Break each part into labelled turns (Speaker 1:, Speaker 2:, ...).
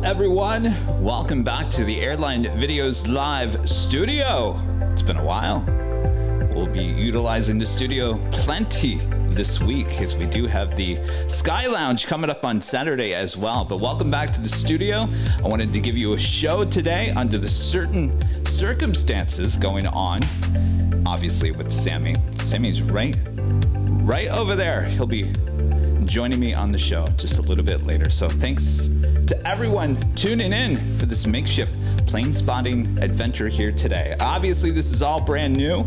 Speaker 1: everyone. Welcome back to the Airline Videos Live studio. It's been a while. We'll be utilizing the studio plenty this week as we do have the Sky Lounge coming up on Saturday as well. But welcome back to the studio. I wanted to give you a show today under the certain circumstances going on, obviously with Sami. Sami's right over there. He'll be joining me on the show just a little bit later. So thanks to everyone tuning in for this makeshift plane spotting adventure here today. Obviously, this is all brand new.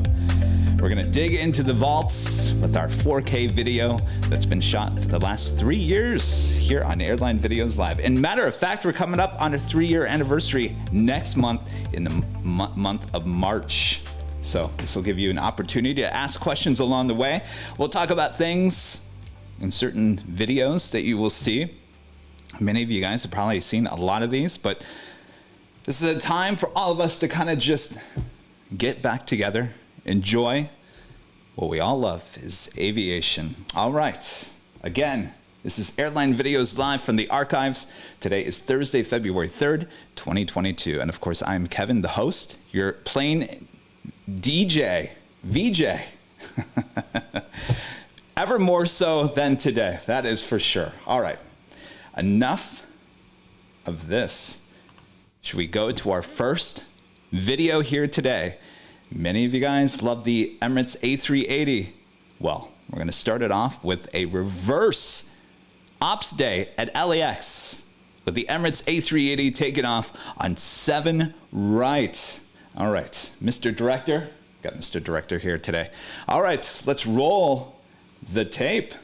Speaker 1: We're gonna dig into the vaults with our 4K video that's been shot for the last 3 years here on Airline Videos Live. And matter of fact, we're coming up on a 3-year anniversary next month in the month of March. So this will give you an opportunity to ask questions along the way. We'll talk about things in certain videos that you will see. Many of you guys have probably seen a lot of these, but this is a time for all of us to kind of just get back together, enjoy what we all love is aviation. All right, again, this is Airline Videos Live from the archives. Today is Thursday, February 3rd, 2022. And of course, I'm Kevin, the host, your plane DJ, VJ. Ever more so than today, that is for sure. All right, enough of this. Should we go to our first video here today? Many of you guys love the Emirates A380. Well, we're gonna start it off with a reverse ops day at LAX with the Emirates A380 taking off on 7 right. All right, Mr. Director, got Mr. Director here today. All right, let's roll the tape.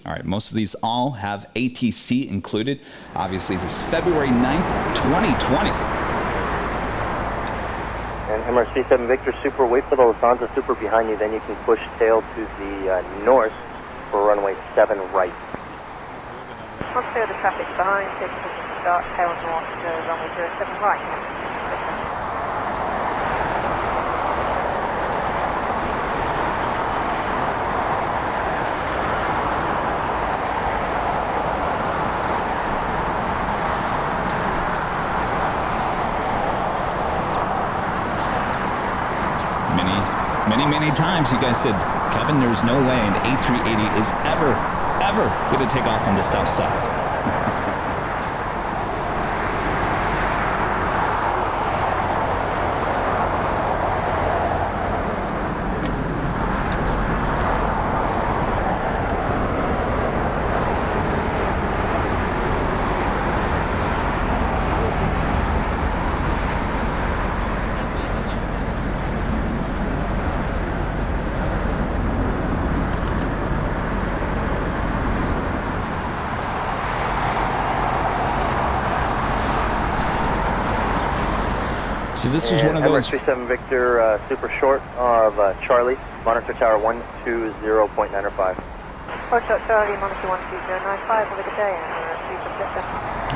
Speaker 1: All right, most of these all have ATC included. Obviously, this is February 9th, 2020.
Speaker 2: And Emirates 37 Victor Super, wait for the Lufthansa Super behind you, then you can push tail to the north for runway 7 right.
Speaker 3: Once clear the traffic behind, take a start, tail north to runway 07 right.
Speaker 1: Many times you guys said, Kevin, there's no way an A380 is ever going to take off on the south side. So this was one of those.
Speaker 2: Emirates 37 Victor, super short of Charlie, monitor tower 120.905.
Speaker 3: Roger, Charlie, monitor 120.95. Have a good day. Emirates 37 Victor.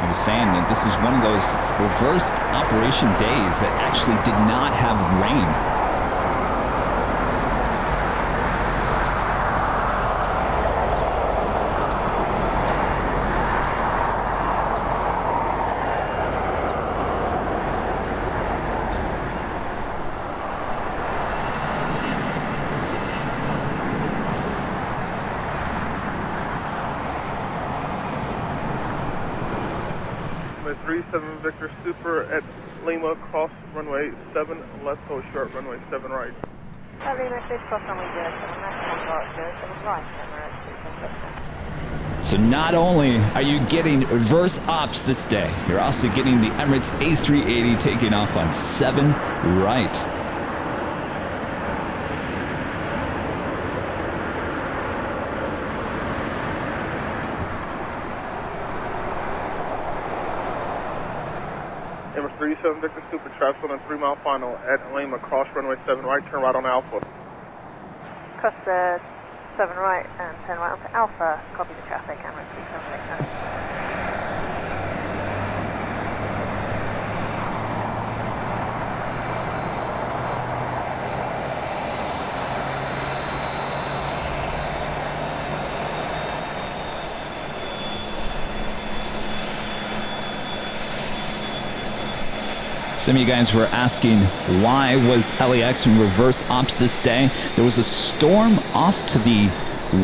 Speaker 1: I was saying that this is one of those reversed operation days that actually did not have rain.
Speaker 4: Emirates 37 Victor Super at Lima, cross runway 7 left, hold short, runway 7 right.
Speaker 3: Lima, please cross runway 07 left, 07 right, Emirates 37 Victor.
Speaker 1: So not only are you getting reverse ops this day, you're also getting the Emirates A380 taking off on 7 right.
Speaker 4: Emirates 37 Victor Super, traffic on a 3-mile final at Lima, cross runway 7 right, turn right on Alpha.
Speaker 3: Cross the 7 right and turn right onto Alpha. Copy the traffic, Emirates 37 Victor.
Speaker 1: Some of you guys were asking, why was LAX in reverse ops this day? There was a storm off to the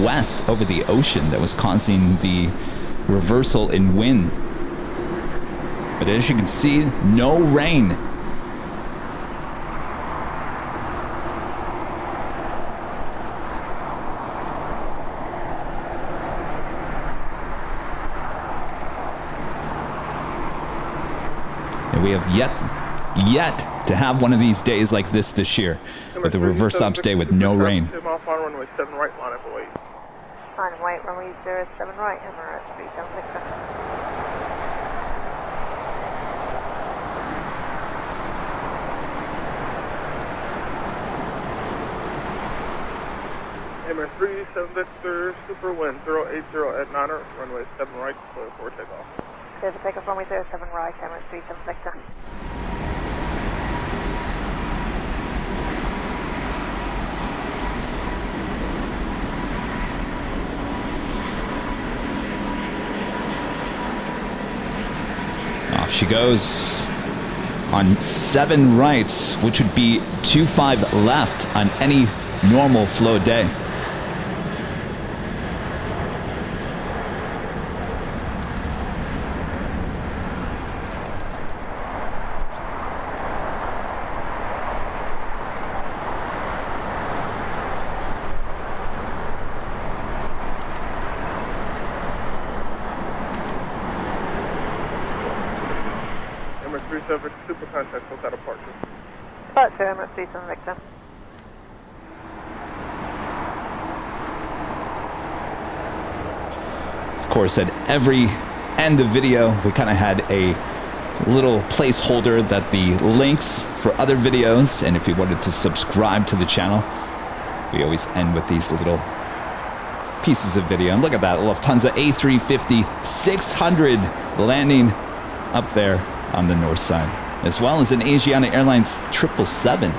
Speaker 1: west over the ocean that was causing the reversal in wind. But as you can see, no rain. And we have yet to have one of these days like this year, with the reverse ops day with no rain.
Speaker 4: Tim off on runway 7 right, line up away.
Speaker 3: Line and wait, runway 07 right, Emirates 37 Victor.
Speaker 4: Emirates 37 Victor, super wind 080 at 9er, runway 7 right, clear for takeoff.
Speaker 3: Clear for takeoff, runway 07 right, Emirates 37 Victor.
Speaker 1: Off she goes on 7 right, which would be 25 left on any normal flow day.
Speaker 4: Emirates 37 Victor, super contact, without departure.
Speaker 3: Departure, Emirates 37 Victor.
Speaker 1: Of course, at every end of video, we kind of had a little placeholder that the links for other videos, and if you wanted to subscribe to the channel, we always end with these little pieces of video. And look at that, Lufthansa A350 600 landing up there on the north side, as well as an Asiana Airlines 777.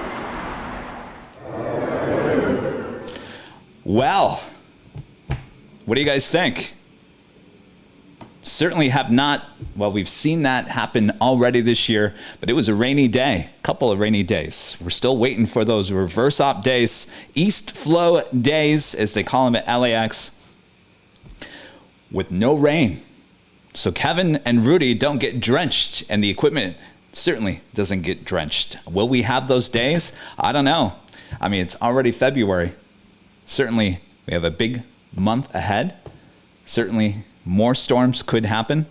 Speaker 1: Well, what do you guys think? Certainly have not, well, we've seen that happen already this year, but it was a rainy day, a couple of rainy days. We're still waiting for those reverse op days, east flow days, as they call them at LAX, with no rain. So Kevin and Rudy don't get drenched, and the equipment certainly doesn't get drenched. Will we have those days? I don't know. I mean, it's already February. Certainly, we have a big month ahead. Certainly, more storms could happen.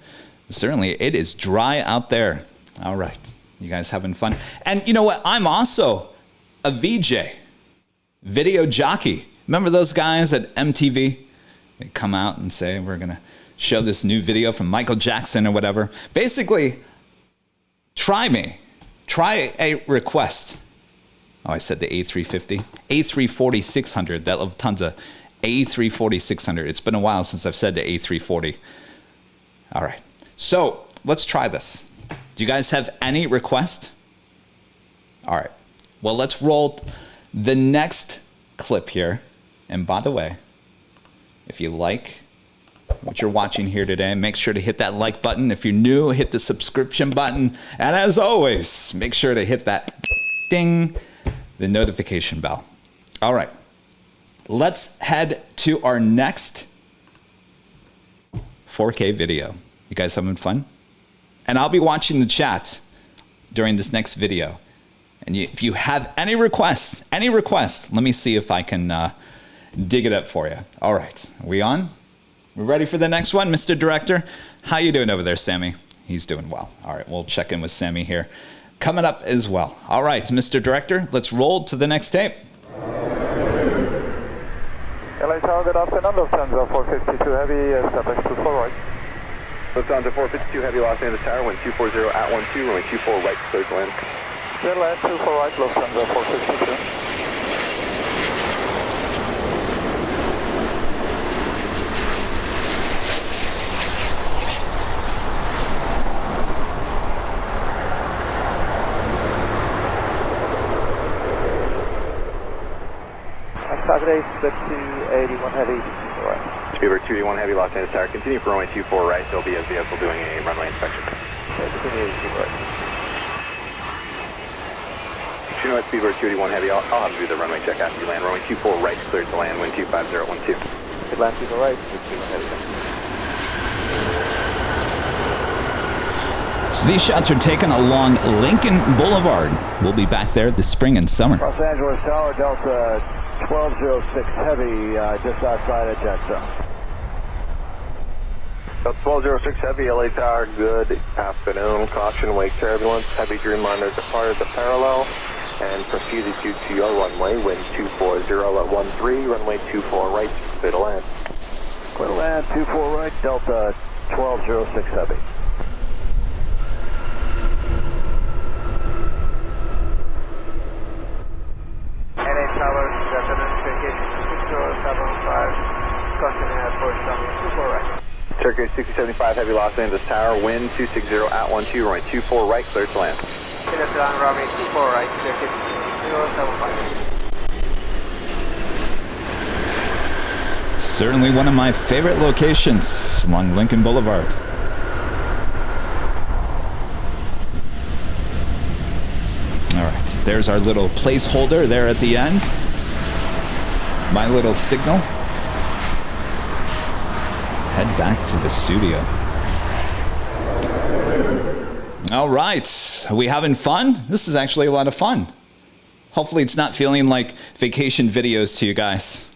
Speaker 1: Certainly, it is dry out there. All right. You guys having fun? And you know what? I'm also a VJ, video jockey. Remember those guys at MTV? They come out and say, we're going to show this new video from Michael Jackson or whatever. Basically, try me. Try a request. Oh, I said the A350. A340-600, that Lufthansa A340-600. It's been a while since I've said the A340. All right. So let's try this. Do you guys have any request? All right. Well, let's roll the next clip here. And by the way, if you like what you're watching here today, make sure to hit that like button. If you're new, hit the subscription button. And as always, make sure to hit that ding, the notification bell. All right. Let's head to our next 4K video. You guys having fun? And I'll be watching the chat during this next video. And if you have any requests, let me see if I can dig it up for you. All right, are we on? We're ready for the next one, Mr. Director? How you doing over there, Sami? He's doing well. All right, we'll check in with Sami here. Coming up as well. All right, Mr. Director, let's roll to the next tape.
Speaker 5: LA Tower, good afternoon, Lufthansa 452 Heavy, establish 24 right.
Speaker 2: Lufthansa 452 Heavy, Los Angeles Tower, wind 240 at 12, runway 24 right, clear to land.
Speaker 5: Clear land 24 right, Lufthansa 452. Saturday, split 281 Heavy, right.
Speaker 2: Spielberg 281 Heavy, Los Angeles Tower, continue for runway 24 right, there'll be a vehicle doing a runway inspection.
Speaker 5: Okay, continue 24 right.
Speaker 6: You know what, Speedbird 281 Heavy, I'll have to do the runway check after you land. Runway 24 right, cleared to land, wind 25012.
Speaker 5: Good land, people right, 221 Heavy.
Speaker 1: So these shots are taken along Lincoln Boulevard. We'll be back there this spring and summer.
Speaker 5: Los Angeles Tower, Delta 1206 Heavy, just outside of jet zone.
Speaker 6: 1206 Heavy, LA Tower, good afternoon. Caution, wake turbulence. Heavy Dreamliner departed the parallel and proceeded to your runway. Wind 240 at 13, runway 24 right, clear to land.
Speaker 5: Clear to land, 24 right, Delta 1206 Heavy.
Speaker 2: NA Tower, definite ticket 6075, caution airport, Sami 24 right.
Speaker 6: Turkish 6075 Heavy, Los Angeles Tower, wind 260 at 12, runway 24 right, clear to land.
Speaker 2: Clear to land, runway 24 right, ticket 6075.
Speaker 1: Certainly one of my favorite locations along Lincoln Boulevard. All right, there's our little placeholder there at the end. My little signal. Head back to the studio. All right, are we having fun? This is actually a lot of fun. Hopefully it's not feeling like vacation videos to you guys.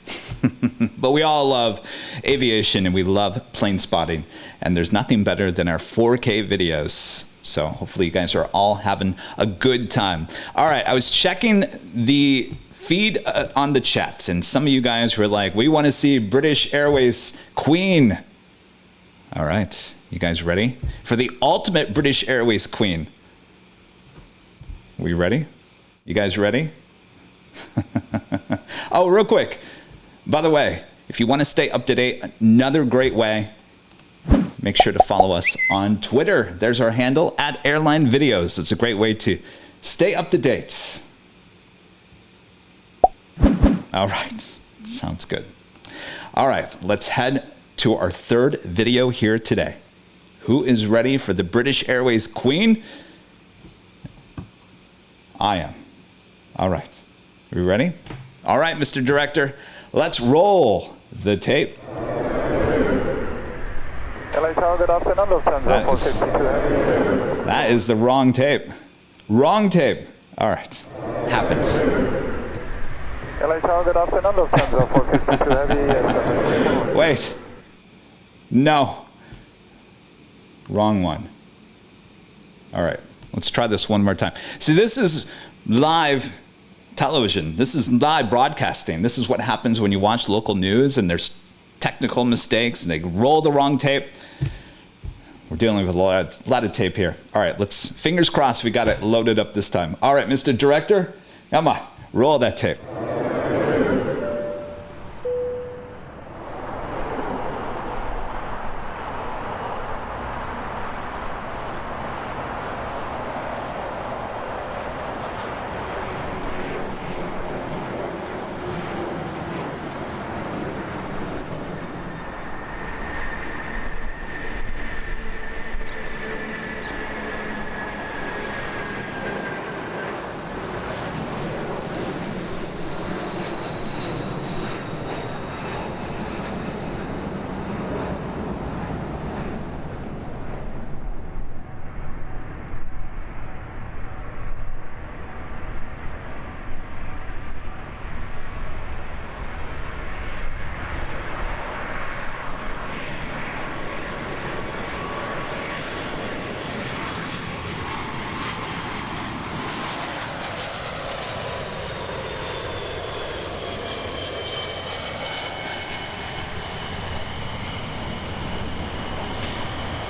Speaker 1: But we all love aviation and we love plane spotting. And there's nothing better than our 4K videos. So hopefully you guys are all having a good time. All right, I was checking the feed on the chat. And some of you guys were like, we want to see British Airways Queen. All right, you guys ready for the ultimate British Airways Queen? We ready? You guys ready? Oh, real quick. By the way, if you want to stay up to date, another great way, make sure to follow us on Twitter. There's our handle, @AirlineVideos. It's a great way to stay up to date. All right, sounds good. All right, let's head to our third video here today. Who is ready for the British Airways Queen? I am. All right, are we ready? All right, Mr. Director, let's roll the tape.
Speaker 5: LA Tower, good afternoon, Lufthansa 452 Heavy.
Speaker 1: That is the wrong tape. Wrong tape. All right, happens.
Speaker 5: LA Tower, good afternoon, Lufthansa 452 Heavy.
Speaker 1: Wait. No. Wrong one. All right, let's try this one more time. See, this is live television. This is live broadcasting. This is what happens when you watch local news and there's technical mistakes and they roll the wrong tape. We're dealing with a lot of tape here. All right, let's, fingers crossed we got it loaded up this time. All right, Mr. Director, come on, roll that tape.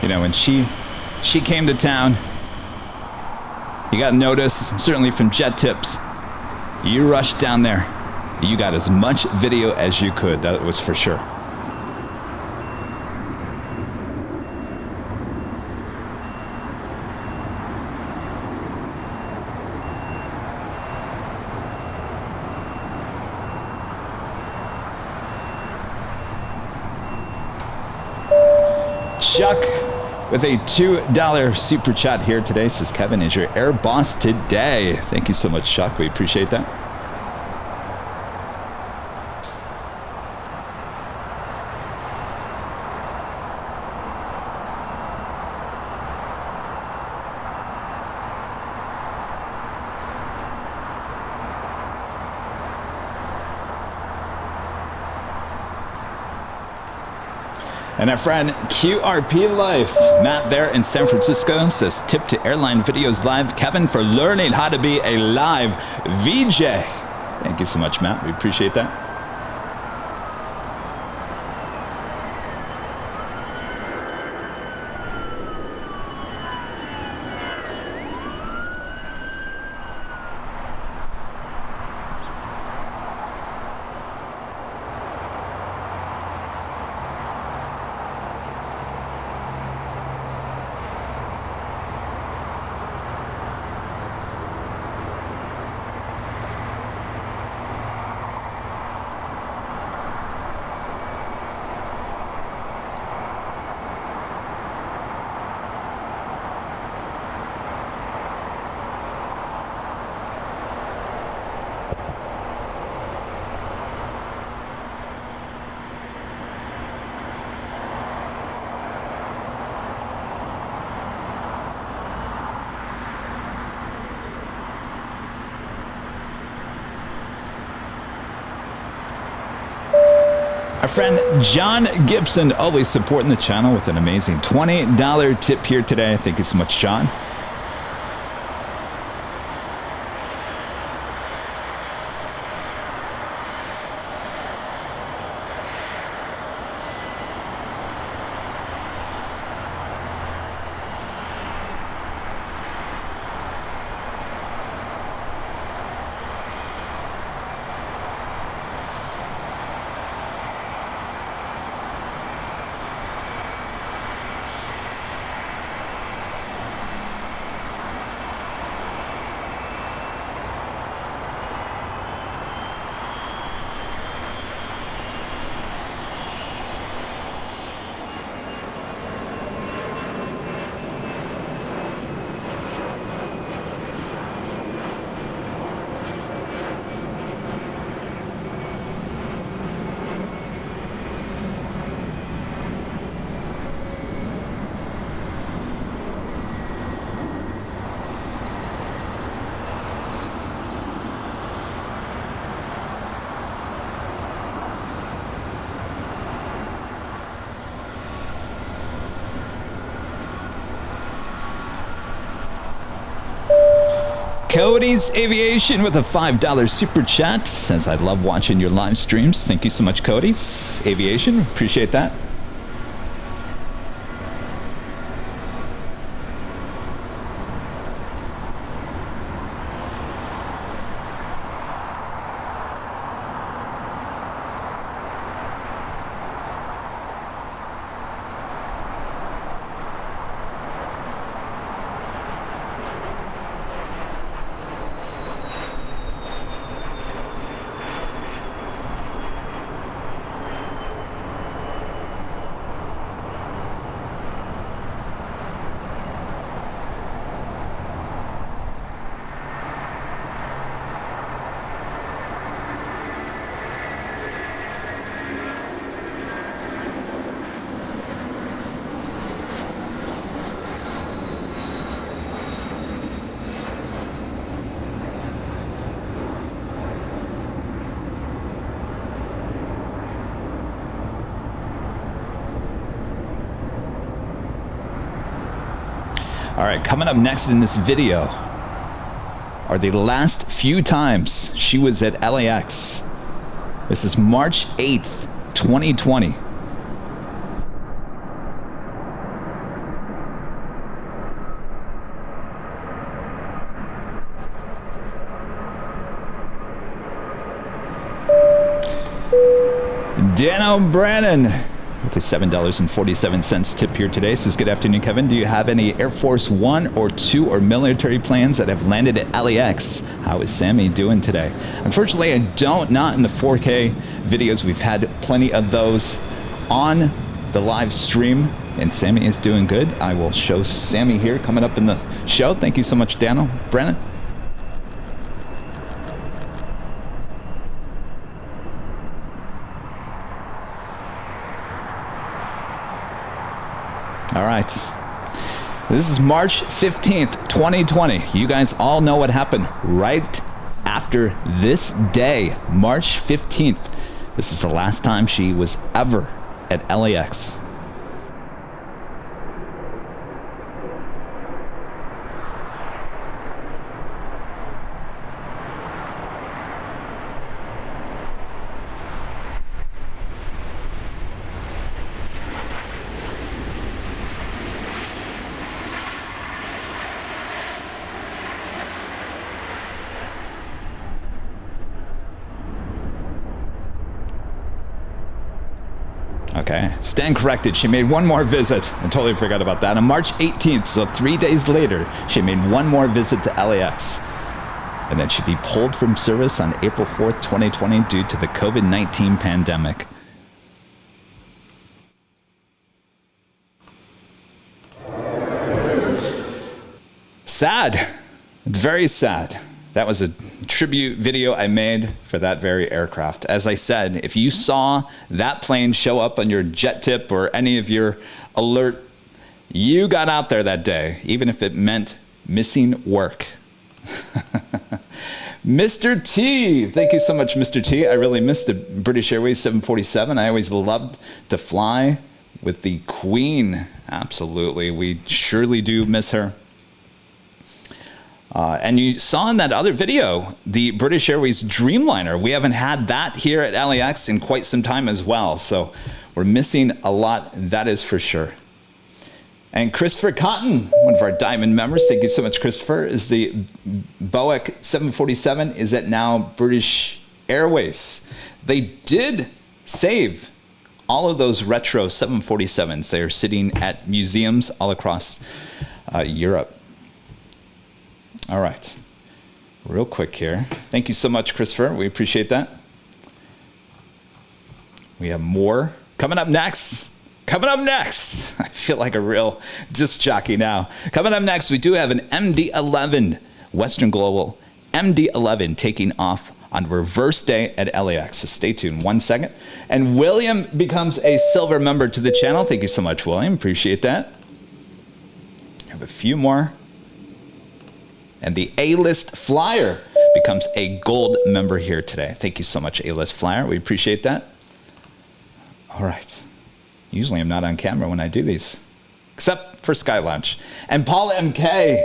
Speaker 1: You know, when she came to town, you got notice, certainly from Jet Tips. You rushed down there. You got as much video as you could, that was for sure. Chuck with a $2 super chat here today. Says Kevin is your air boss today. Thank you so much, Chuck. We appreciate that. And our friend QRP Life, Matt there in San Francisco, says tip to Airline Videos Live, Kevin, for learning how to be a live VJ. Thank you so much, Matt. We appreciate that. Our friend John Gibson, always supporting the channel with an amazing $20 tip here today. Thank you so much, John. Cody's Aviation with a $5 super chat says, I love watching your live streams. Thank you so much, Cody's Aviation. Appreciate that. All right, coming up next in this video are the last few times she was at LAX. This is March 8th, 2020. Dan O'Brien with a $7.47 tip here today. Says, good afternoon, Kevin. Do you have any Air Force One or Two or military planes that have landed at LAX? How is Sami doing today? Unfortunately, I don't. Not in the 4K videos. We've had plenty of those on the live stream, and Sami is doing good. I will show Sami here coming up in the show. Thank you so much, Daniel. Brennan. All right. This is March 15th, 2020. You guys all know what happened right after this day, March 15th. This is the last time she was ever at LAX. Okay, stand corrected. She made one more visit. I totally forgot about that. On March 18th, so 3 days later, she made one more visit to LAX. And then she'd be pulled from service on April 4th, 2020 due to the COVID-19 pandemic. Sad. It's very sad. That was a tribute video I made for that very aircraft. As I said, if you saw that plane show up on your jet tip or any of your alert, you got out there that day, even if it meant missing work. Mr. T, thank you so much, Mr. T. I really missed the British Airways 747. I always loved to fly with the Queen. Absolutely, we surely do miss her. And you saw in that other video, the British Airways Dreamliner. We haven't had that here at LAX in quite some time as well. So we're missing a lot, that is for sure. And Christopher Cotton, one of our Diamond members, thank you so much, Christopher, is the Boeing 747 is at now British Airways. They did save all of those retro 747s. They are sitting at museums all across Europe. All right, real quick here. Thank you so much, Christopher. We appreciate that. We have more coming up next. Coming up next, I feel like a real disc jockey now. Coming up next, we do have an MD-11, Western Global MD-11 taking off on reverse day at LAX. So stay tuned 1 second. And William becomes a silver member to the channel. Thank you so much, William. Appreciate that. I have a few more. And the A-List Flyer becomes a gold member here today. Thank you so much, A-List Flyer. We appreciate that. All right. Usually I'm not on camera when I do these, except for Sky Lounge. And Paul MK,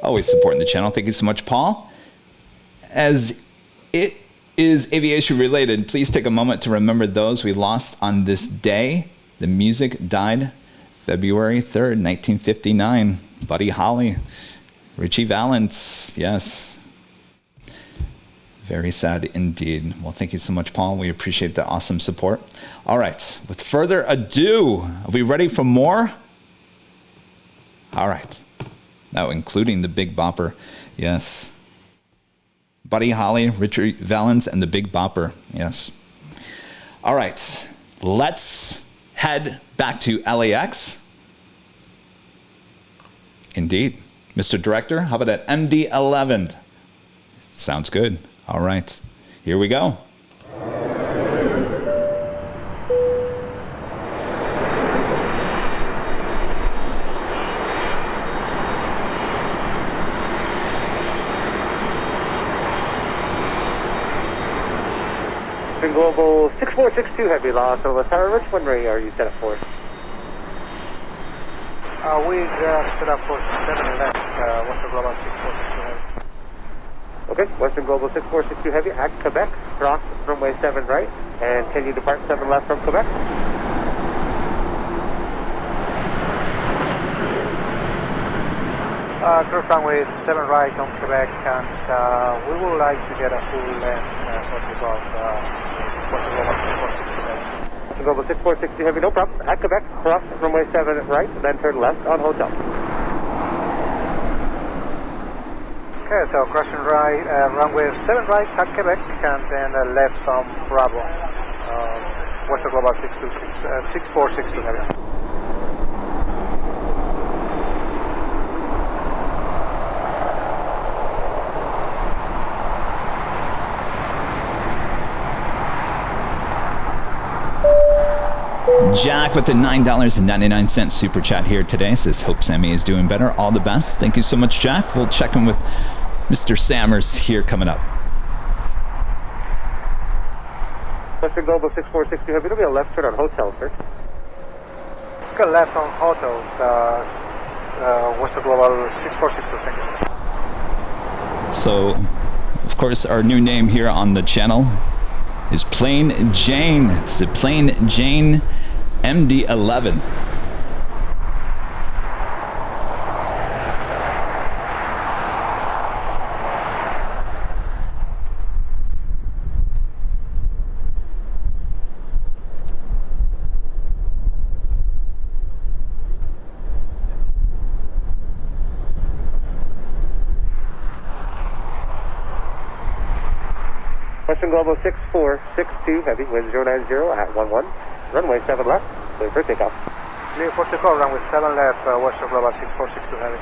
Speaker 1: always supporting the channel. Thank you so much, Paul. As it is aviation related, please take a moment to remember those we lost on this day. The music died February 3rd, 1959. Buddy Holly. Richie Valens, yes. Very sad indeed. Well, thank you so much, Paul. We appreciate the awesome support. All right, with further ado, are we ready for more? All right. Now, including the Big Bopper, yes. Buddy Holly, Richie Valens, and the Big Bopper, yes. All right, let's head back to LAX. Indeed. Mr. Director, how about that MD-11? Sounds good. All right, here we go.
Speaker 2: Global 6462 Heavy loss over Tower. Which runway are you set up for?
Speaker 5: We set up for 7 left, Western Global 6462 Heavy.
Speaker 2: Okay, Western Global 6462 Heavy at Quebec, cross runway 7 right, and can you depart 7 left from Quebec?
Speaker 5: Cross runway 7 right on Quebec, and we would like to get a full length for takeoff, Western Global 6462 Heavy.
Speaker 2: Global 6462 Heavy, no problem. At Quebec, cross runway 7 right, then turn left on hotel.
Speaker 5: Okay, so crossing right, runway 7 right at Quebec, and then left on Bravo. Western Global 6462 heavy.
Speaker 1: Jack with the $9.99 super chat here today says, hope Sami is doing better. All the best. Thank you so much, Jack. We'll check in with Mr. Sammers here coming up.
Speaker 2: Western Global 6462 Heavy, it'll be a left turn on hotel, sir.
Speaker 5: Go left on hotels, Western Global 6462, thank you.
Speaker 1: So, of course, our new name here on the channel is Plain Jane. It's the Plain Jane MD-11.
Speaker 2: Western Global 6462 Heavy, wind 090 at 11. Runway 7 left, clear for takeoff.
Speaker 5: Clear for takeoff, runway 7 left, Western Global 6462 Heavy.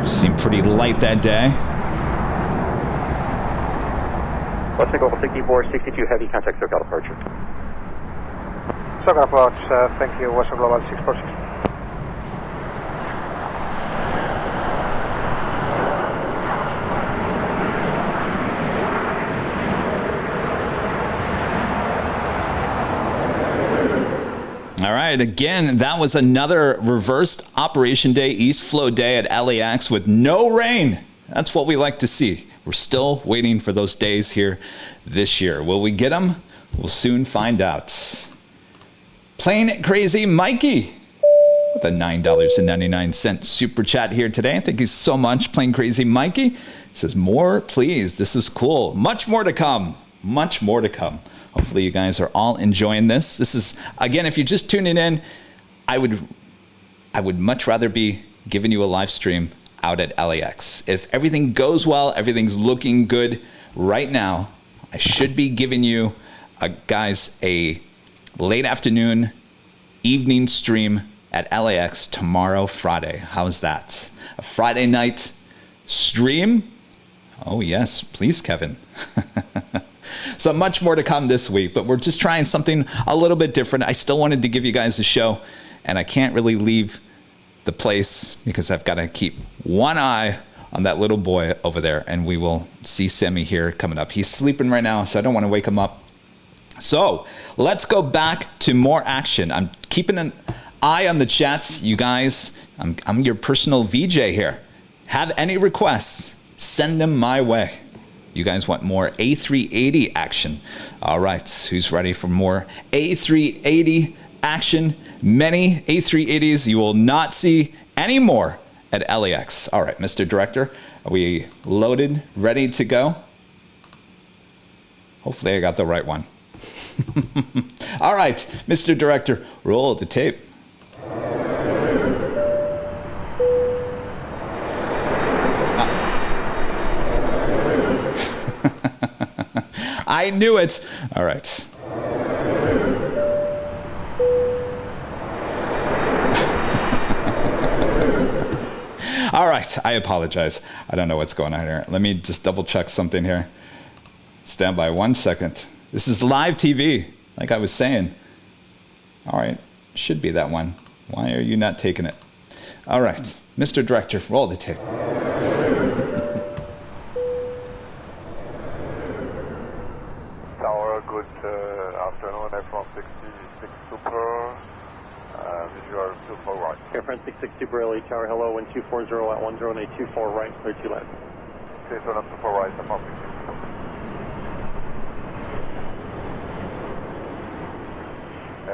Speaker 1: Seemed pretty light that day.
Speaker 2: Western Global 6462 Heavy, contact SoCal departure.
Speaker 5: SoCal approach, thank you, Western Global 6462.
Speaker 1: All right, again, that was another reversed operation day, East Flow day at LAX with no rain. That's what we like to see. We're still waiting for those days here this year. Will we get them? We'll soon find out. Plain Crazy Mikey with a $9.99 super chat here today. Thank you so much, Plain Crazy Mikey. He says, more, please. This is cool. Much more to come. Much more to come. Hopefully you guys are all enjoying this. This is, again, if you're just tuning in, I would much rather be giving you a live stream out at LAX. If everything goes well, everything's looking good right now, I should be giving you, guys, a late afternoon, evening stream at LAX tomorrow, Friday. How's that? A Friday night stream? Oh yes, please, Kevin. So much more to come this week, but we're just trying something a little bit different. I still wanted to give you guys a show, and I can't really leave the place because I've got to keep one eye on that little boy over there, and we will see Sami here coming up. He's sleeping right now, so I don't want to wake him up. So let's go back to more action. I'm keeping an eye on the chats, you guys. I'm your personal VJ here. Have any requests, send them my way. You guys want more A380 action. All right, who's ready for more A380 action? Many A380s you will not see anymore at LAX. All right, Mr. Director, are we loaded, ready to go? Hopefully I got the right one. All right, Mr. Director, roll the tape. I knew it. All right. All right. I apologize. I don't know what's going on here. Let me just double check something here. Stand by 1 second. This is live TV, like I was saying. All right. Should be that one. Why are you not taking it? All right. Mr. Director, roll the tape.
Speaker 7: Good afternoon, F-160 Super, visual 24 right.
Speaker 2: Air France 66 Super LA Tower, hello, wind 240 at 10.824 right, clear 2 left.
Speaker 7: Okay, so that's 24 right, F-160.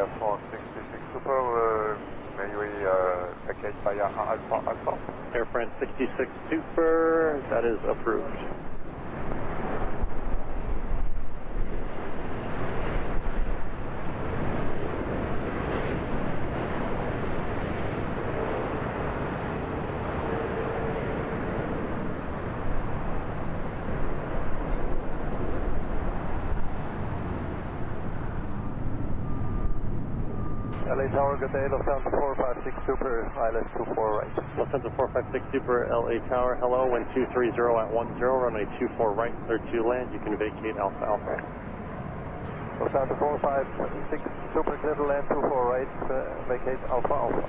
Speaker 7: Air France 66 Super, may we vacate via Alpha?
Speaker 2: Air France 66 Super, that is approved.
Speaker 6: LA Tower, good day, Lufthansa 456 Super, ILS 24 right.
Speaker 2: Lufthansa 456 Super, LA Tower, hello, wind 230 at 10, runway 24 right, clear to land, you can vacate Alpha Alpha.
Speaker 6: Lufthansa 456 Super, clear to land 24 right, vacate Alpha Alpha.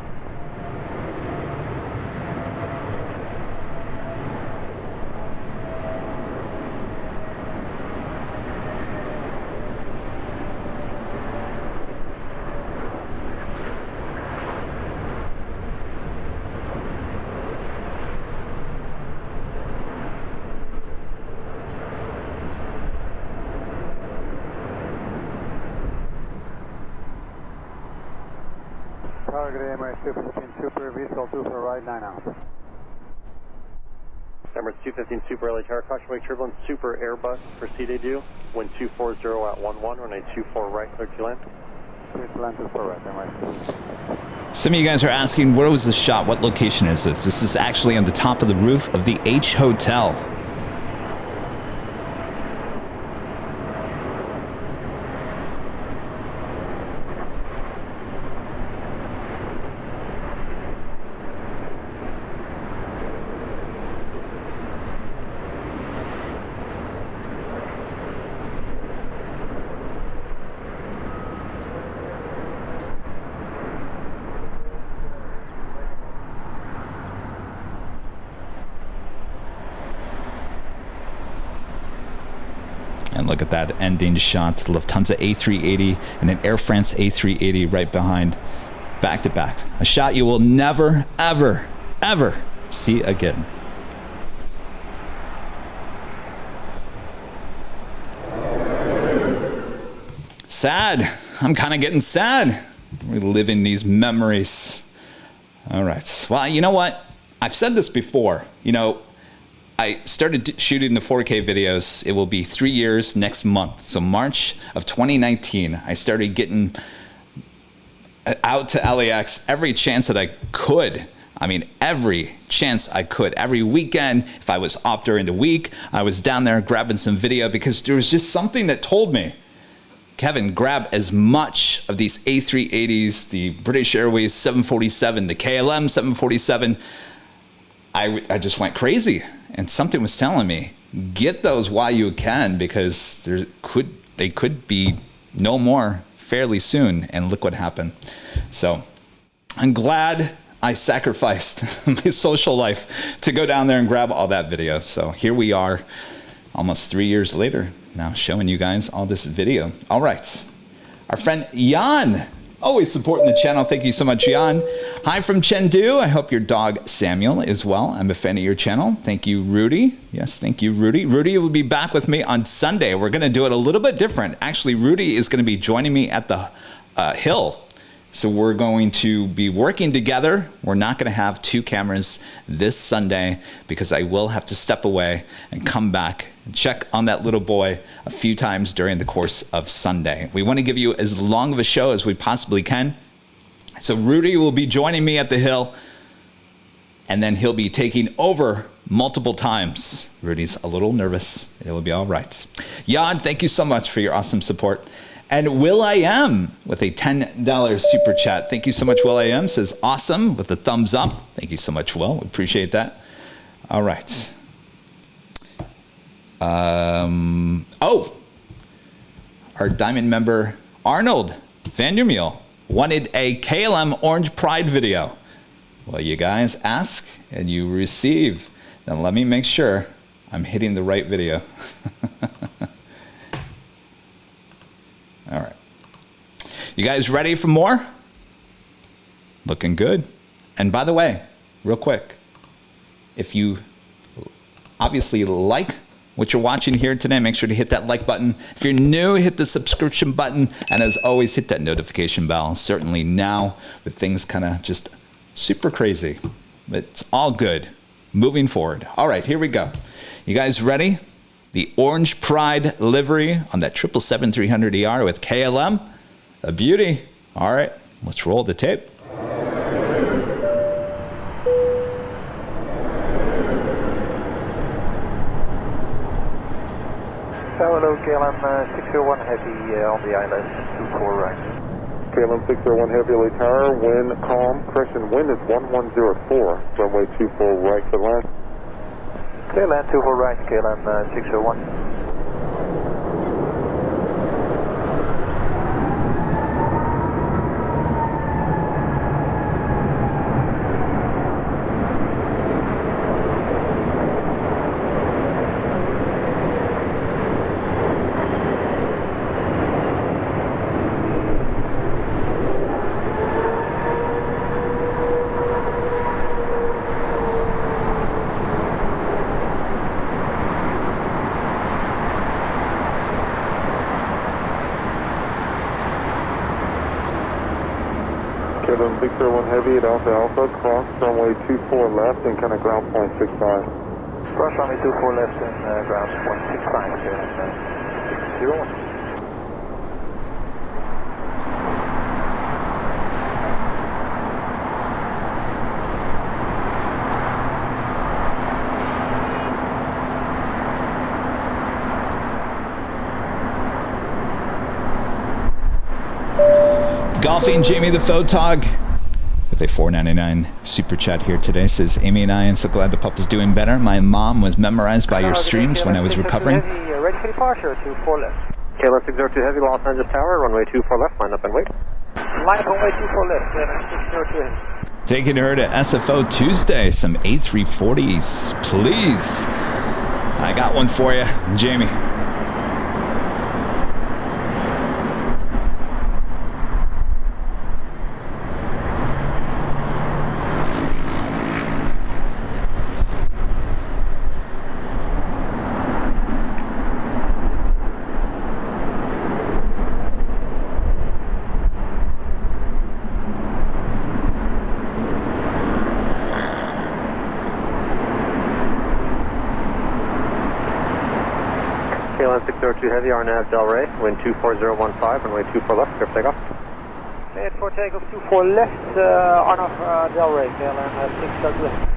Speaker 6: Target Emirates 215 Super, VSOL 2 for right, 9 out.
Speaker 2: Emirates 215 Super, LA Tower, caution wake turbulence, Super Airbus, proceeded you, wind 240 at 11, runway 24 right, clear to land.
Speaker 6: Clear to land 24 right, Emirates.
Speaker 1: Some of you guys are asking, where was this shot? What location is this? This is actually on the top of the roof of the H Hotel. And look at that ending shot. Lufthansa A380 and an Air France A380 right behind, back to back. A shot you will never, ever, ever see again. Sad. I'm kind of getting sad. Reliving these memories. All right. Well, you know what? I've said this before. You know, I started shooting the 4K videos. It will be 3 years next month. So March of 2019, I started getting out to LAX every chance that I could. I mean, every chance I could. Every weekend, if I was off during the week, I was down there grabbing some video because there was just something that told me, Kevin, grab as much of these A380s, the British Airways 747, the KLM 747. I just went crazy. And something was telling me, get those while you can, because they could be no more fairly soon. And look what happened. So I'm glad I sacrificed my social life to go down there and grab all that video. So here we are, almost 3 years later, now showing you guys all this video. All right. Our friend Jan, always supporting the channel. Thank you so much, Jan. Hi from Chengdu. I hope your dog Samuel is well. I'm a fan of your channel. Thank you, Rudy. Yes, thank you, Rudy. Rudy will be back with me on Sunday. We're going to do it a little bit different. Actually, Rudy is going to be joining me at the Hill. So we're going to be working together. We're not going to have two cameras this Sunday because I will have to step away and come back and check on that little boy a few times during the course of Sunday. We want to give you as long of a show as we possibly can. So Rudy will be joining me at the Hill, and then he'll be taking over multiple times. Rudy's a little nervous. It will be all right. Jan, thank you so much for your awesome support. And Will I Am with a $10 super chat. Thank you so much, Will I Am. Says awesome with a thumbs up. Thank you so much, Will. We appreciate that. All right. Oh, our diamond member Arnold Vandermeel wanted a KLM Orange Pride video. Well, you guys ask and you receive. Now let me make sure I'm hitting the right video. All right. You guys ready for more? Looking good. And by the way, real quick, if you obviously like what you're watching here today, make sure to hit that like button. If you're new, hit the subscription button. And as always, hit that notification bell. Certainly now, with things kind of just super crazy. But it's all good. Moving forward. All right, here we go. You guys ready? The Orange Pride livery on that 777-300ER with KLM. A beauty. All right, let's roll the tape.
Speaker 5: Hello, KLM 601 Heavy on the island, 24 right.
Speaker 7: KLM 601 Heavy LA Tower, wind calm, correction, wind is 1104, runway 24 right for last.
Speaker 5: KLM 24 right, KLM 601.
Speaker 7: KLM 601 Heavy at Alpha, cross runway 24 left and kind of ground point 65.
Speaker 5: Cross runway 24 left and ground point 65, KLM 601.
Speaker 1: Golfing Jamie the Photog with a $4.99 super chat here today. Says, Amy and I am so glad the pup is doing better. My mom was memorized by your streams when I was recovering.
Speaker 5: Ready for departure, 24 left.
Speaker 2: KLM 602 Heavy, Los Angeles Tower, runway 24 left, line up and wait.
Speaker 5: Line up and wait, 24 left, KLM 602 Heavy.
Speaker 1: Taking her to SFO Tuesday, some A340s, please. I got one for you, Jamie.
Speaker 2: KLM 602 Heavy, RNAV Del Rey, wind 24015, runway 24 left, clear for takeoff.
Speaker 5: Cleared for takeoff 24 left, on off Del Rey, KLM 602.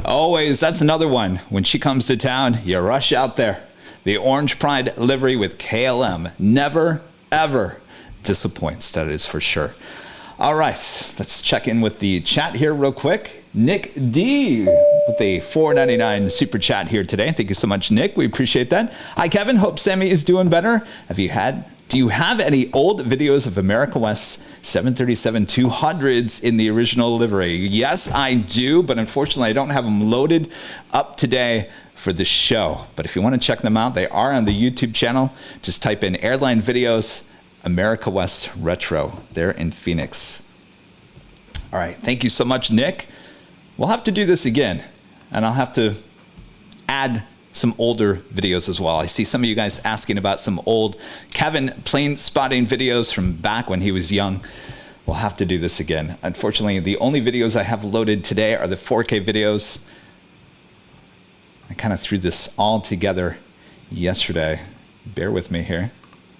Speaker 1: Always, that's another one. When she comes to town, you rush out there. The Orange Pride livery with KLM. Never, ever disappoints, that is for sure. All right, let's check in with the chat here real quick. Nick D with a $4.99 super chat here today. Thank you so much, Nick. We appreciate that. Hi, Kevin. Hope Sami is doing better. Do you have any old videos of America West 737-200s in the original livery? Yes, I do, but unfortunately I don't have them loaded up today for the show. But if you want to check them out, they are on the YouTube channel. Just type in Airline Videos, America West Retro. They're in Phoenix. All right, thank you so much, Nick. We'll have to do this again, and I'll have to add some older videos as well. I see some of you guys asking about some old Kevin plane spotting videos from back when he was young. We'll have to do this again. Unfortunately, the only videos I have loaded today are the 4K videos. I kind of threw this all together yesterday. Bear with me here.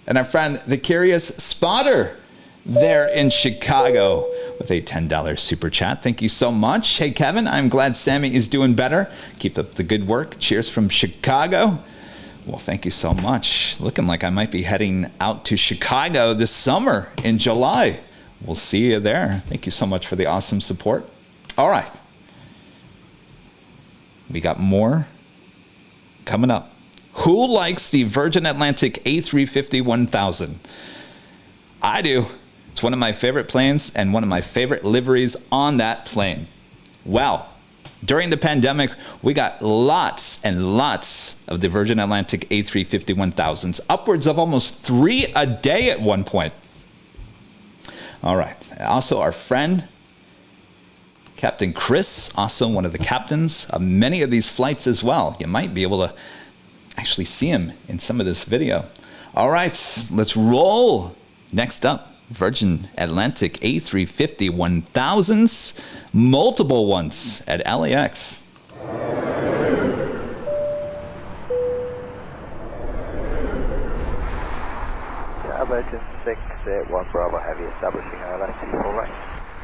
Speaker 1: And our friend, the Curious Spotter, there in Chicago with a $10 super chat. Thank you so much. Hey, Kevin, I'm glad Sami is doing better. Keep up the good work. Cheers from Chicago. Well, thank you so much. Looking like I might be heading out to Chicago this summer in July. We'll see you there. Thank you so much for the awesome support. All right. We got more coming up. Who likes the Virgin Atlantic A350 1000? I do. It's one of my favorite planes and one of my favorite liveries on that plane. Well, during the pandemic, we got lots and lots of the Virgin Atlantic A350 1000s, upwards of almost 3 a day at one point. All right. Also, our friend, Captain Chris, also one of the captains of many of these flights as well. You might be able to actually see him in some of this video. All right, let's roll. Next up, Virgin Atlantic A350 1000s, multiple ones at LAX.
Speaker 2: Yeah, Virgin 681 Bravo Heavy, establishing AirLine 24 right.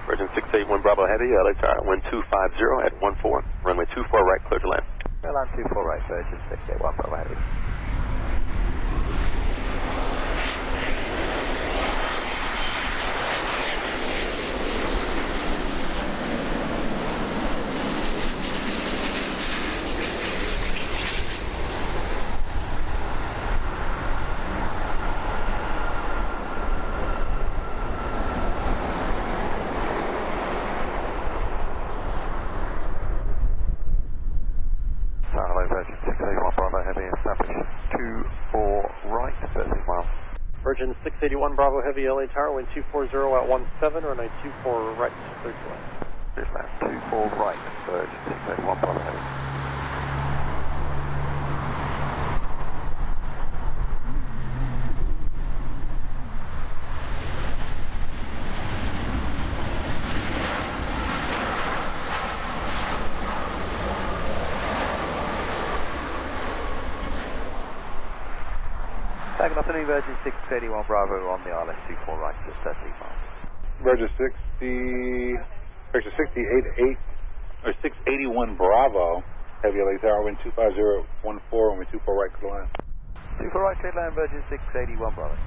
Speaker 6: Virgin 681 Bravo Heavy, LA Tower, wind 250 at 14, runway 24 right, clear to land.
Speaker 2: AirLine 24 right, Virgin 681 Bravo Heavy. Virgin 681 Bravo Heavy, LA Tower, wind 240 at 17, runway 24 right, clear to land.
Speaker 6: Clear to land, 24 right, Virgin 681 Bravo Heavy.
Speaker 2: Good afternoon, Virgin 681 Bravo on the RLS 24 right, just 13 miles.
Speaker 7: Virgin 68, or 681 Bravo, Heavy LA Tower, wind 25014, and wind 24 right, clear line.
Speaker 2: 24 right, clear land, Virgin 681 Bravo.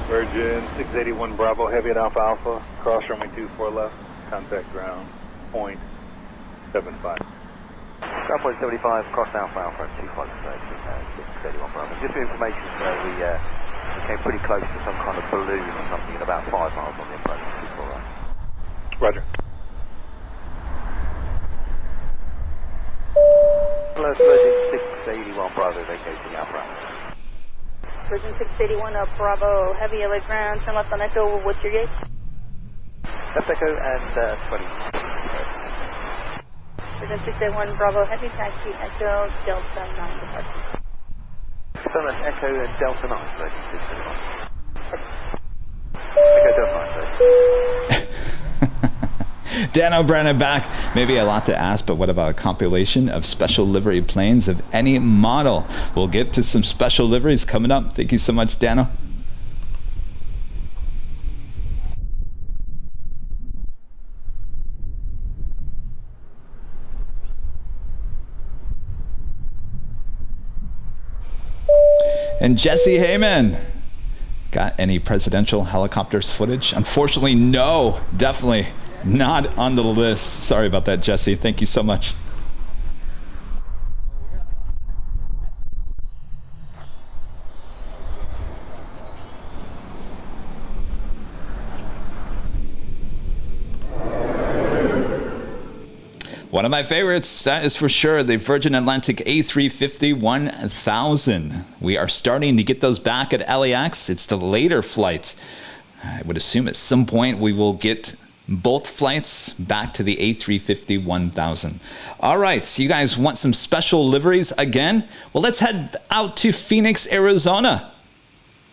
Speaker 7: Virgin 681 Bravo Heavy at Alpha Alpha, cross runway 24 left, contact ground, point 75.
Speaker 2: Ground point 75, cross Alpha Alpha at 681 Bravo. Just for information, sir, we came pretty close to some kind of balloon or something at about 5 miles on the approach, 24 right.
Speaker 7: Roger.
Speaker 2: Hello, Virgin 681 Bravo, vacating Alpha Alpha.
Speaker 3: Virgin 681 Bravo Heavy, LA ground, turn left on Echo, what's your gate?
Speaker 2: Left Echo and 20.
Speaker 3: Virgin 681 Bravo Heavy, taxi Echo, Delta 9 departure.
Speaker 2: So that's Echo and Delta 9, Virgin 681. Echo Delta 9, Virgin.
Speaker 1: Dan O'Brien back. Maybe a lot to ask, but what about a compilation of special livery planes of any model? We'll get to some special liveries coming up. Thank you so much, Dano. And Jesse Heyman. Got any presidential helicopters footage? Unfortunately, no. Definitely not on the list. Sorry about that, Jesse. Thank you so much. One of my favorites, that is for sure, the Virgin Atlantic A350 1000. We are starting to get those back at LAX. It's the later flight. I would assume at some point we will get both flights back to the A350 1000. All right, so you guys want some special liveries again? Well, let's head out to Phoenix, Arizona.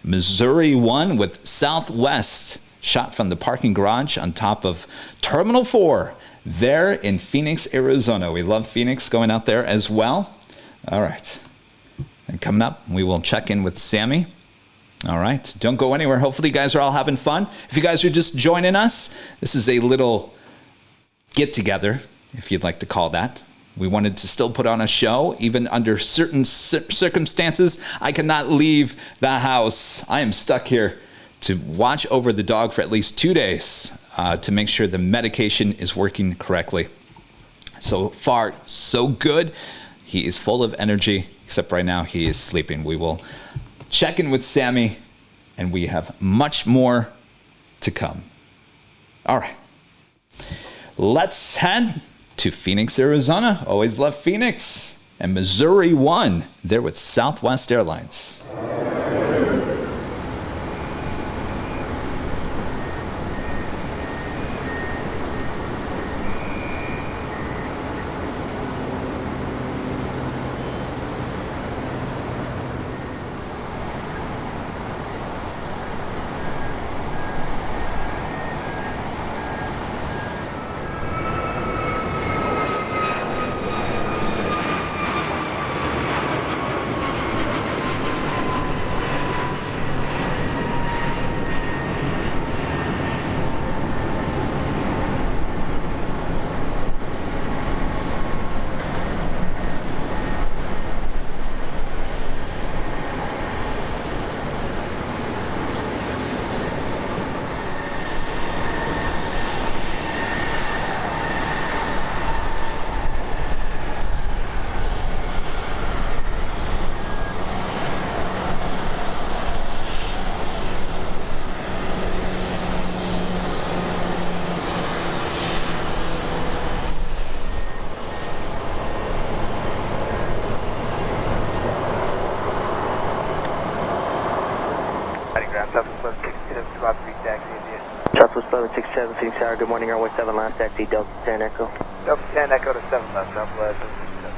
Speaker 1: Missouri 1 with Southwest, shot from the parking garage on top of Terminal 4 there in Phoenix, Arizona. We love Phoenix, going out there as well. All right, and coming up, we will check in with Sami. All right, don't go anywhere. Hopefully you guys are all having fun. If you guys are just joining us, this is a little get-together, if you'd like to call that. We wanted to still put on a show, even under certain circumstances. I cannot leave the house. I am stuck here to watch over the dog for at least 2 days to make sure the medication is working correctly. So far, so good. He is full of energy, except right now he is sleeping. We will check in with Sami, and we have much more to come. All right, let's head to Phoenix, Arizona. Always love Phoenix. And Missouri 1 there with Southwest Airlines.
Speaker 2: Southwest 1167, Phoenix Tower, good morning, Airway 7 last taxi, Delta 10 Echo.
Speaker 5: Delta 10 Echo to 7 left, Southwest 1167.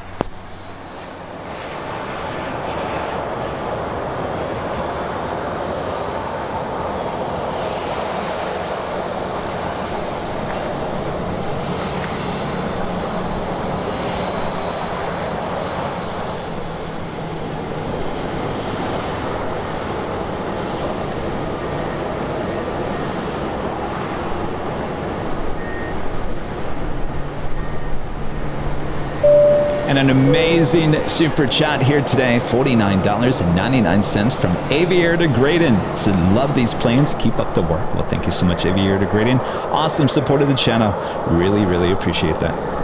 Speaker 1: And an amazing super chat here today, $49.99 from Aviator to Graydon. Said, love these planes, keep up the work. Well, thank you so much, Aviator to Graydon. Awesome support of the channel. Really, really appreciate that.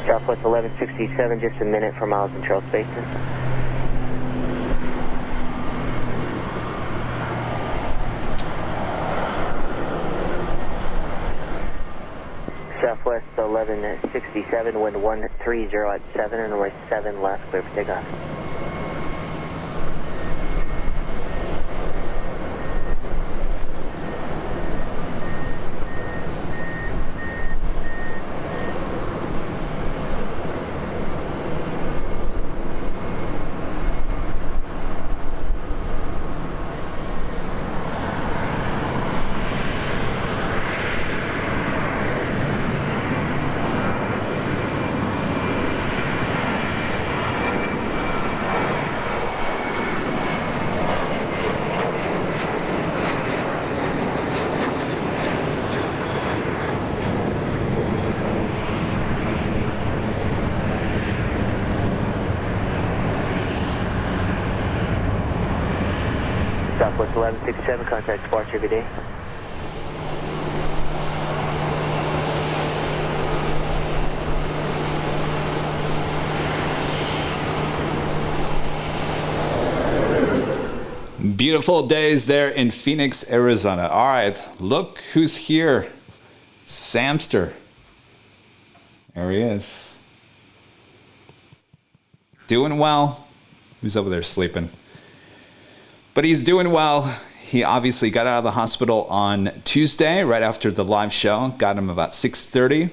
Speaker 2: Southwest 1167, just a minute for miles in Charles Basin. Southwest 1167, wind 130 at 7, and runway 7 left, clear for takeoff. Southwest 1167, contact departure every day.
Speaker 1: Beautiful days there in Phoenix, Arizona. All right, look who's here. Samster. There he is. Doing well. He's over there sleeping. But he's doing well. He obviously got out of the hospital on Tuesday, right after the live show. Got him about 6:30.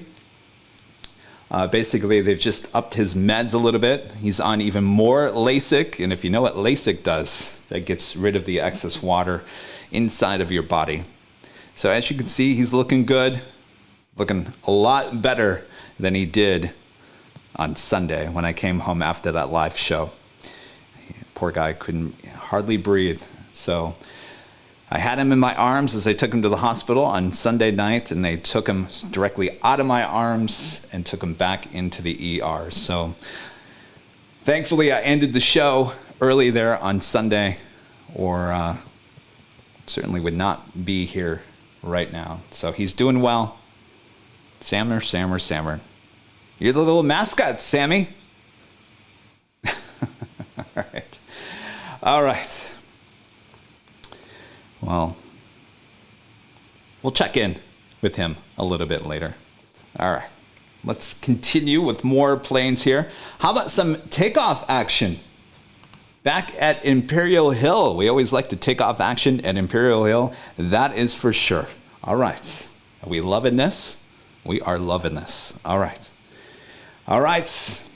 Speaker 1: Basically, they've just upped his meds a little bit. He's on even more LASIK. And if you know what LASIK does, that gets rid of the excess water inside of your body. So as you can see, he's looking good. Looking a lot better than he did on Sunday when I came home after that live show. Poor guy couldn't hardly breathe. So I had him in my arms as I took him to the hospital on Sunday night, and they took him directly out of my arms and took him back into the ER. So thankfully I ended the show early there on Sunday, or certainly would not be here right now. So he's doing well. Sammer. You're the little mascot, Sammy. All right. Well, we'll check in with him a little bit later. All right. Let's continue with more planes here. How about some takeoff action? Back at Imperial Hill. We always like to take off action at Imperial Hill. That is for sure. All right. Are we loving this? We are loving this. All right. All right.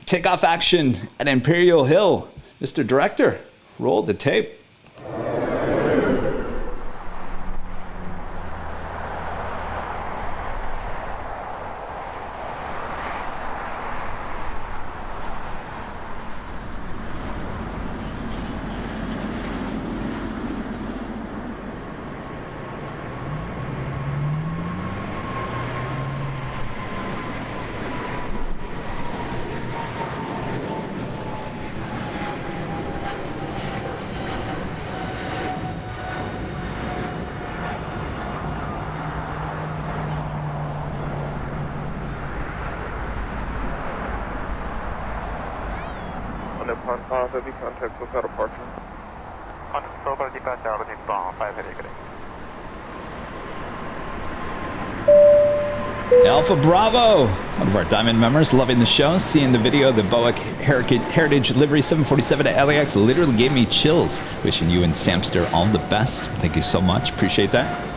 Speaker 1: Takeoff action at Imperial Hill. Mr. Director, roll the tape.
Speaker 4: On heavy contact without departure.
Speaker 5: On global departure, running 5
Speaker 1: Alpha Bravo, one of our Diamond members, loving the show, seeing the video, the Boeing Heritage Livery 747 at LAX literally gave me chills. Wishing you and Samster all the best. Thank you so much. Appreciate that.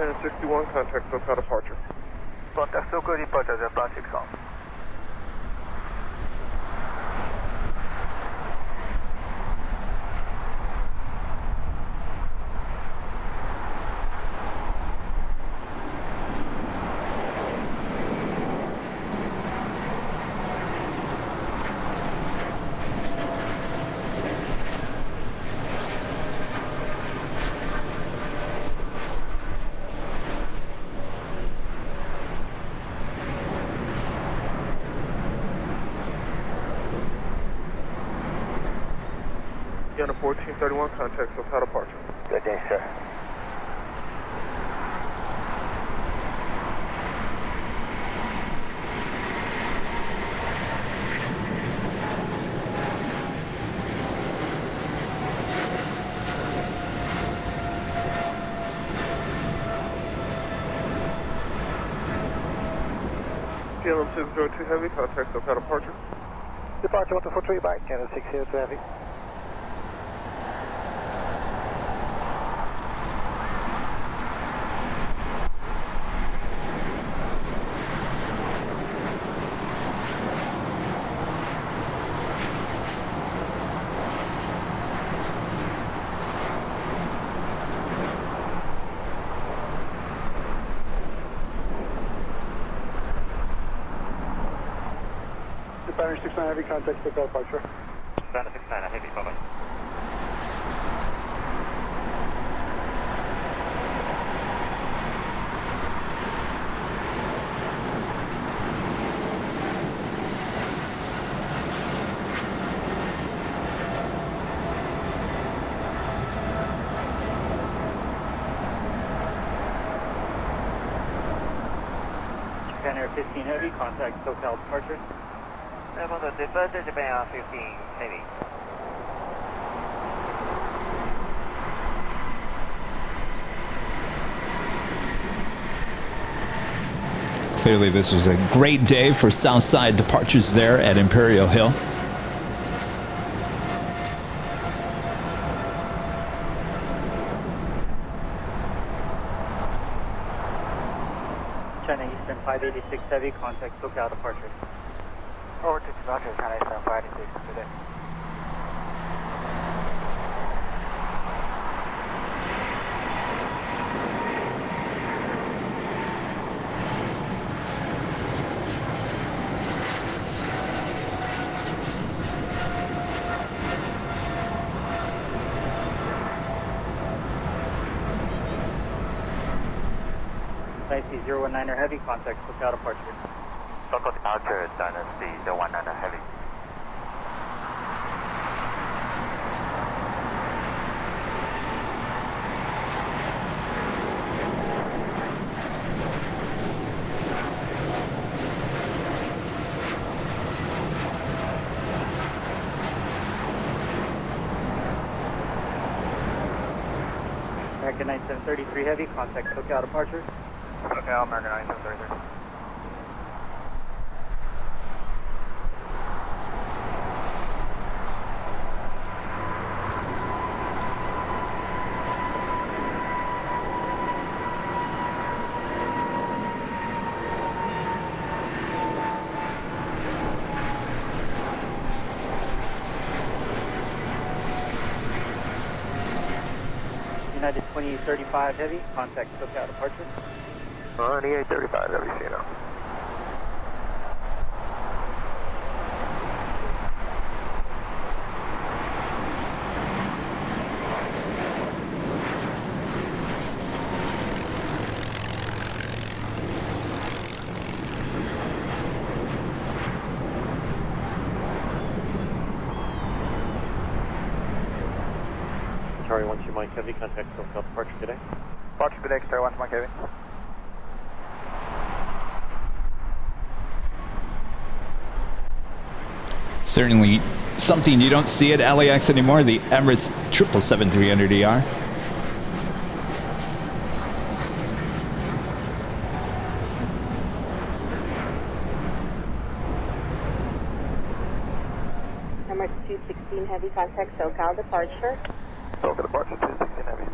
Speaker 4: And 61 contact without departure.
Speaker 5: Contact local departure, the plan 6 off.
Speaker 4: On a 1431 contact without departure.
Speaker 5: Good day, sir.
Speaker 4: KLM 602 heavy contact without departure.
Speaker 5: Departure 143 by KLM 602 heavy.
Speaker 8: Spanish 69 heavy contact with departure.
Speaker 5: Spanish 69 heavy, bye-bye. Japan Air 15 Heavy, contact SoCal departure.
Speaker 2: Departure Japan Air 15 Heavy.
Speaker 1: Clearly, this was a great day for Southside departures there at Imperial Hill.
Speaker 5: China Eastern 586 Heavy, contact SoCal departure.
Speaker 2: Over to departure China Eastern 586 today.
Speaker 5: C019er Heavy, contact SoCal departure.
Speaker 2: SoCal departure Dynasty 019 Heavy.
Speaker 5: American 9733 Heavy, contact SoCal departure.
Speaker 2: SoCal American 9733.
Speaker 5: United 2835 Heavy, contact SoCal departure.
Speaker 2: 2835 Heavy, see you now.
Speaker 9: Charlie 12 Mike Heavy, contact SoCal departure today.
Speaker 2: Departure today, Charlie 1 Mike Heavy.
Speaker 1: Certainly something you don't see at LAX anymore, the Emirates 777-300ER.
Speaker 3: Emirates 216 Heavy, contact SoCal departure.
Speaker 2: SoCal departure 216 Heavy.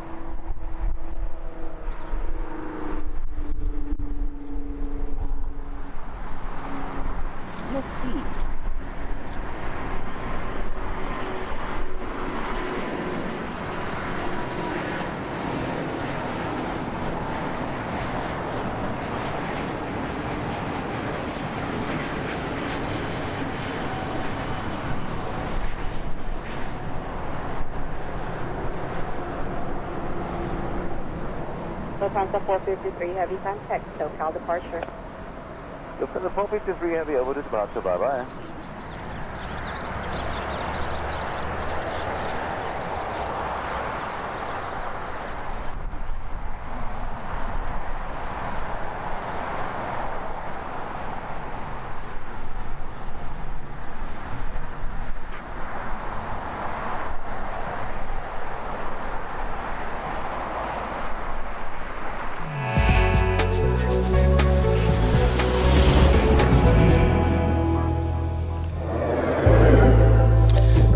Speaker 3: Lufthansa 453 Heavy, contact SoCal departure.
Speaker 2: Lufthansa 453 Heavy, over to departure, bye-bye.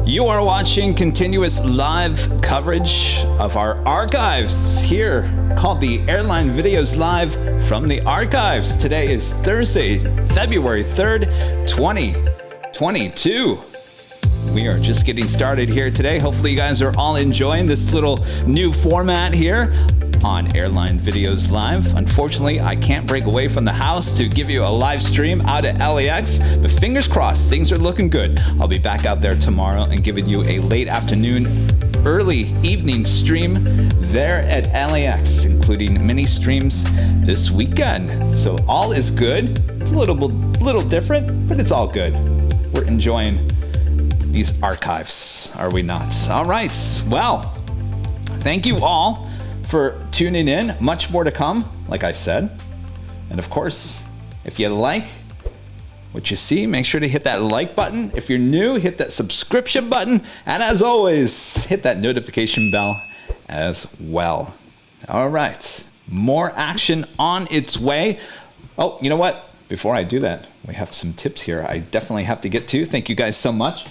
Speaker 1: You are watching continuous live coverage of our archives here, called the Airline Videos Live from the Archives. Today is Thursday, February 3rd, 2022. We are just getting started here today. Hopefully you guys are all enjoying this little new format here on Airline Videos Live. Unfortunately, I can't break away from the house to give you a live stream out at LAX, but fingers crossed, things are looking good. I'll be back out there tomorrow and giving you a late afternoon, early evening stream there at LAX, including mini streams this weekend. So all is good. It's a little different, but it's all good. We're enjoying these archives, are we not? All right, well, thank you all for tuning in. Much more to come, like I said. And of course, If you like what you see, make sure to hit that like button. If you're new, hit that subscription button. And as always, hit that notification bell as well. All right, more action on its way. Oh, you know what? Before I do that, we have some tips here I definitely have to get to. Thank you guys so much.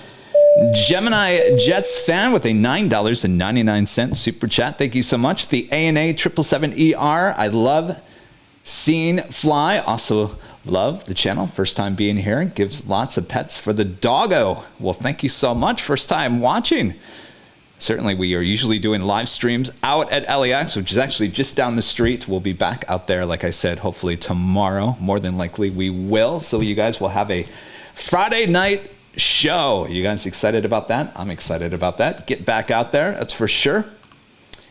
Speaker 1: Gemini Jets fan with a $9.99 super chat. Thank you so much. The ANA 777ER. I love seeing fly. Also love the channel. First time being here. Gives lots of pets for the doggo. Well, thank you so much. First time watching. Certainly, we are usually doing live streams out at LAX, which is actually just down the street. We'll be back out there, like I said, hopefully tomorrow. More than likely, we will. So you guys will have a Friday night show. You guys excited about that? I'm excited about that. Get back out there, that's for sure.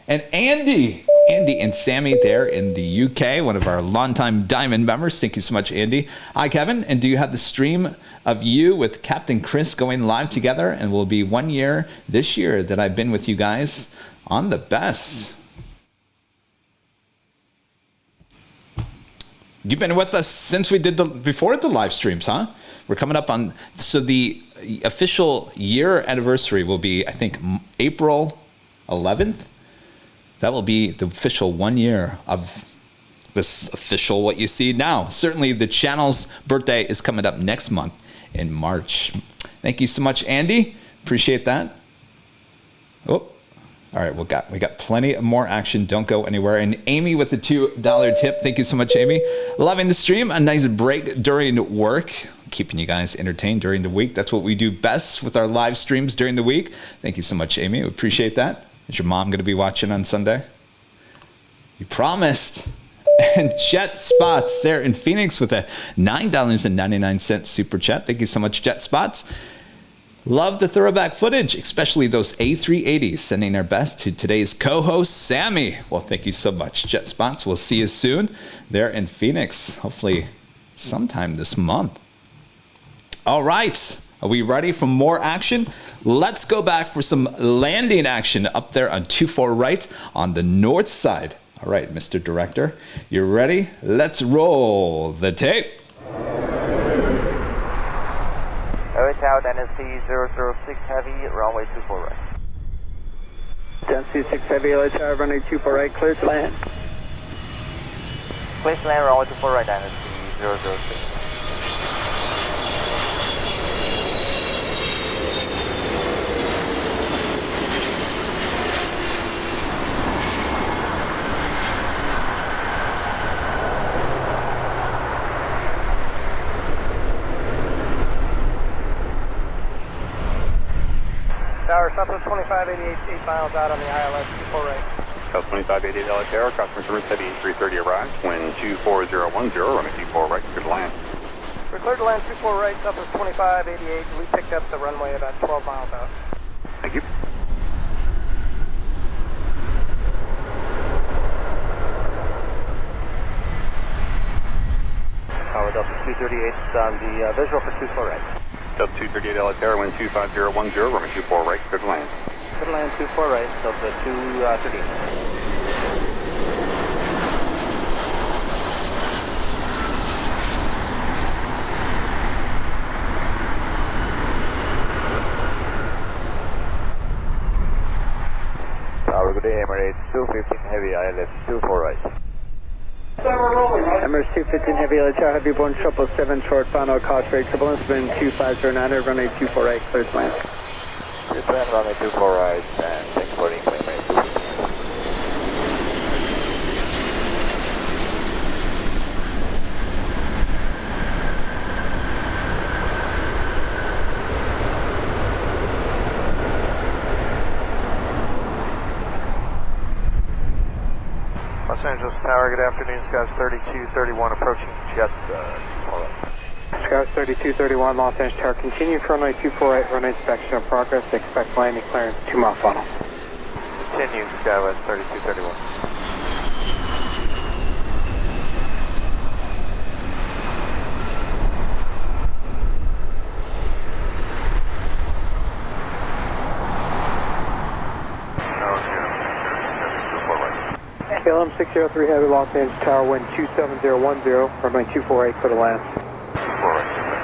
Speaker 1: And Andy and Sami there in the UK, one of our longtime Diamond members. Thank you so much, Andy. Hi, Kevin. And do you have the stream of you with Captain Chris going live together? And will be 1 year this year that I've been with you guys on the best. You've been with us since we did before the live streams, huh? We're coming up on, so the official year anniversary will be, I think, April 11th. That will be the official 1 year of this official what you see now. Certainly the channel's birthday is coming up next month in March. Thank you so much, Andy. Appreciate that. Oh, all right, we got plenty of more action. Don't go anywhere. And Amy with the $2 tip. Thank you so much, Amy. Loving the stream. A nice break during work. Keeping you guys entertained during the week. That's what we do best with our live streams during the week. Thank you so much, Amy. We appreciate that. Is your mom going to be watching on Sunday? You promised. And Jet Spots there in Phoenix with a $9.99 super chat. Thank you so much, Jet Spots. Love the throwback footage, especially those A380s. Sending our best to today's co-host, Sami. Well, thank you so much, Jet Spots. We'll see you soon there in Phoenix. Hopefully sometime this month. All right. Are we ready for more action? Let's go back for some landing action up there on 24 right on the north side. All right, Mr. Director, you ready? Let's roll the tape.
Speaker 2: Airways out, NSC 006 Heavy, runway 24 right.
Speaker 5: NSC 6 Heavy, LHR, runway 24 right, clear to land.
Speaker 2: Please land, runway 24 right, NSC 006.
Speaker 5: Tower, Southwest 2588, 8 miles out on the ILS, 24 right.
Speaker 7: South 2588 LHR, customer service heavy 330 arrives, wind 24010, runway 24 right, clear to land.
Speaker 5: We're clear to land 24 right, Southwest 2588. We picked up the runway about 12 miles out.
Speaker 7: Thank you.
Speaker 2: Tower Delta 238 on the visual for 24 right.
Speaker 7: Delta 238 LHR, wind 25010, runway 24 right, clear to land.
Speaker 2: Clear to land 24 right, Delta 238. Tower, good day, Emirates 215 Heavy, ILS 24 right.
Speaker 5: Emirates 215 Heavy, LHR, Heavy 1777, short final, cost rate, turbulence, wind 2509, runway 24 right, clear to land.
Speaker 2: Clear to land, runway 24 right, and thanks for the incoming. Los Angeles Tower, good afternoon, Skies 3231 approaching Jet 24 right.
Speaker 5: Skies 3231, Los Angeles Tower, continue for runway 24 right, runway inspection in progress, expect landing clearance, 2 mile funnel.
Speaker 2: Continue, Skywest 3231.
Speaker 5: KLM 603 Heavy, Los Angeles Tower, wind 27010, runway 248 for the land.
Speaker 2: 248.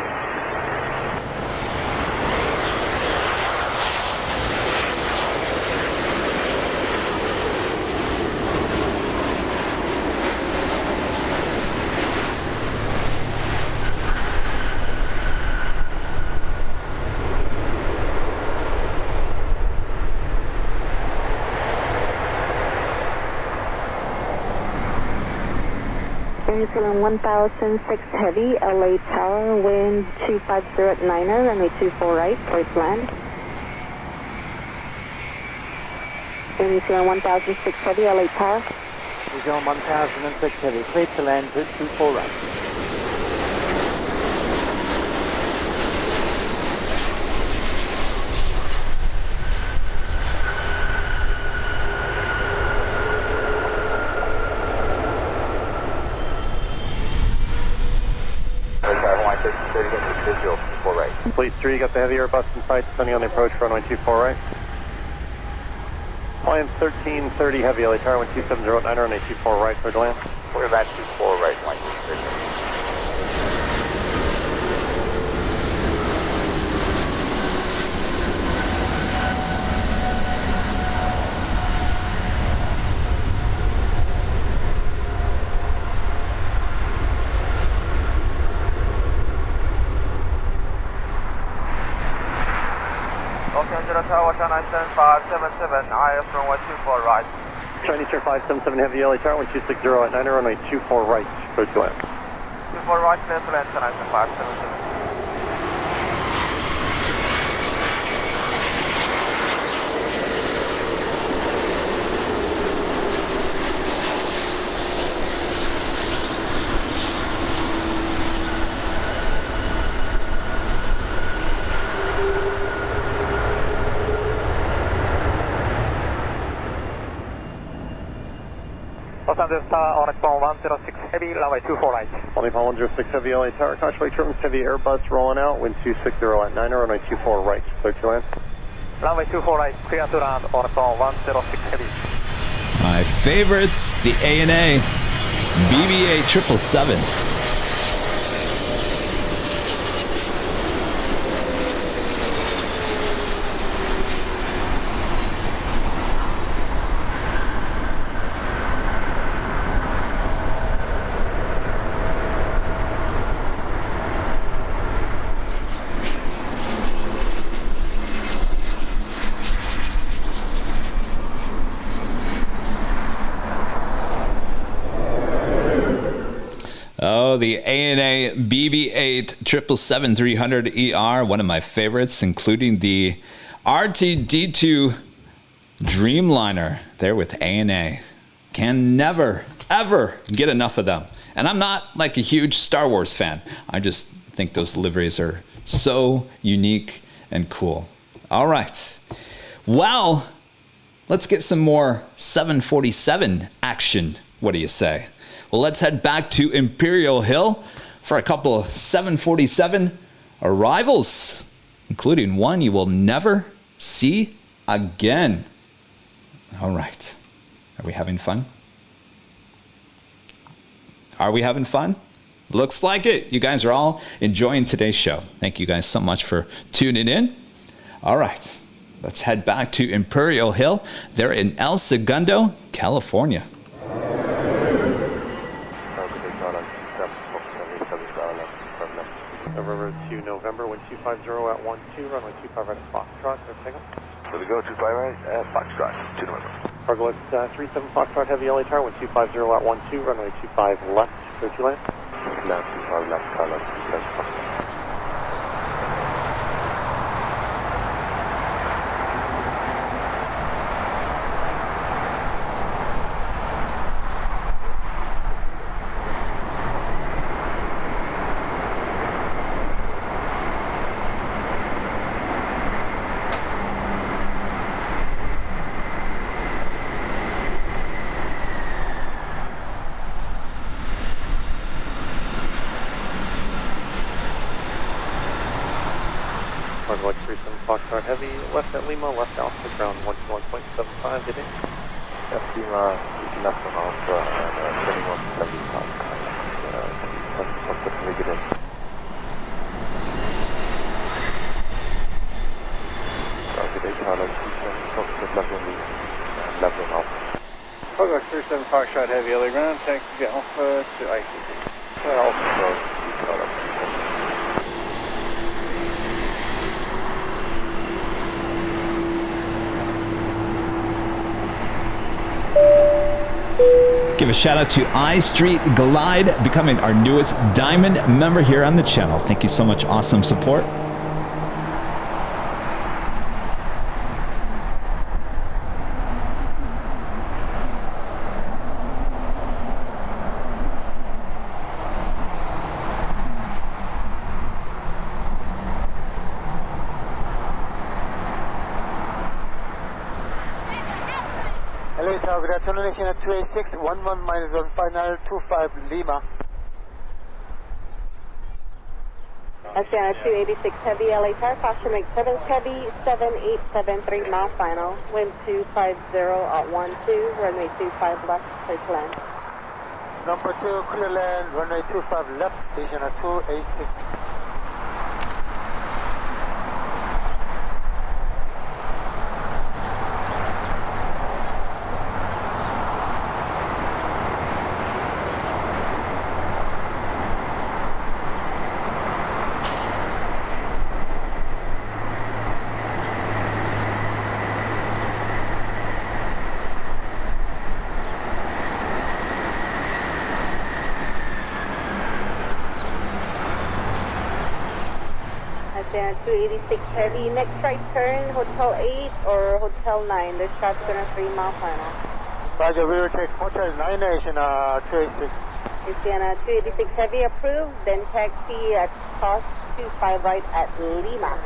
Speaker 3: New Zealand 1006 Heavy, LA Tower, wind 250 at 9er, runway 24 right, cleared to land. New Zealand 1006 Heavy, LA Tower.
Speaker 5: New Zealand 1006 Heavy, cleared to land, 24 right.
Speaker 9: Fleet 3, got the heavy Airbus in sight, descending on the approach, runway 24 right. Line 1330 heavy, LA Tower, wind 270 at 9er, runway 24 right, clear to land.
Speaker 2: We're back 24 right, line 230. Tower 97577, IF runway 24 right.
Speaker 9: Chinese Air 577 heavy, LA Tower, wind 260 at 9er, runway 24 right, clear to land.
Speaker 2: 24 right, clear to land, 97577.
Speaker 5: Los Angeles Tower, Onyx Ball 106 Heavy, runway 24 right.
Speaker 9: Onyx Ball 106 heavy, LA Tower, caution trims, heavy Airbus rolling out, wind 260 at 9er, runway 24 right, clear to land.
Speaker 5: Runway 24 right, clear to land, Onyx Ball 106 Heavy.
Speaker 1: My favorites, the ANA BBA 777. Oh, the ANA BB8 777-300ER, one of my favorites, including the RTD2 Dreamliner there with ANA. Can never, ever get enough of them. And I'm not like a huge Star Wars fan. I just think those liveries are so unique and cool. All right. Well, let's get some more 747 action. What do you say? Well, let's head back to Imperial Hill for a couple of 747 arrivals, including one you will never see again. All right. Are we having fun? Are we having fun? Looks like it. You guys are all enjoying today's show. Thank you guys so much for tuning in. All right. Let's head back to Imperial Hill. They're in El Segundo, California.
Speaker 9: River to November, wind 250 at 12, runway 25 right at Foxtrot, no takeoff.
Speaker 2: So we go 25 right, Foxtrot, 2 November.
Speaker 9: Cargo X 37 Foxtrot heavy, LA Tower, wind 250 at 12, runway 25 left, clear to land.
Speaker 2: Now 25 left, Carlos, Foxtrot.
Speaker 9: Cargo X 37 Foxtrot heavy, left at Lima, left Alpha, ground 121.75, get in.
Speaker 2: Left Lima,
Speaker 6: left on Alpha and 2175. What's the negative? Roger, Alitalia, 27, left on the left on Alpha.
Speaker 7: Boulevard 375 shot heavy LA ground, taxi Alpha to ICC.
Speaker 6: Alpha,
Speaker 1: Give a shout out to iStreet Glide, becoming our newest diamond member here on the channel. Thank you so much. Awesome support.
Speaker 5: LA Tower, good afternoon, China 286, 11 minus 1 final 25 Lima.
Speaker 3: China 286 heavy, LA Tower, caution make 7 heavy, 7873 mile final, wind 250 at 12, runway 25 left, clear to land.
Speaker 5: Number 2, clear land, runway 25 left, China 286.
Speaker 3: China 286 heavy, next right turn, Hotel 8 or Hotel 9, there's traffic on a 3 mile final.
Speaker 5: Roger, we will take Hotel 9 China 286.
Speaker 3: China 286 heavy approved, then taxi at cost 25 right at Lima.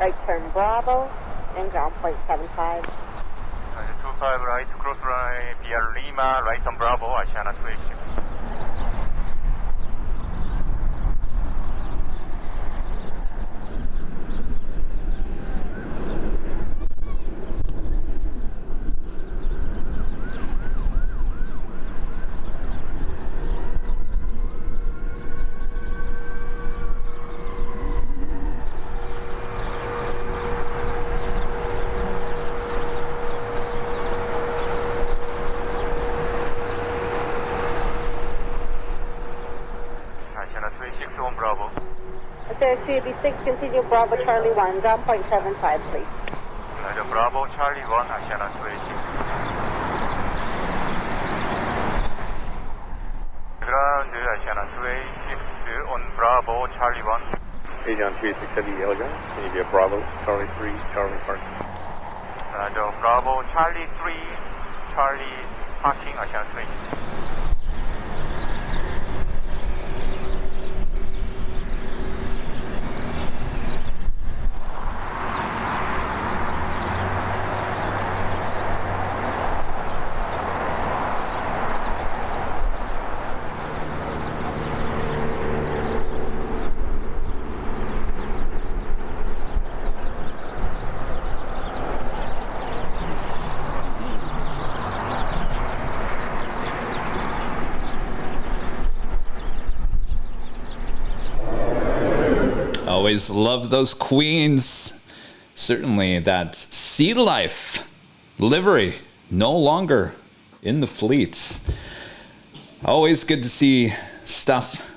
Speaker 3: Right turn Bravo, and ground point 75.
Speaker 10: 25 right, cross line via Lima, right on Bravo, China 286. Bravo.
Speaker 3: Sir, 286, continue Bravo Charlie 1, ground point 75, please.
Speaker 10: Bravo Charlie 1, China 286. Ground, China 286 on Bravo Charlie 1.
Speaker 6: Asian 386 heavy Elegant, can you be a Bravo, Charlie 3, Charlie Park?
Speaker 10: Bravo Charlie 3, Charlie parking, China 286.
Speaker 1: Always love those queens. Certainly that Sea Life livery no longer in the fleet. Always good to see stuff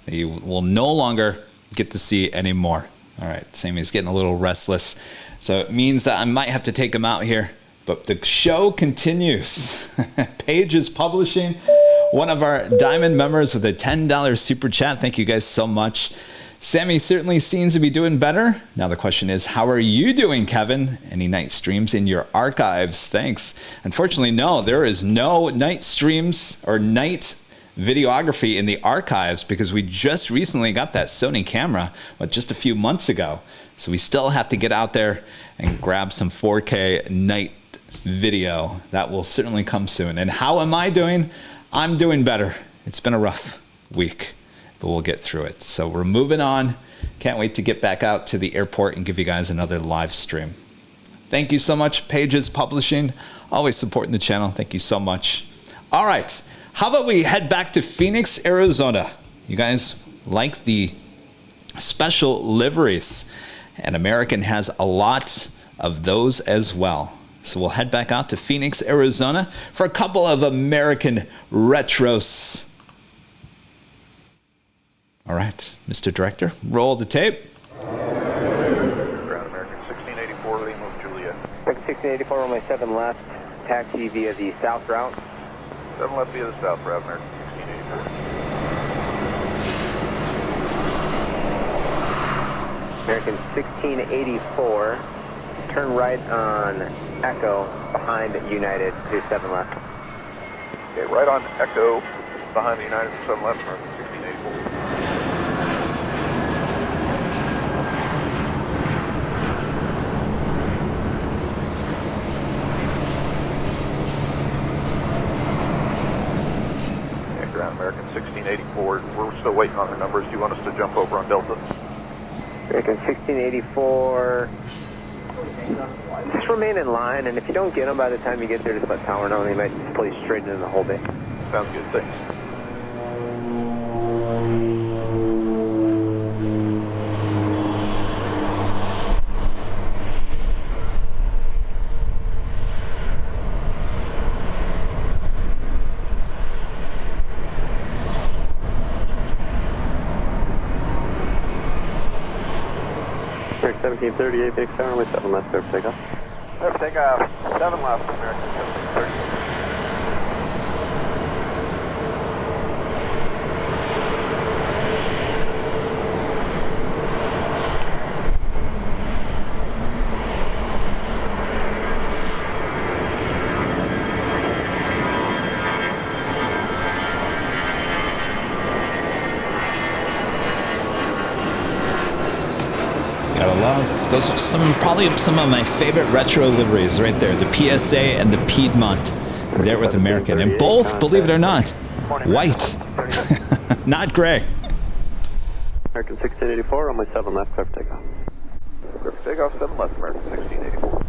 Speaker 1: that you will no longer get to see anymore. All right, Sami's getting a little restless, so it means that I might have to take him out here. But the show continues. Paige is publishing, one of our diamond members, with a $10 super chat. Thank you guys so much. Sami certainly seems to be doing better. Now the question is, how are you doing, Kevin? Any night streams in your archives? Thanks. Unfortunately, no, there is no night streams or night videography in the archives because we just recently got that Sony camera, just a few months ago. So we still have to get out there and grab some 4K night video. That will certainly come soon. And how am I doing? I'm doing better. It's been a rough week, but we'll get through it. So we're moving on. Can't wait to get back out to the airport and give you guys another live stream. Thank you so much, Pages Publishing. Always supporting the channel. Thank you so much. All right. How about we head back to Phoenix, Arizona? You guys like the special liveries? And American has a lot of those as well. So we'll head back out to Phoenix, Arizona for a couple of American retros. All right, Mr. Director, roll the tape.
Speaker 7: Ground American 1684, Lima, Juliet.
Speaker 6: American 1684, runway 7 left, taxi via the south route.
Speaker 7: 7 left via the south route, American 1684.
Speaker 6: American 1684, turn right on Echo behind United to 7 left.
Speaker 7: Okay, right on Echo behind the United 7 left, American 1684. American 1684. We're still waiting on the numbers. Do you want us to jump over on Delta?
Speaker 6: American 1684. Just remain in line, and if you don't get them by the time you get there, just let Tower know. They might just pull you straight into the whole day.
Speaker 7: Sounds good. Thanks.
Speaker 6: American 1738, big tower, with 7 left, clear for takeoff.
Speaker 7: Clear for takeoff, 7 left, American 1738.
Speaker 1: Gotta love. Those are probably some of my favorite retro liveries right there. The PSA and the Piedmont. There with American. And both, believe it or not, white. Not gray.
Speaker 6: American 1684, runway 7 left, clear for takeoff.
Speaker 7: Clear for takeoff, 7 left, American 1684.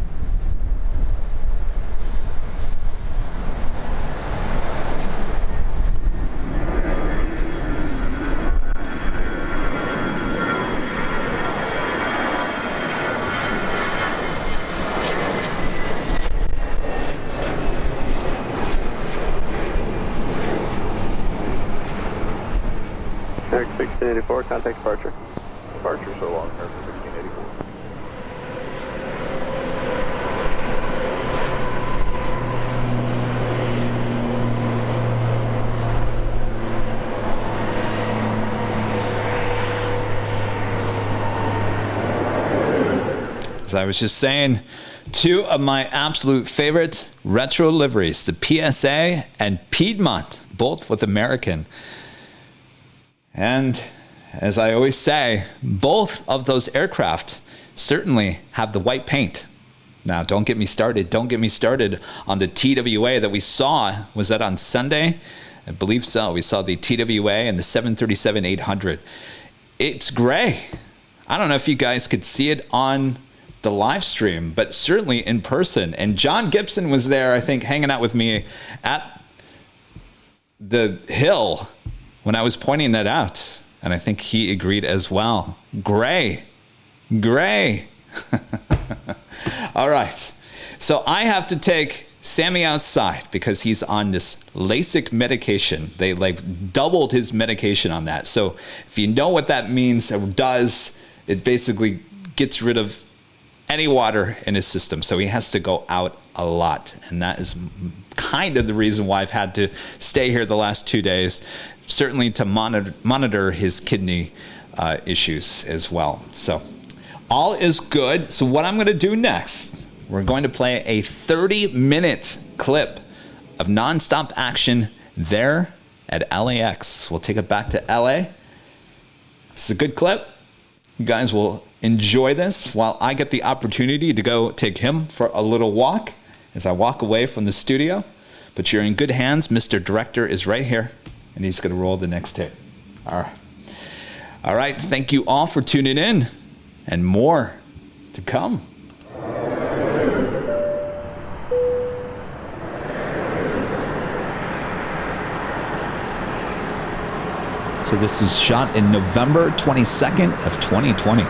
Speaker 6: American 1684, contact departure.
Speaker 7: Departure so long, American 1684.
Speaker 1: As I was just saying, two of my absolute favorite retro liveries, the PSA and Piedmont, both with American. And as I always say, both of those aircraft certainly have the white paint. Now, don't get me started. Don't get me started on the TWA that we saw. Was that on Sunday? I believe so. We saw the TWA and the 737-800. It's gray. I don't know if you guys could see it on the live stream, but certainly in person. And John Gibson was there, I think, hanging out with me at the hill when I was pointing that out, and I think he agreed as well. Gray. Gray. All right. So I have to take Sami outside because he's on this LASIK medication. They like doubled his medication on that. So if you know what that means or does, it basically gets rid of any water in his system. So he has to go out a lot. And that is kind of the reason why I've had to stay here the last 2 days. Certainly to monitor his kidney issues as well. So all is good. So what I'm going to do next, we're going to play a 30-minute clip of nonstop action there at LAX. We'll take it back to LA. This is a good clip. You guys will enjoy this while I get the opportunity to go take him for a little walk as I walk away from the studio. But you're in good hands. Mr. Director is right here, and he's going to roll the next tape. All right. All right. Thank you all for tuning in, and more to come. So this is shot in November 22nd of 2020.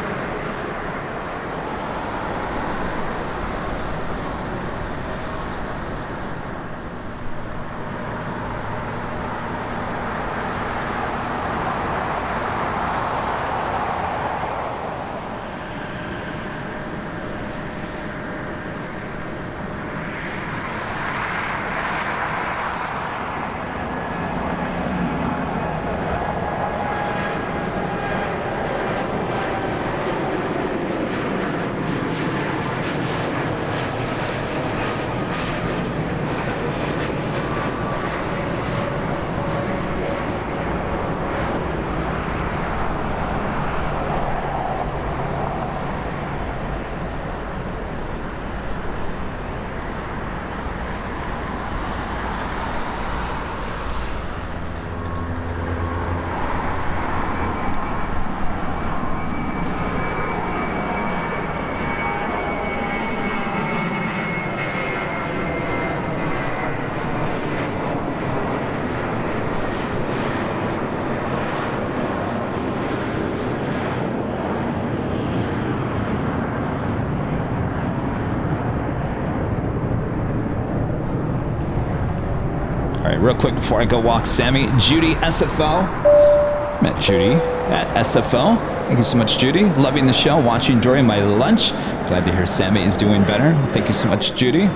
Speaker 1: Real quick before I go walk Sami, Judy SFO. Met Judy at SFO. Thank you so much, Judy. Loving the show, watching during my lunch. Glad to hear Sami is doing better. Thank you so much, Judy.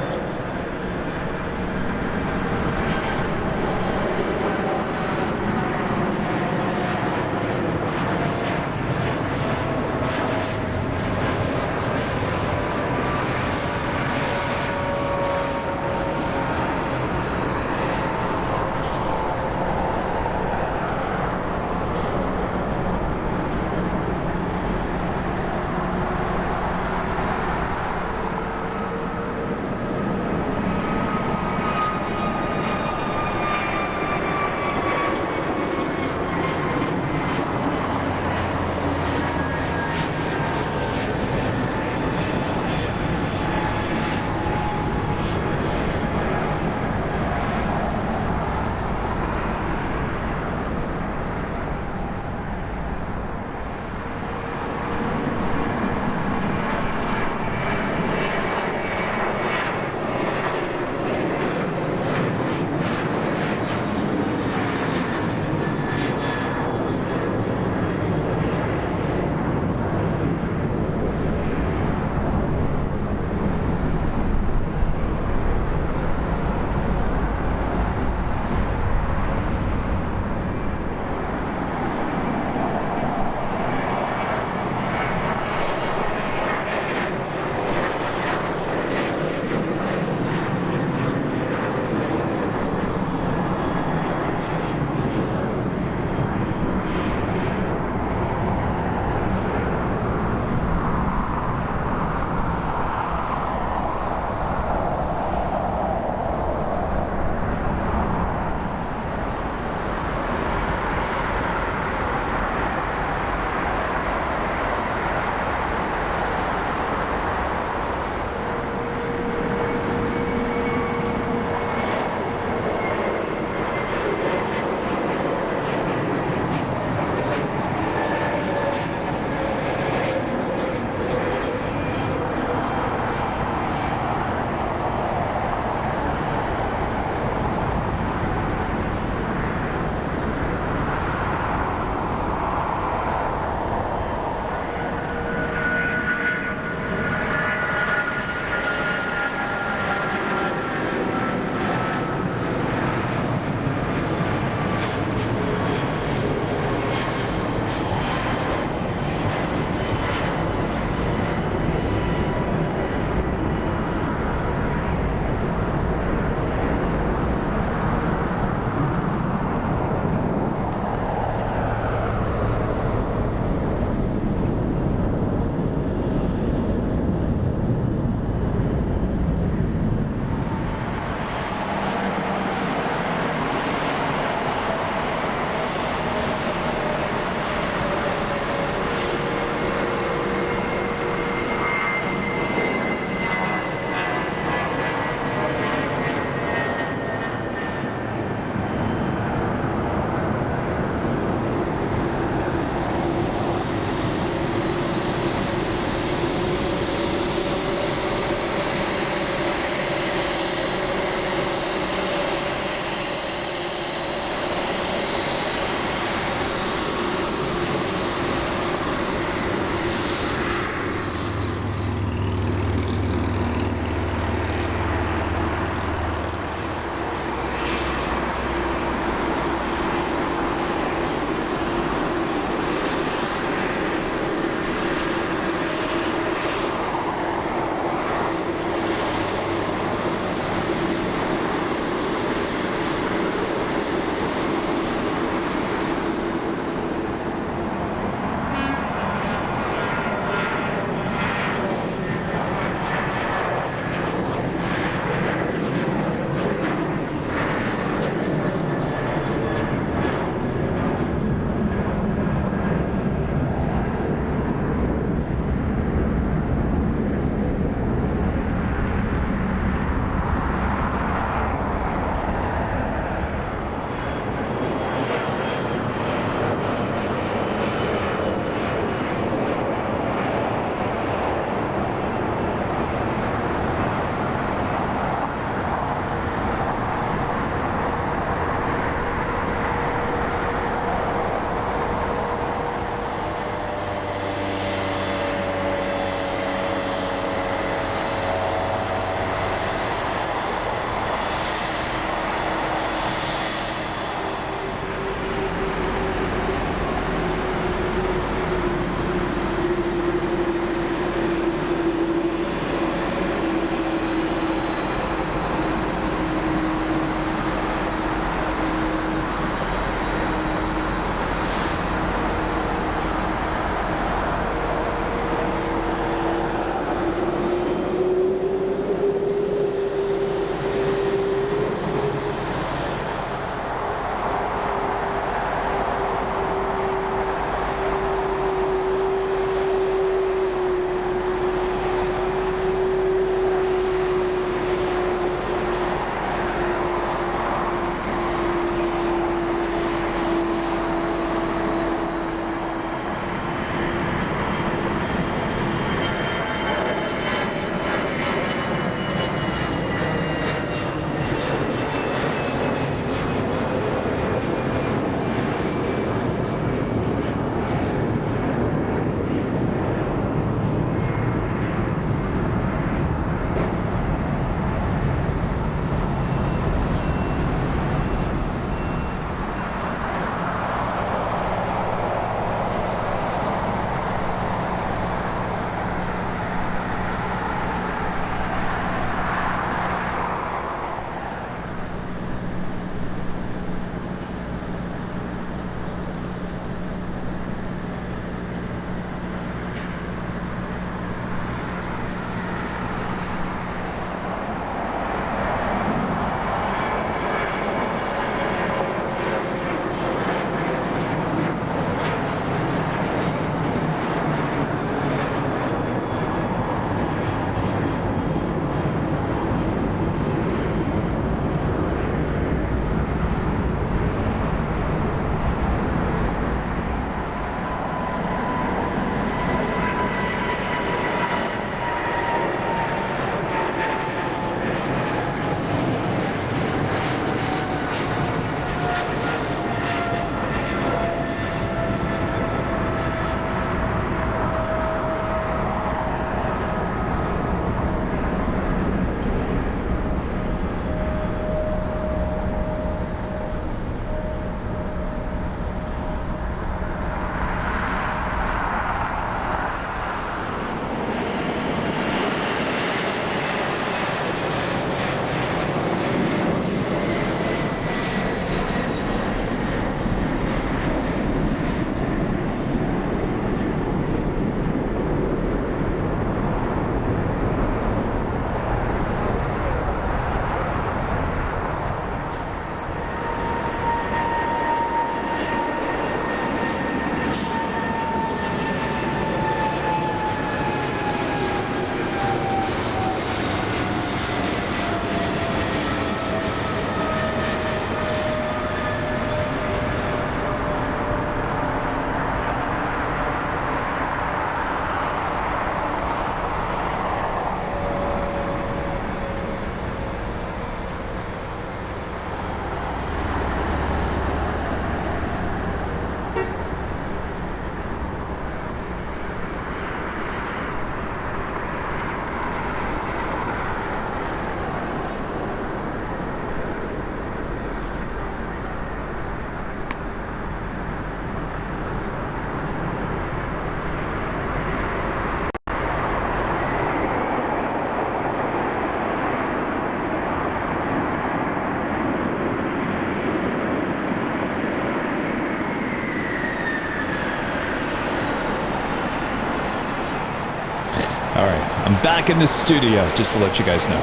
Speaker 1: I'm back in the studio, just to let you guys know.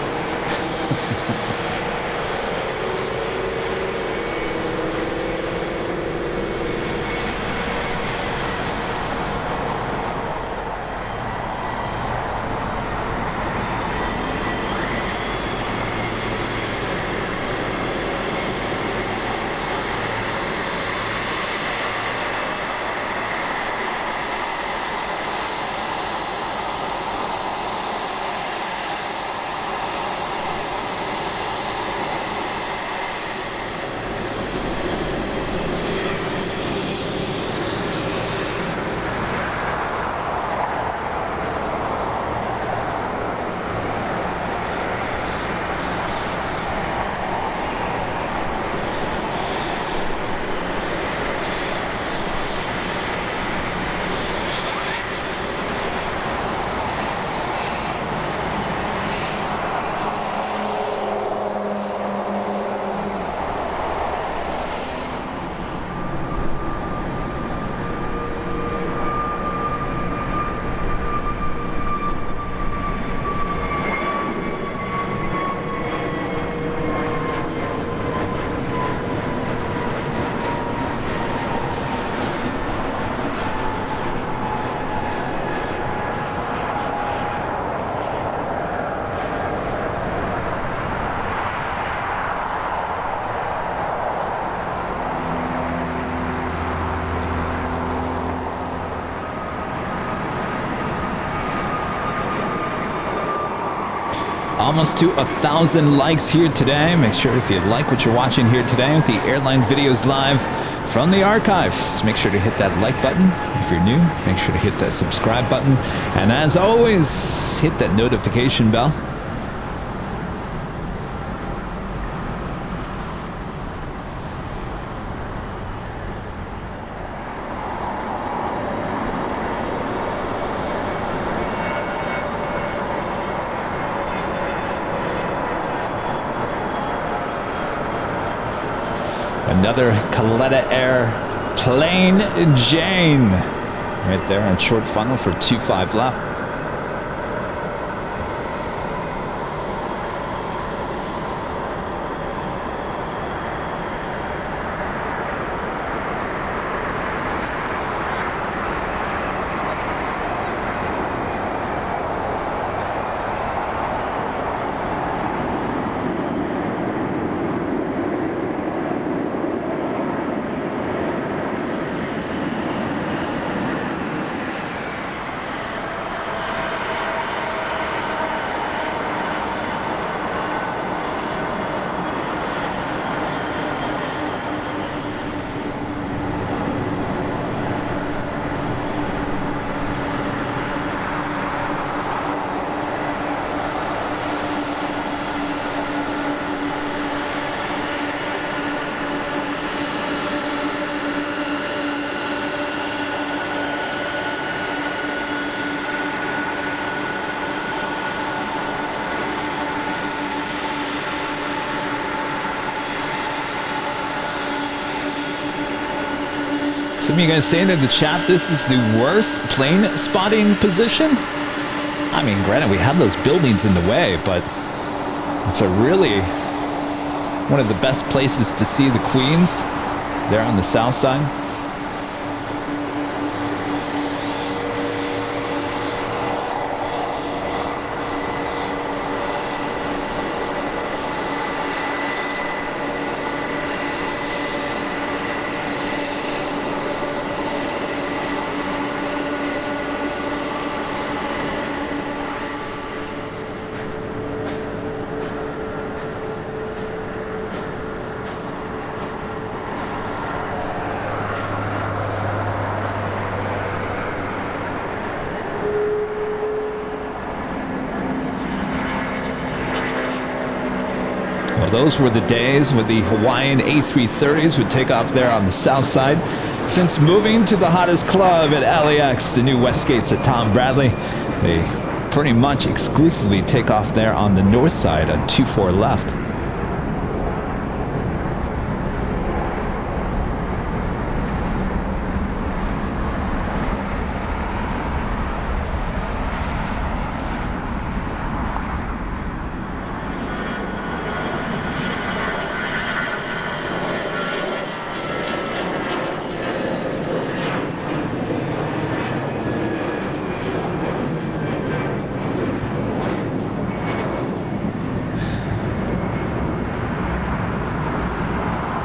Speaker 1: Almost to 1,000 likes here today. Make sure if you like what you're watching here today with the Airline Videos Live from the archives, make sure to hit that like button. If you're new, make sure to hit that subscribe button. And as always, hit that notification bell. Another Caletta Air Plain Jane right there on short funnel for 25 left. Some of you guys saying in the chat this is the worst plane spotting position? I mean, granted, we have those buildings in the way, but it's a really one of the best places to see the Queens there on the south side. Those were the days when the Hawaiian A330s would take off there on the south side. Since moving to the hottest club at LAX, the new Westgates at Tom Bradley, they pretty much exclusively take off there on the north side on 24 left.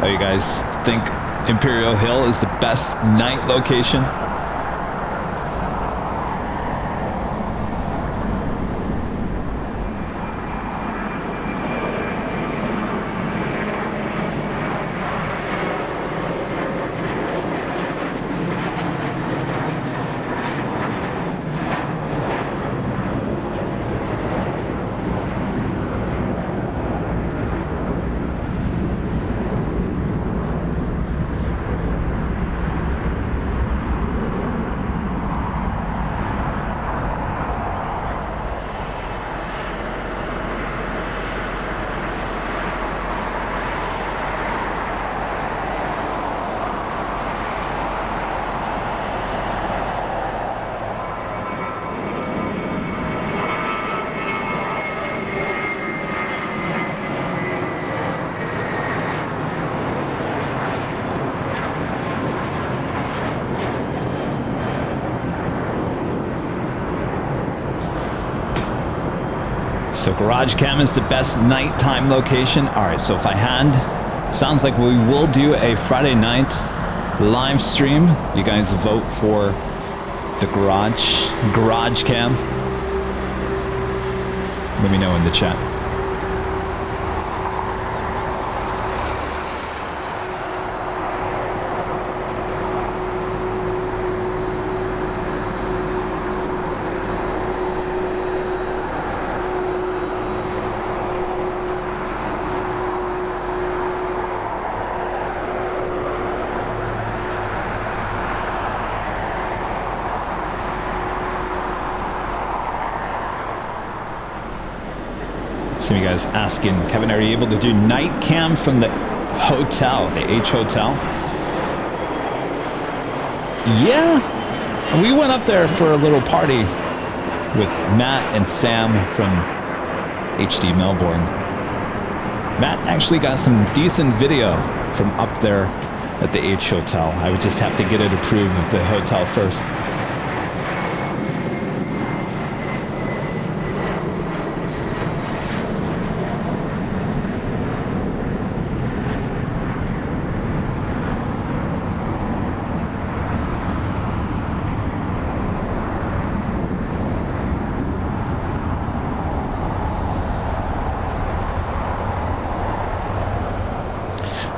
Speaker 1: Oh, you guys think Imperial Hill is the best night location? So Garage Cam is the best nighttime location. All right, so if I had, sounds like we will do a Friday night live stream. You guys vote for the Garage Cam. Let me know in the chat. Some of you guys asking, Kevin, are you able to do night cam from the hotel, the H Hotel? Yeah, we went up there for a little party with Matt and Sam from HD Melbourne. Matt actually got some decent video from up there at the H Hotel. I would just have to get it approved with the hotel first.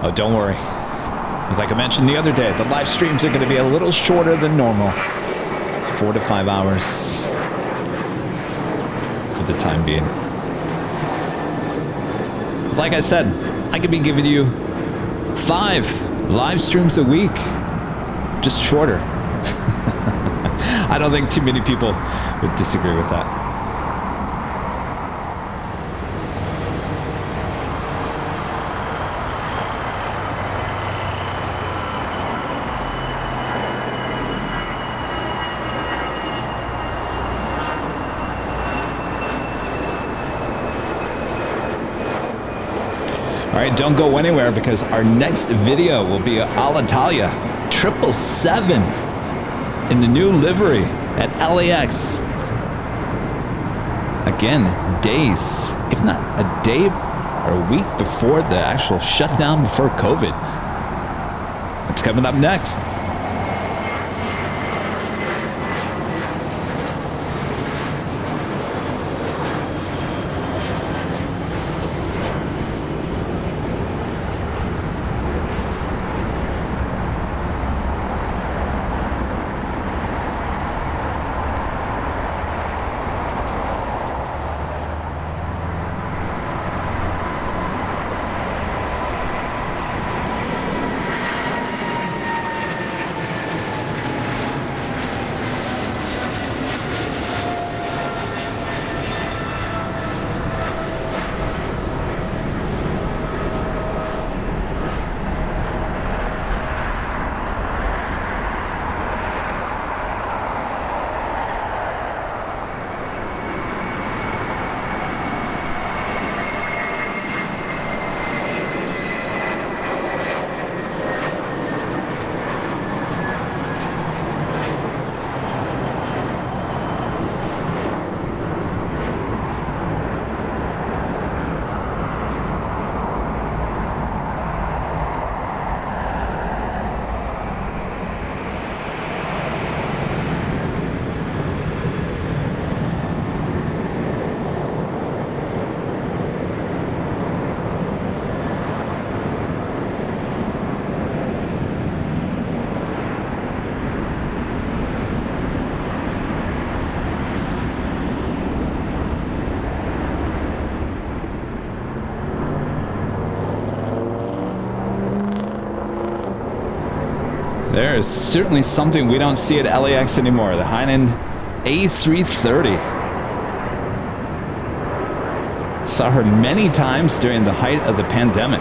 Speaker 1: Oh, don't worry. As like I mentioned the other day, the live streams are going to be a little shorter than normal. 4 to 5 hours for the time being. Like I said, I could be giving you 5 live streams a week, just shorter. I don't think too many people would disagree with that. All right, don't go anywhere because our next video will be Alitalia 777 in the new livery at LAX. Again, days, if not a day or a week before the actual shutdown before COVID. What's coming up next? There is certainly something we don't see at LAX anymore. The Hainan A330. Saw her many times during the height of the pandemic.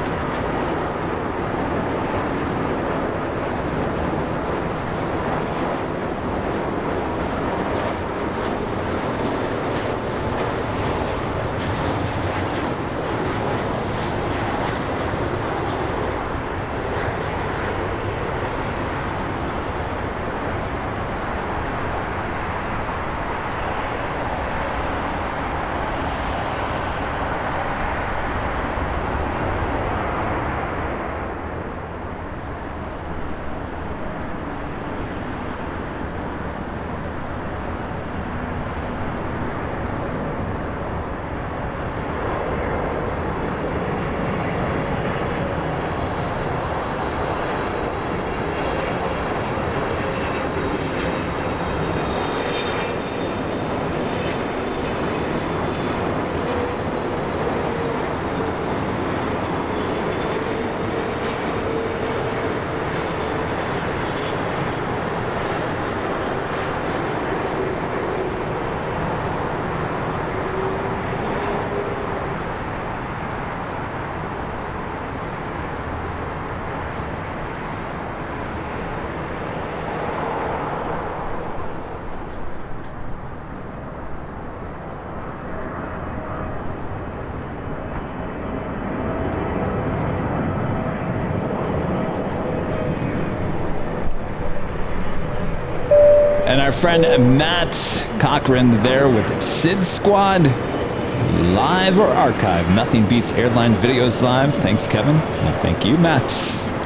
Speaker 1: And our friend Matt Cochran there with Sid Squad. Live or archive, nothing beats Airline Videos Live. Thanks, Kevin. Well, thank you, Matt.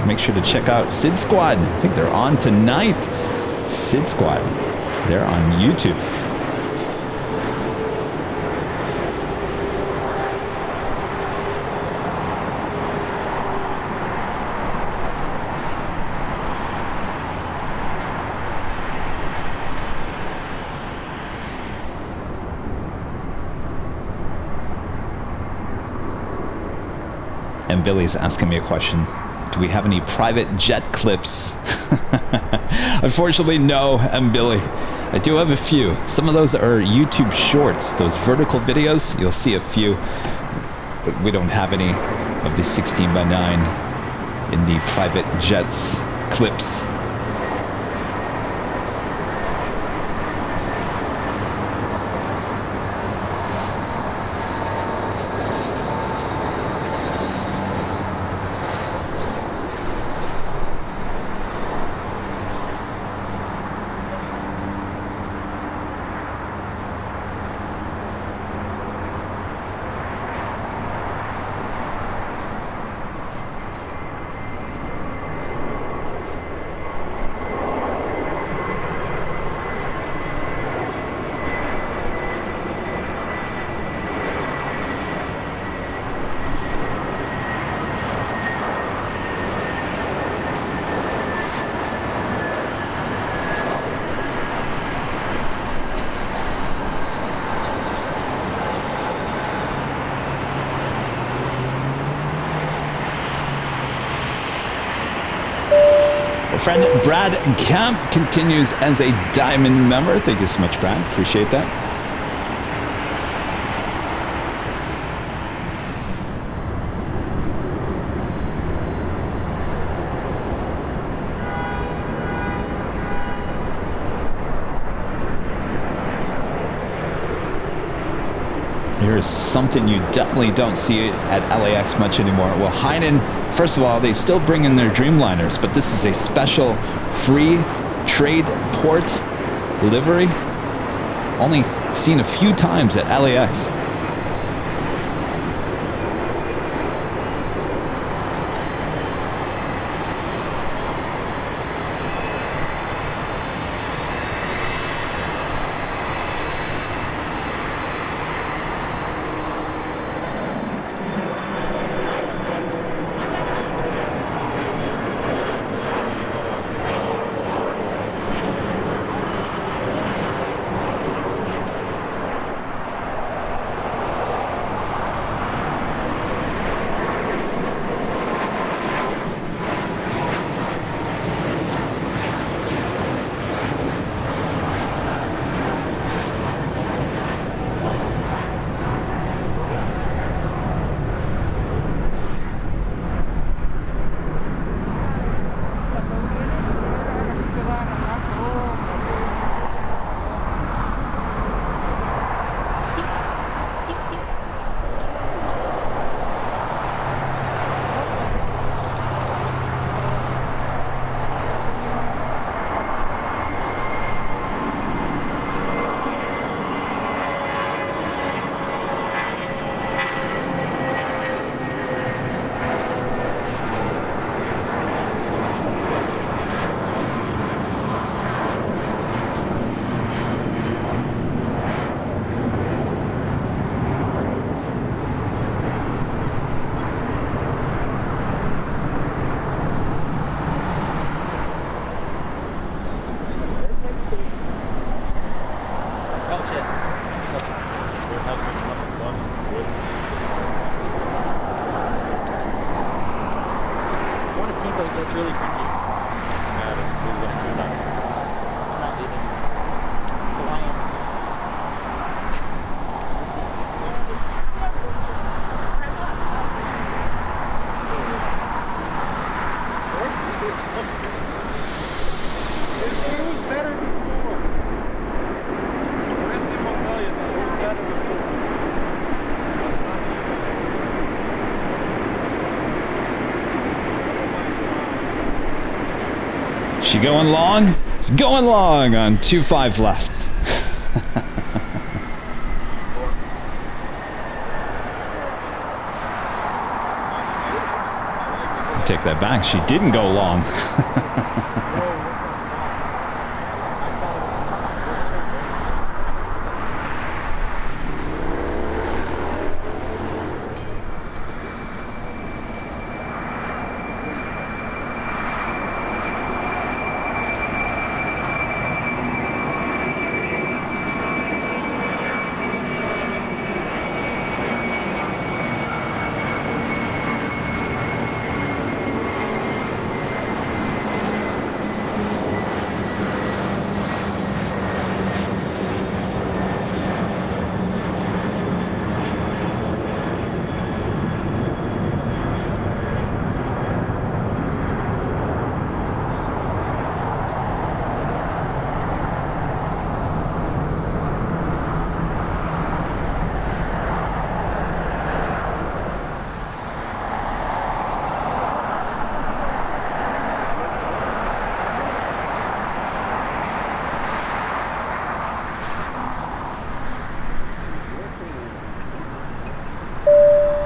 Speaker 1: Make sure to check out Sid Squad. I think they're on tonight. Sid Squad. They're on YouTube. And Billy's asking me a question. Do we have any private jet clips? Unfortunately, no, Billy. I do have a few. Some of those are YouTube shorts, those vertical videos. You'll see a few, but we don't have any of the 16:9 in the private jets clips. Friend Brad Camp continues as a diamond member. Thank you so much, Brad. Appreciate that. Here's something you definitely don't see at LAX much anymore. Well, Hainan, first of all, they still bring in their Dreamliners, but this is a special free trade port livery. Only seen a few times at LAX.
Speaker 11: really cringy.
Speaker 1: Yeah, it's really
Speaker 11: I'm not eating Hawaiian.
Speaker 8: It was better before. The rest of them will tell you that it was better before. That's not
Speaker 1: She going long? She's going long on 2-5 left. Take that back. She didn't go long.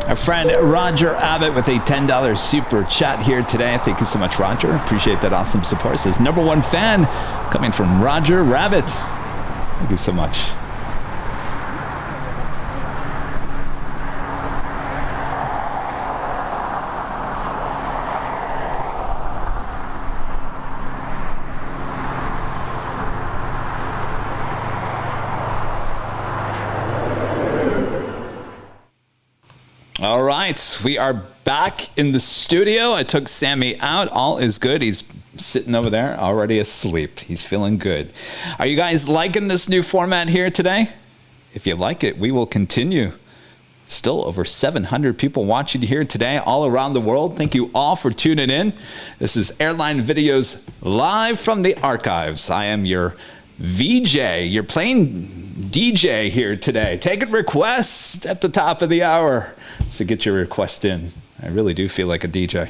Speaker 1: Our friend Roger Abbott with a $10 super chat here today. Thank you so much, Roger. Appreciate that awesome support. Says #1 fan coming from Roger Rabbit. Thank you so much. All right, we are back in the studio. I took Sami out. All is good. He's sitting over there already asleep. He's feeling good. Are you guys liking this new format here today? If you like it, we will continue. Still over 700 people watching here today all around the world. Thank you all for tuning in. This is Airline Videos live from the archives. I am your VJ, your plane DJ here today. Taking requests at the top of the hour. So get your request in. I really do feel like a DJ.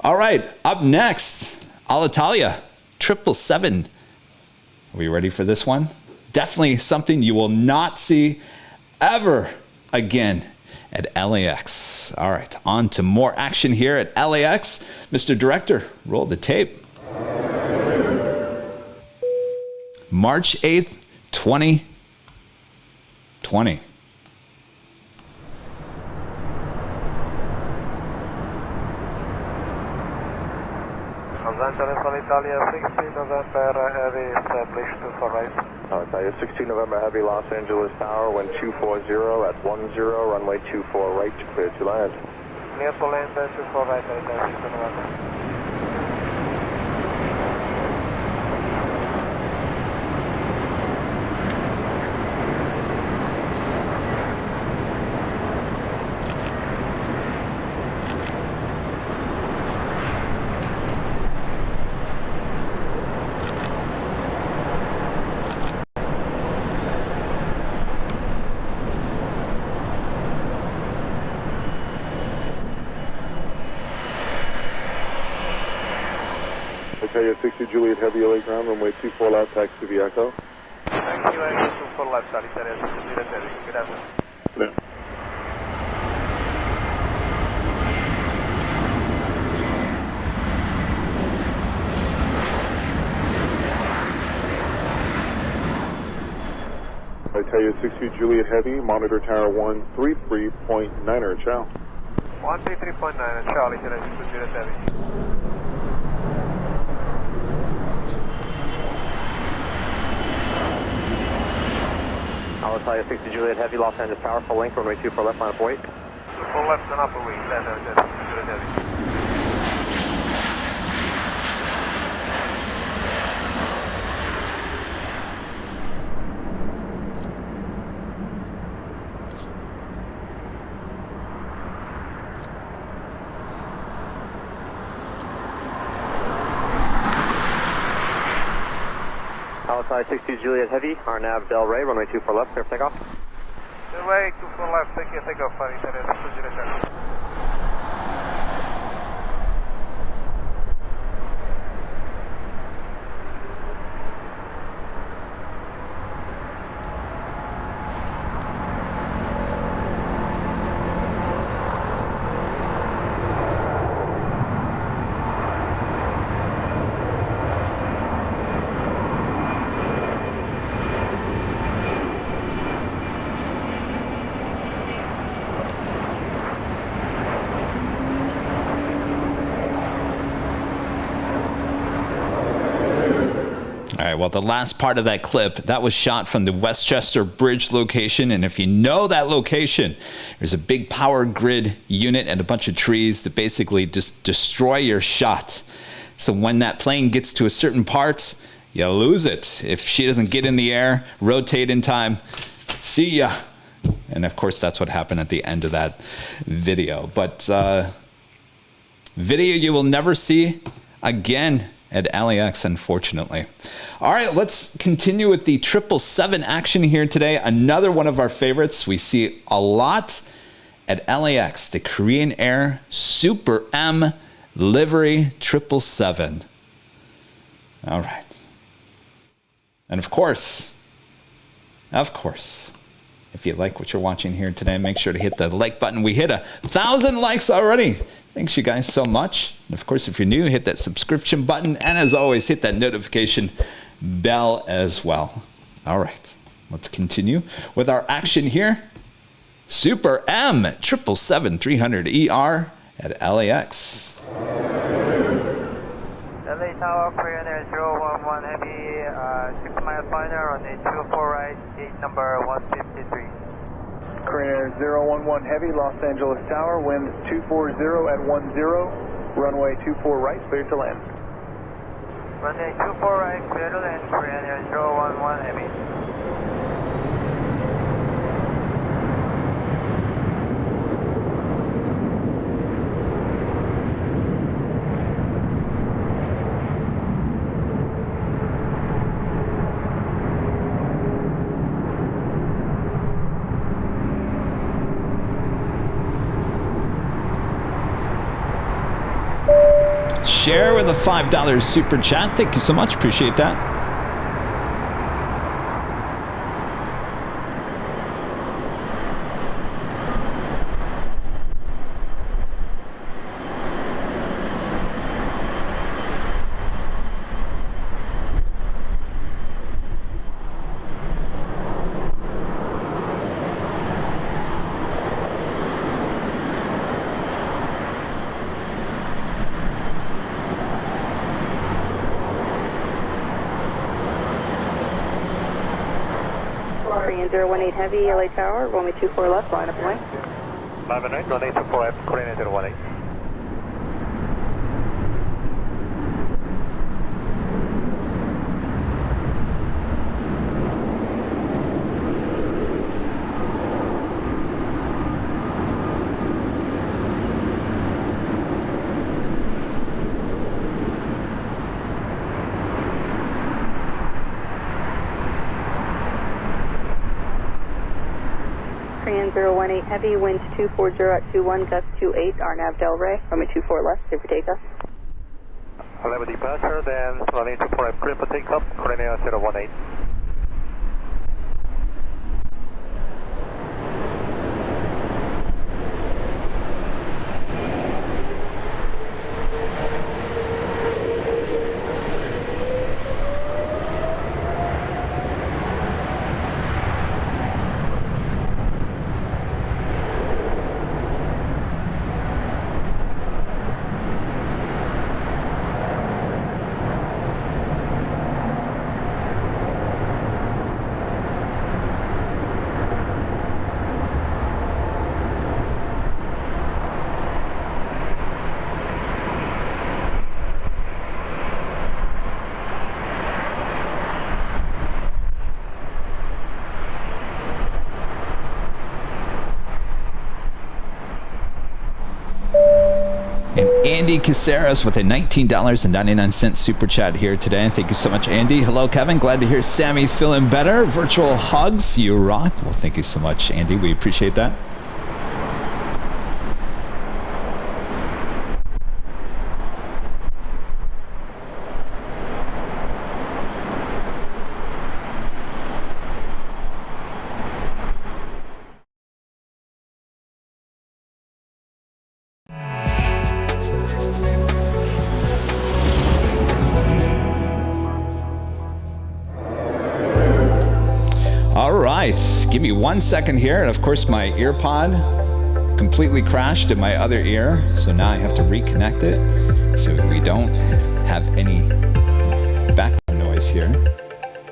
Speaker 1: All right, up next, Alitalia 777. Are we ready for this one? Definitely something you will not see ever again at LAX. All right, on to more action here at LAX. Mr. Director, roll the tape. March 8th, 2020.
Speaker 5: Los Angeles, Alitalia 16 November, heavy established for right.
Speaker 6: Alitalia 16 November Heavy, Los Angeles Tower, wind 240 at 10, runway 24 right, clear to land.
Speaker 5: Clear to land, 24 right, Alitalia 16 November.
Speaker 8: Alitalia 60 Juliet Heavy LA ground, runway 24 left, taxi to the Echo.
Speaker 5: Thank you, 24 left, Alitalia 60 Juliet Heavy. Good afternoon.
Speaker 8: Yeah. Alitalia 60 Juliet Heavy, monitor tower 133.9er, ciao.
Speaker 5: 133.9er, ciao, Alitalia 60 Juliet Heavy.
Speaker 6: Alitalia 60 Juliet Heavy, Los Angeles Tower, full length, runway 24 left, line up wait.
Speaker 5: Full left and upper wing, land Alitalia 60 Juliet Heavy.
Speaker 9: Alpha 62 Juliet Heavy, RNAV Del Rey, runway 24 left, clear for takeoff.
Speaker 5: Runway 24 left, thank you, takeoff, Alitalia, Juliet Heavy.
Speaker 1: All right, well, the last part of that clip, that was shot from the Westchester Bridge location. And if you know that location, there's a big power grid unit and a bunch of trees that basically just destroy your shot. So when that plane gets to a certain part, you lose it. If she doesn't get in the air, rotate in time, see ya. And of course, that's what happened at the end of that video. But video you will never see again at LAX, unfortunately. All right, let's continue with the 777 action here today. Another one of our favorites. We see a lot at LAX, the Korean Air Super M livery 777. All right. And of course, if you like what you're watching here today, make sure to hit the like button. We hit 1,000 likes already. Thanks you guys so much. And of course, if you're new, hit that subscription button. And as always, hit that notification bell as well. All right, let's continue with our action here. Super M 777-300ER at LAX.
Speaker 5: LA Tower, Korean Air 011 Heavy, 6 miles final, runway 24 right, gate number 153.
Speaker 9: Korean Air 011 Heavy, Los Angeles Tower, wind 240 at 10, runway 24 right, clear to land.
Speaker 5: Runway 24 right, clear to land, Korean Air 011 Heavy.
Speaker 1: Share with a $5 super chat. Thank you so much. Appreciate that.
Speaker 3: Korean 018 Heavy, LA Tower, runway 24 left, line up and away.
Speaker 5: 5-9, runway 24 left, Korean Air 018.
Speaker 3: Korean 018 Heavy, wind 240 at 21, gust 28, RNAV Del Rey, runway 24 left, clear for takeoff.
Speaker 5: 11 departure, then runway 24 left, clear for takeoff, Korean Air 018.
Speaker 1: And Andy Caceres with a $19.99 super chat here today. Thank you so much, Andy. Hello, Kevin. Glad to hear Sammy's feeling better. Virtual hugs. You rock. Well, thank you so much, Andy. We appreciate that. All right, give me 1 second here. And of course, my ear pod completely crashed in my other ear. So now I have to reconnect it so we don't have any background noise here.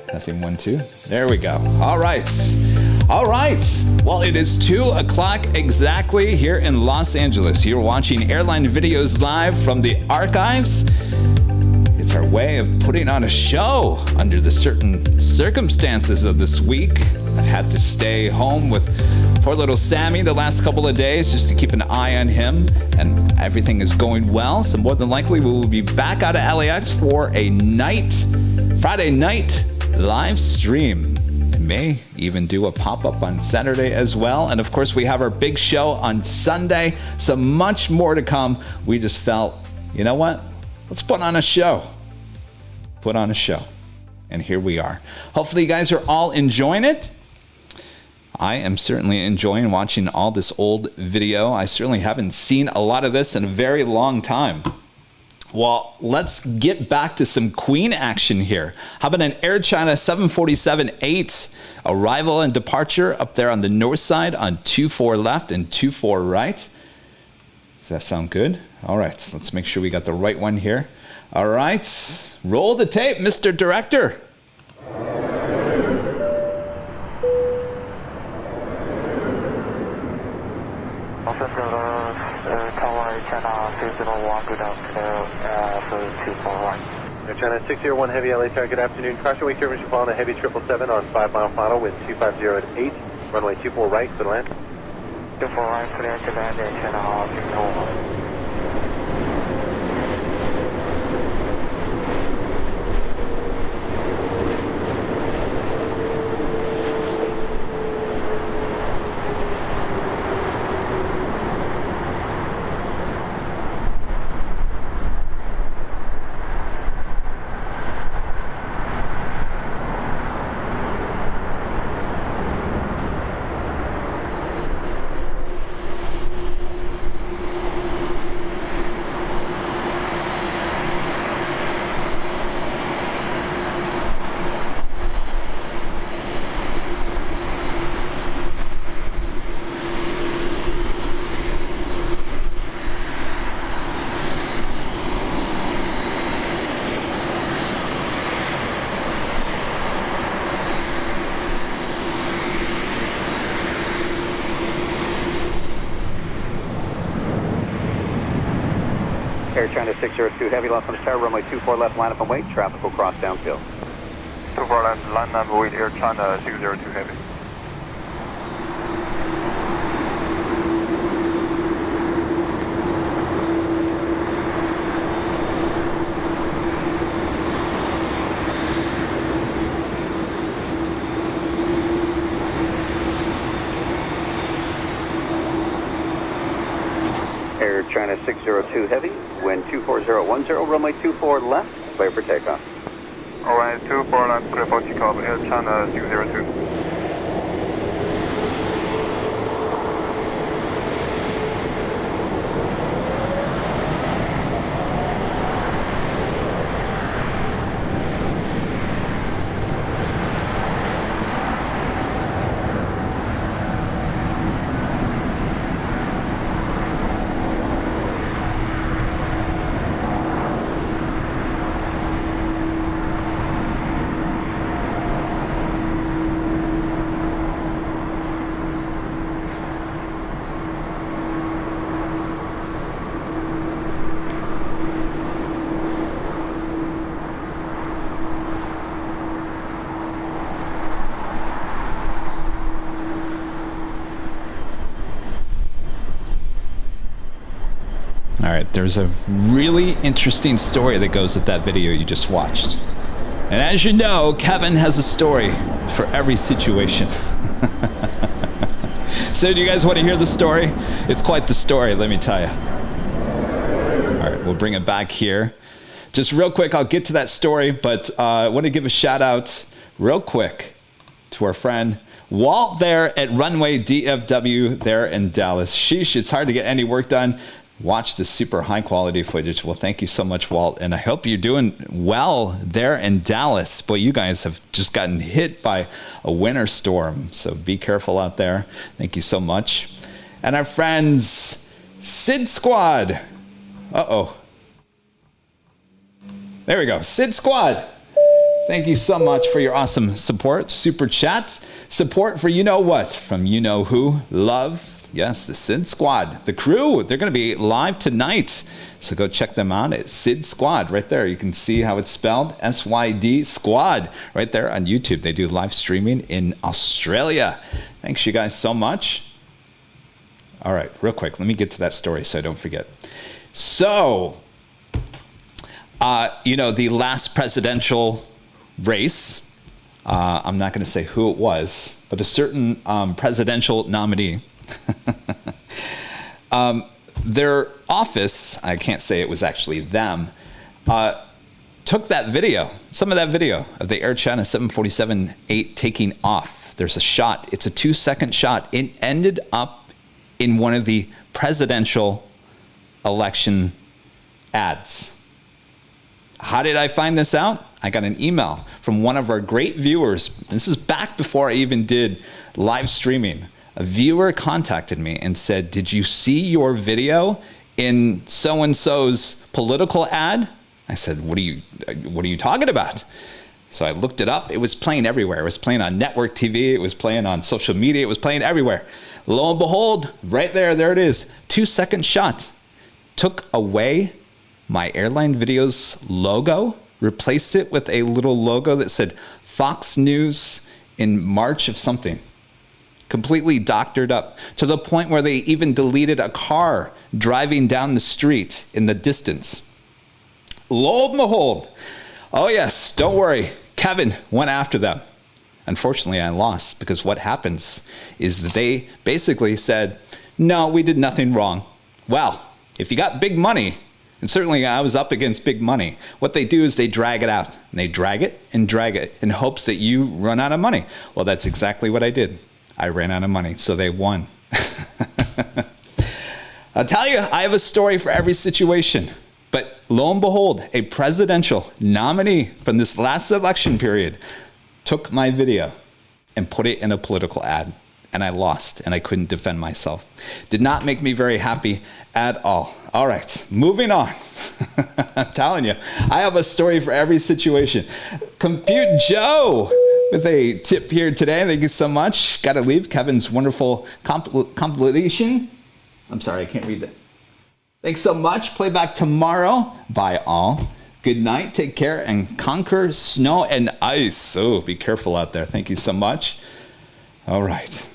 Speaker 1: Testing 1, 2. There we go. All right. All right. Well, it is 2 o'clock exactly here in Los Angeles. You're watching Airline Videos live from the archives. It's our way of putting on a show under the certain circumstances of this week. I've had to stay home with poor little Sami the last couple of days just to keep an eye on him, and everything is going well. So more than likely we will be back out of LAX for a Friday night live stream. I may even do a pop-up on Saturday as well. And of course we have our big show on Sunday. So much more to come. We just felt, you know what? Let's put on a show. Put on a show. And here we are. Hopefully you guys are all enjoying it. I am certainly enjoying watching all this old video. I certainly haven't seen a lot of this in a very long time. Well, let's get back to some Queen action here. How about an Air China 747-8 arrival and departure up there on the north side on 24 left and 24 right? Does that sound good? All right, let's make sure we got the right one here. All right, roll the tape, Mr. Director.
Speaker 6: Air China 601 Heavy LA Tower, good afternoon. Caution wake turbine should follow on a Heavy 777 on 5-mile final, wind 250 at 8, runway 24 right, clear to land.
Speaker 5: 24 right, clear to land, Air China 601.
Speaker 2: Air China 602 Heavy, lost on the tower, runway 24 left, line up and wait, traffic will cross downfield.
Speaker 10: 24 left, line up and wait, Air China 602 Heavy.
Speaker 2: Air China 602 Heavy, wind 24010, runway 24 left, clear for takeoff.
Speaker 10: Alright, 24 left, clear for takeoff, Air China 602.
Speaker 1: All right, there's a really interesting story that goes with that video you just watched. And as you know, Kevin has a story for every situation. So do you guys want to hear the story? It's quite the story, let me tell you. All right, we'll bring it back here. Just real quick, I'll get to that story, but I want to give a shout out real quick to our friend Walt there at runway DFW there in Dallas. Sheesh, it's hard to get any work done. Watch the super high quality footage. Well, thank you so much, Walt. And I hope you're doing well there in Dallas. Boy, you guys have just gotten hit by a winter storm. So be careful out there. Thank you so much. And our friends, Sid Squad. Uh-oh. There we go. Sid Squad. Thank you so much for your awesome support. Super chat. Support for you know what from you know who. Love. Yes, the Sid Squad. The crew, they're going to be live tonight. So go check them out at Sid Squad right there. You can see how it's spelled. SYD Squad right there on YouTube. They do live streaming in Australia. Thanks you guys so much. All right, real quick. Let me get to that story so I don't forget. So, you know, the last presidential race, I'm not going to say who it was, but a certain presidential nominee, their office, I can't say it was actually them, took that video, some of that video of the Air China 747-8 taking off. There's a shot. It's a 2-second shot. It ended up in one of the presidential election ads. How did I find this out? I got an email from one of our great viewers. This is back before I even did live streaming. A viewer contacted me and said, did you see your video in so-and-so's political ad? I said, what are you talking about? So I looked it up. It was playing everywhere. It was playing on network TV. It was playing on social media. It was playing everywhere. Lo and behold, right there it is. 2-second shot. Took away my Airline Videos logo, replaced it with a little logo that said Fox News in March of something. Completely doctored up to the point where they even deleted a car driving down the street in the distance. Lo and behold, oh yes, don't worry, Kevin went after them. Unfortunately, I lost because what happens is that they basically said, no, we did nothing wrong. Well, if you got big money, and certainly I was up against big money, what they do is they drag it out. And they drag it in hopes that you run out of money. Well, that's exactly what I did. I ran out of money, so they won. I'll tell you, I have a story for every situation. But lo and behold, a presidential nominee from this last election period took my video and put it in a political ad. And I lost, and I couldn't defend myself. Did not make me very happy at all. All right, moving on. I'm telling you, I have a story for every situation. Compute Joe with a tip here today. Thank you so much. Got to leave. Kevin's wonderful compilation. I'm sorry, I can't read that. Thanks so much. Play back tomorrow. Bye all. Good night. Take care and conquer snow and ice. Oh, be careful out there. Thank you so much. All right.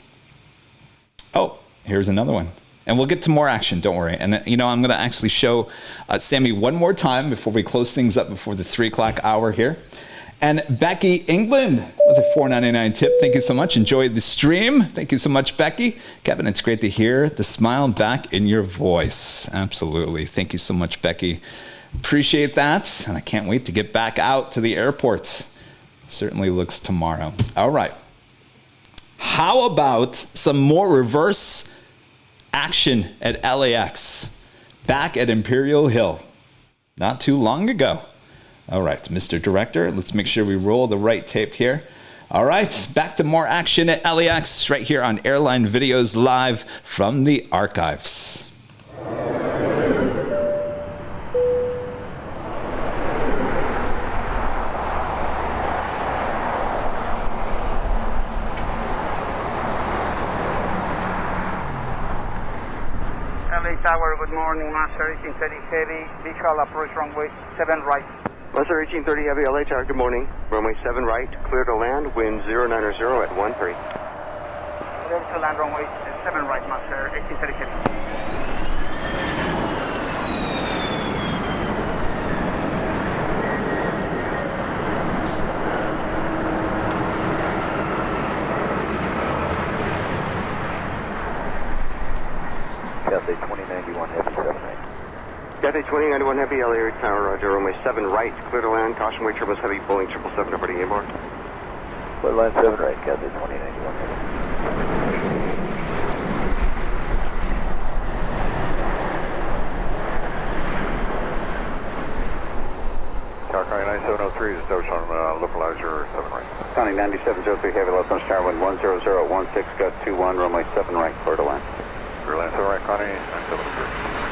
Speaker 1: Oh, here's another one. And we'll get to more action, don't worry. And, you know, I'm going to actually show Sami one more time before we close things up before the 3 o'clock hour here. And Becky England with a $4.99 tip. Thank you so much. Enjoyed the stream. Thank you so much, Becky. Kevin, it's great to hear the smile back in your voice. Absolutely. Thank you so much, Becky. Appreciate that. And I can't wait to get back out to the airport. Certainly looks tomorrow. All right. How about some more reverse action at LAX, back at Imperial Hill, not too long ago. All right, Mr. Director, let's make sure we roll the right tape here. All right, back to more action at LAX right here on Airline Videos live from the archives.
Speaker 5: Tower, good morning, Master 1830 Heavy, visual approach runway 7 right.
Speaker 6: Master 1830 Heavy, LA Tower, good morning. Runway 7 right, clear to land, wind 090 at 13.
Speaker 5: Clear to land runway 7 right, Master 1830 Heavy.
Speaker 2: Cathay 2091 Heavy 7 right.
Speaker 12: Cathay 2091 Heavy, LA Tower, Roger, runway 7 right, clear to land, caution wake turbulence heavy, Boeing 777, reporting inboard.
Speaker 2: Clear line 7 right, Cathay 2091 Heavy.
Speaker 6: Tower County 9703 is approach on localizer 7 right.
Speaker 12: County 9703 Heavy, Los Angeles Tower, wind 10016, gust 21, runway 7 right, clear to land.
Speaker 6: Clear line 7 right, County 9703.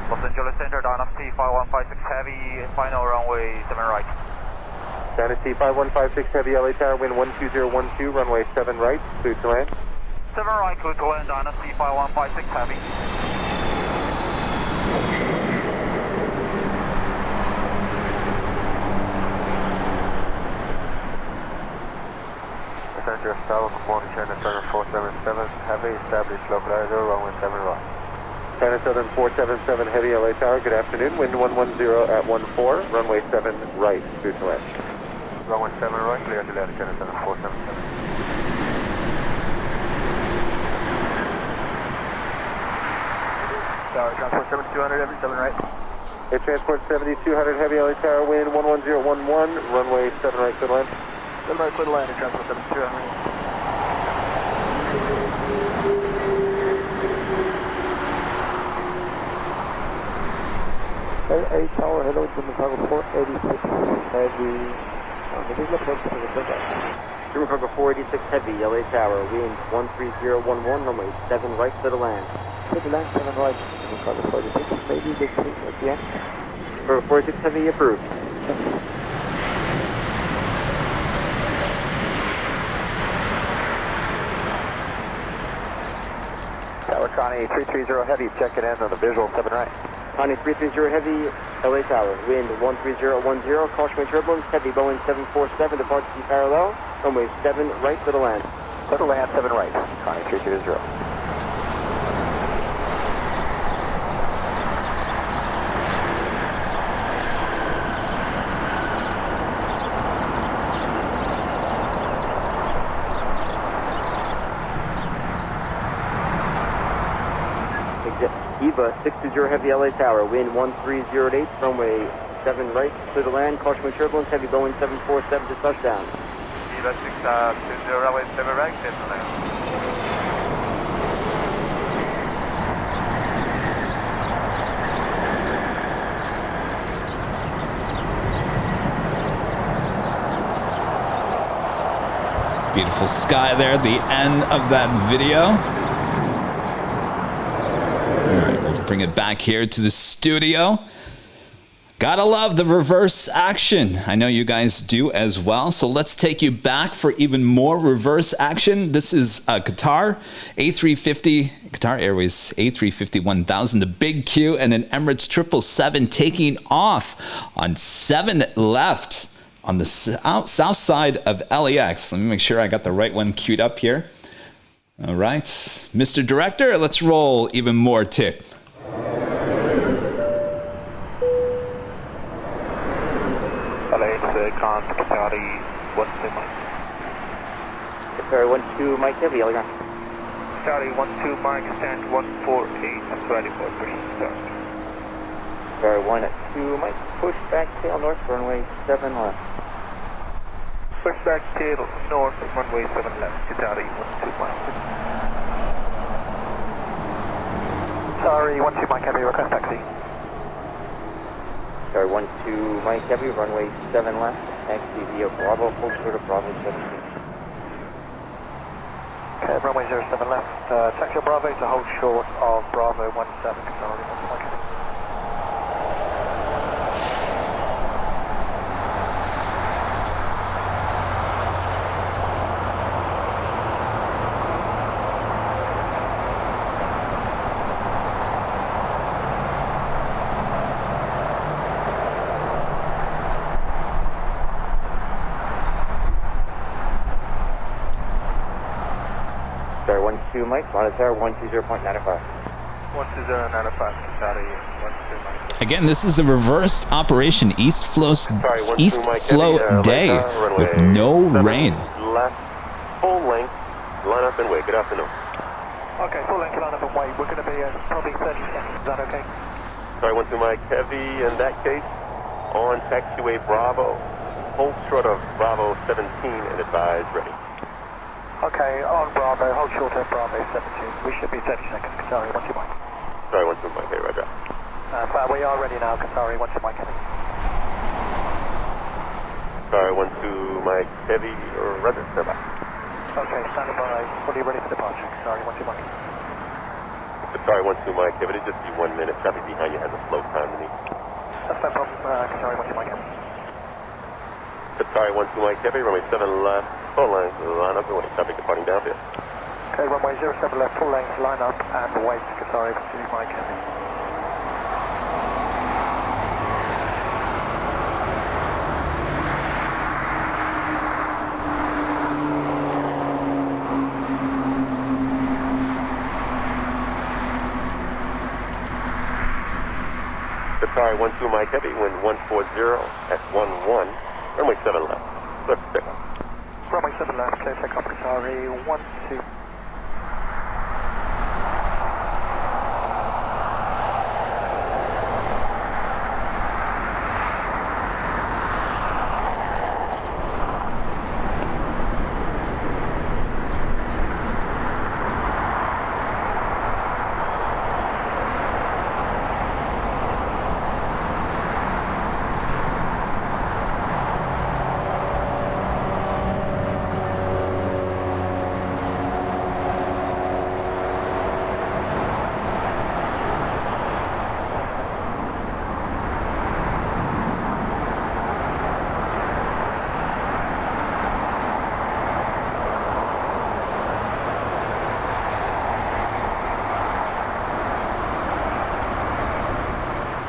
Speaker 10: Los Angeles Center, Dynasty 5156 Heavy, final runway 7 right.
Speaker 9: Dynasty 5156 Heavy, LA Tower, wind 12012, runway 7 right, clear to land.
Speaker 10: 7 right, clear to land, Dynasty 5156 Heavy.
Speaker 2: Center Tower, good morning, China Southern 477 Heavy, established localizer, runway 7 right.
Speaker 9: China Southern 477 Heavy, LA Tower, good afternoon, wind 110 at 14, runway 7 right, clear to land.
Speaker 2: Runway 7 right, clear to land, China Southern 477. Tower, transport 7200 Heavy, 7 right.
Speaker 9: Air Transport 7200 Heavy, LA Tower, wind 11011, runway 7 right, clear to land.
Speaker 2: 7 right, clear to land, Air Transport 7200.
Speaker 9: LA Tower, hello, Jimmy Cargo 486 Heavy, visual approach to the takeoff.
Speaker 12: Jimmy Cargo 486 Heavy, LA Tower, wind 13011, runway 7 right, clear to land.
Speaker 9: Clear to land, 7 right, Jimmy Cargo 486, maybe big tweet at the end.
Speaker 12: For 486 Heavy, approved.
Speaker 2: Tower Connie 330 Heavy, check it in on the visual 7 right.
Speaker 12: Connie 330 Heavy, LA Tower, wind 13010, caution wind turbulence, heavy Boeing 747, departure from parallel, runway 7 right, clear to land.
Speaker 2: Clear to land 7 right, Connie 330.
Speaker 12: Eva 620 Heavy, LA Tower, wind 1308, runway 7 right, clear to land, caution wind turbulence, heavy Boeing 747 to touchdown.
Speaker 10: Eva 620 runway 7 right, clear to land.
Speaker 1: Beautiful sky there at the end of that video. Bring it back here to the studio. Gotta love the reverse action. I know you guys do as well. So let's take you back for even more reverse action. This is Qatar A350, Qatar Airways A350-1000, the big Q, and an Emirates 777 taking off on 7 left on the south side of LAX. Let me make sure I got the right one queued up here. All right, Mr. Director, let's roll even more tip.
Speaker 2: LAX Qantas Qatari 12 Mike.
Speaker 12: Qatari 12 Mike Heavy, LA.
Speaker 2: Qatari 12 Mike, stand 148, ready for pre-start.
Speaker 12: Qatari 12 Mike, push back tail north, runway 7 left.
Speaker 2: Push back tail north, runway 7 left, Qatari 12 Mike. Qatari 12 Mike Heavy, request taxi.
Speaker 12: Qatari 12 Mike Heavy, runway 7 left, taxi via Bravo, full short of Bravo 17.
Speaker 2: Okay, runway 07 left, taxi Bravo to hold short of Bravo 17, Qatari 12 Mike Heavy.
Speaker 12: Mike, Alitalia 120.95.
Speaker 7: 12095, Qatari, 12 Mike.
Speaker 1: Again, this is a reversed operation, East flow day with no rain.
Speaker 6: Left, full length, line up and wait. Good afternoon.
Speaker 5: Okay, full length line up and wait. We're going to be probably 30 seconds. Is that okay?
Speaker 6: Sorry, 12 Mike Heavy. In that case, on taxiway Bravo, hold short of Bravo 17 and advise ready.
Speaker 5: Okay, on Bravo, hold short of Bravo 17. We should be 30 seconds, Qatari, 12 Mike.
Speaker 6: Sorry, 12 Mike Heavy, roger.
Speaker 5: We are ready now, Qatari, 12 Mike Heavy.
Speaker 6: Sorry, 12 Mike Heavy, roger, stand by.
Speaker 5: Okay, standing by, fully ready for departure, Qatari, 12 Mike.
Speaker 6: Sorry, 12 Mike Heavy, it'll just be 1 minute. Traffic behind you has a slow time to me.
Speaker 5: That's no problem, Qatari, 12 Mike Heavy.
Speaker 6: Sorry, 12 Mike Heavy, runway 7 left, full length, line up and wait. Traffic departing downfield.
Speaker 5: Okay, runway 07 left, full length, line up and wait, Qatari, 12 Mike Heavy.
Speaker 6: Sorry, 12 Mike Heavy, wind 140 at 11, runway 7 left. Let's pick up.
Speaker 5: Runway 7 left, clear takeoff, Qatari, 12.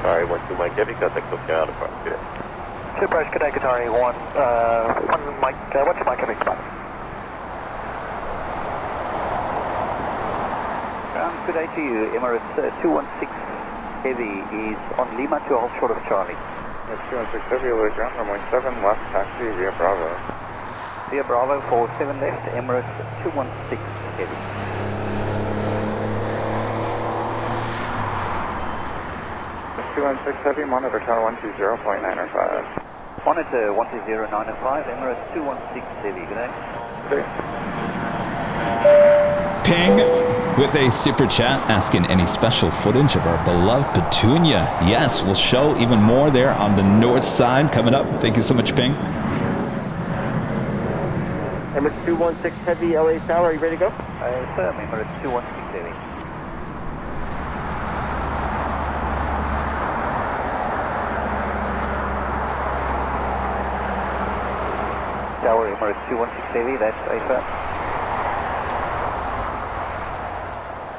Speaker 6: Sorry, 12 Mike Heavy, contact SoCal, depart. Good day.
Speaker 5: Super, good day, Qatari, 12 Mike Heavy, goodbye.
Speaker 13: Good day to you. Emirates 216 Heavy is on Lima to hold short of Charlie.
Speaker 14: Yes, 216 Heavy, Louis John, runway 7 left, taxi via Bravo.
Speaker 13: Via Bravo for 7 left, Emirates 216 Heavy.
Speaker 14: Yes, 216 Heavy, monitor tower 120.905.
Speaker 13: Monitor 120.905, Emirates 216 Heavy. Good day.
Speaker 14: Good day.
Speaker 1: Ping with a super chat asking any special footage of our beloved Petunia. Yes, we'll show even more there on the north side coming up. Thank you so much, Ping.
Speaker 12: Emirates 216 Heavy, LA Tower, are you ready to go?
Speaker 13: Sir, Emirates 216 Heavy. Tower, Emirates 216 Heavy, that's AFA.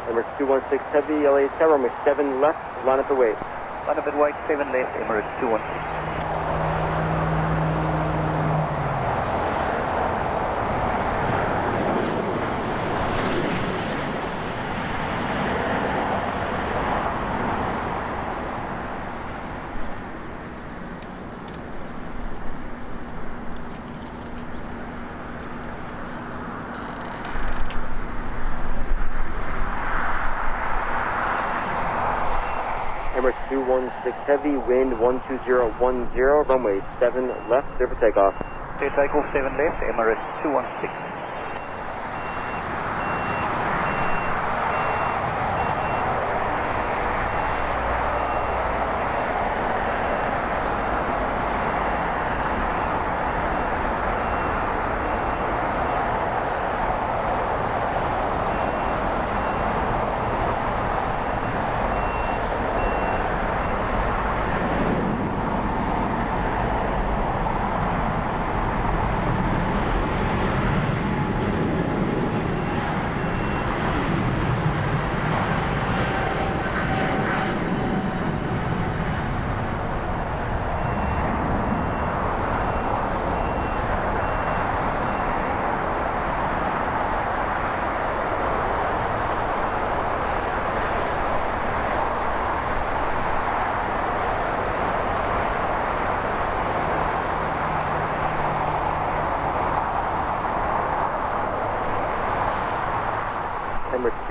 Speaker 12: Emirates 216 Heavy, LA Tower, runway 7 left, line up and wait.
Speaker 13: Line up and wait, 7 left, Emirates 216.
Speaker 12: Emirates 216 Heavy, wind 12010, runway 7 left, clear for takeoff.
Speaker 13: Clear takeoff 7 left, Emirates 216.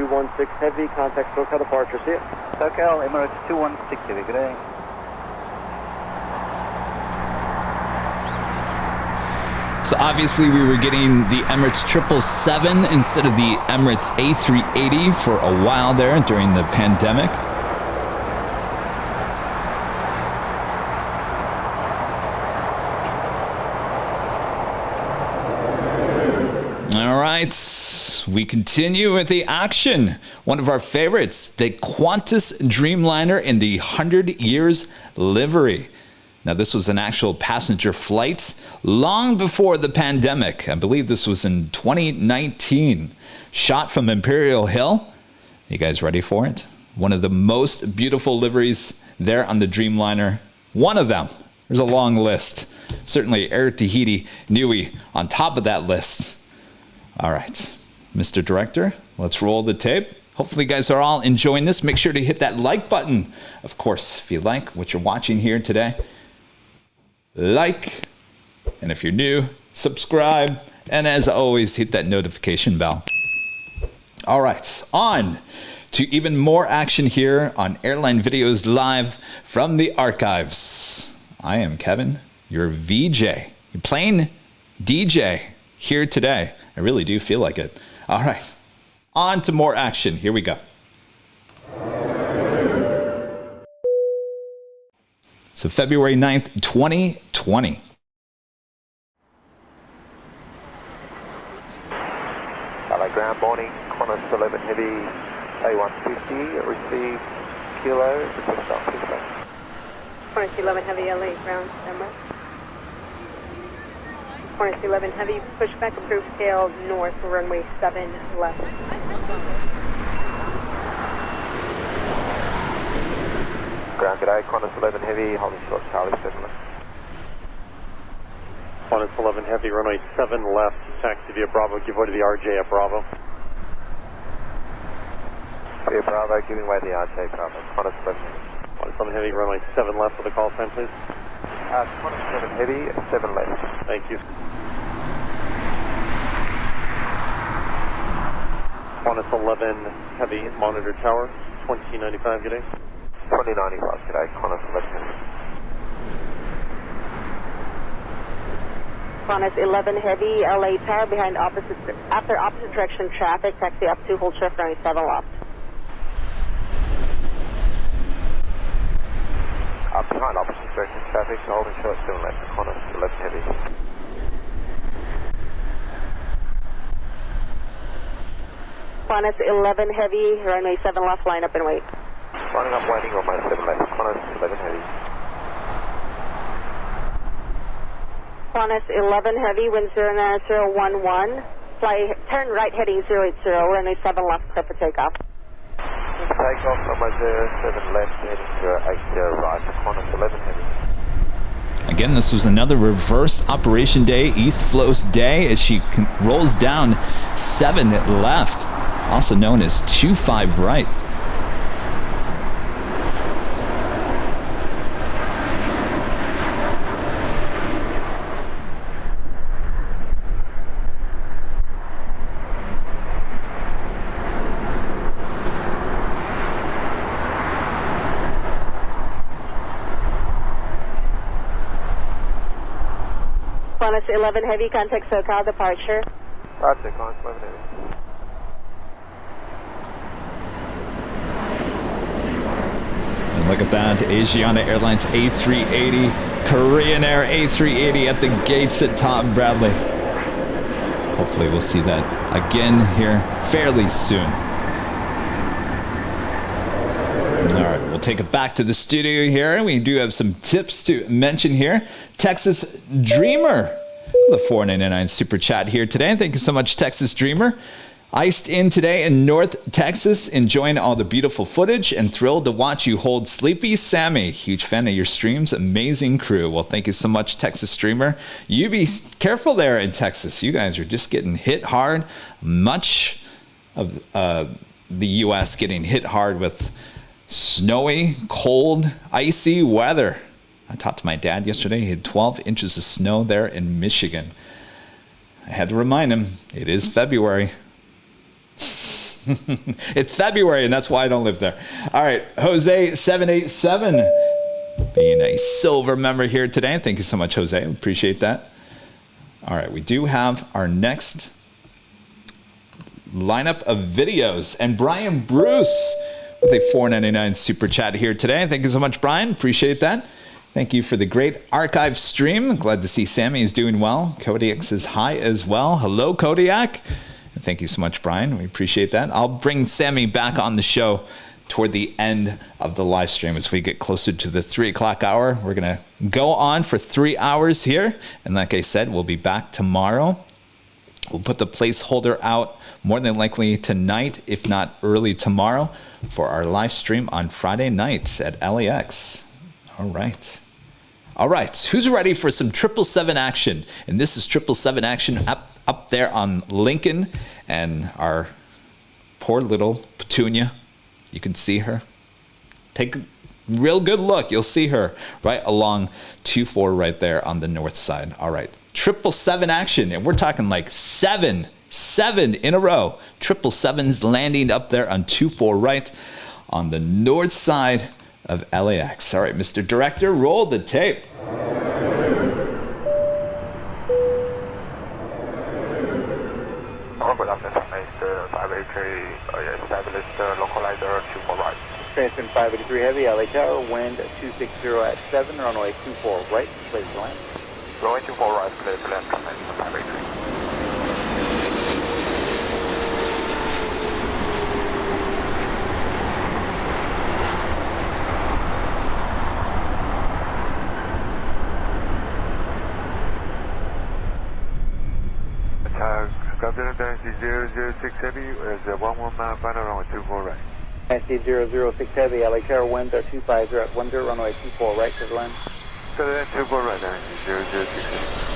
Speaker 12: 216 Heavy, contact SoCal departure, see ya.
Speaker 13: SoCal, Emirates 216 Heavy, good day.
Speaker 1: So obviously we were getting the Emirates 777 instead of the Emirates A380 for a while there during the pandemic. All right, we continue with the action. One of our favorites, the Qantas Dreamliner in the 100 Years livery. Now, this was an actual passenger flight long before the pandemic. I believe this was in 2019. Shot from Imperial Hill. You guys ready for it? One of the most beautiful liveries there on the Dreamliner. One of them. There's a long list. Certainly Air Tahiti Nui on top of that list. All right, Mr. Director, let's roll the tape. Hopefully you guys are all enjoying this. Make sure to hit that like button. Of course, if you like what you're watching here today, like. And if you're new, subscribe. And as always, hit that notification bell. All right, on to even more action here on Airline Videos Live from the archives. I am Kevin, your VJ. You're playing DJ here today. I really do feel like it. All right, on to more action. Here we go. So February 9th, 2020.
Speaker 6: Hello, ground morning. Qantas 11 Heavy A150. Receive kilo. Request out Kilo.
Speaker 3: Qantas 11 Heavy LA, ground Emirates. Qantas 11 Heavy, pushback approved, scale north, runway 7 left.
Speaker 6: Ground, g'day. Qantas 11 Heavy, holding short, Charlie 7 left.
Speaker 15: Qantas 11 Heavy, runway 7 left, taxi via Bravo, give way to the RJ at Bravo.
Speaker 6: Via Bravo, giving way to the RJ Bravo. Qantas 11 Heavy.
Speaker 15: Qantas 11 Heavy, runway 7 left for the call sign, please.
Speaker 6: Qantas 7 Heavy, 7 left.
Speaker 15: Thank you. Qantas 11 Heavy, monitor tower, 2095, good day.
Speaker 6: 2095, good day. Qantas 11 Heavy.
Speaker 3: Qantas 11 Heavy, LA Tower, behind after opposite direction traffic, taxi up to hold shift runway 7 left.
Speaker 6: Behind opposite direction traffic, holding short 7 left. Qantas 11 Heavy.
Speaker 3: Qantas 11 Heavy, runway 7 left, line up and wait.
Speaker 6: Lining up, waiting, runway 7 left. Qantas 11 Heavy.
Speaker 3: Qantas 11 Heavy, wind 09011, fly, turn right heading 080, runway 7 left, clear for takeoff.
Speaker 6: Takeoff, runway 07 left, heading 080 right. Qantas 11 Heavy.
Speaker 1: Again, this was another reverse operation day, East Flows day, as she rolls down 7 left, also known as 25 right.
Speaker 3: Qantas 11 Heavy, contact SoCal departure.
Speaker 6: Roger, Qantas 11 Heavy.
Speaker 1: And look at that, Asiana Airlines A380, Korean Air A380 at the gates at Tom Bradley. Hopefully we'll see that again here fairly soon. All right, we'll take it back to the studio here, and we do have some tips to mention here. Texas Dreamer, the $4.99 super chat here today. Thank you so much, Texas Dreamer. Iced in today in North Texas, enjoying all the beautiful footage and thrilled to watch you hold sleepy Sami. Huge fan of your streams, amazing crew. Well, thank you so much, Texas Streamer. You be careful there in Texas. You guys are just getting hit hard. Much of the U.S. getting hit hard with snowy, cold, icy weather. I talked to my dad yesterday. He had 12 inches of snow there in Michigan. I had to remind him, it is February. It's February, and that's why I don't live there. All right, Jose 787 being a silver member here today. Thank you so much, Jose. Appreciate that. All right, we do have our next lineup of videos, and Brian Bruce with a $4.99 super chat here today. Thank you so much, Brian. Appreciate that. Thank you for the great archive stream. Glad to see Sami is doing well. Kodiak is high as well. Hello, Kodiak. Thank you so much, Brian. We appreciate that. I'll bring Sami back on the show toward the end of the live stream as we get closer to the 3 o'clock hour. We're going to go on for 3 hours here. And like I said, we'll be back tomorrow. We'll put the placeholder out more than likely tonight, if not early tomorrow, for our live stream on Friday nights at LAX. All right. All right. Who's ready for some 777 action? And this is 777 action up there on Lincoln, and our poor little Petunia. You can see her. Take a real good look. You'll see her right along 24 right there on the north side. All right. 777 action, and we're talking like seven in a row. 777s landing up there on 24 right on the north side of LAX. All right, Mr. Director, roll the tape.
Speaker 14: Good afternoon, Mr. 583, established localizer 24 right.
Speaker 12: Transmission 583 Heavy, LA Tower, wind 260 at 7, runway 24 right, please land.
Speaker 14: Runway 24 right, please land, transmission 583. Captain Dynasty 006 Heavy is 11 mile final runway 24 right.
Speaker 12: Dynasty 006 Heavy, LA Tower, wind 250 at 10, runway 24 right, please land.
Speaker 14: So then 24 right, Dynasty 006 Heavy.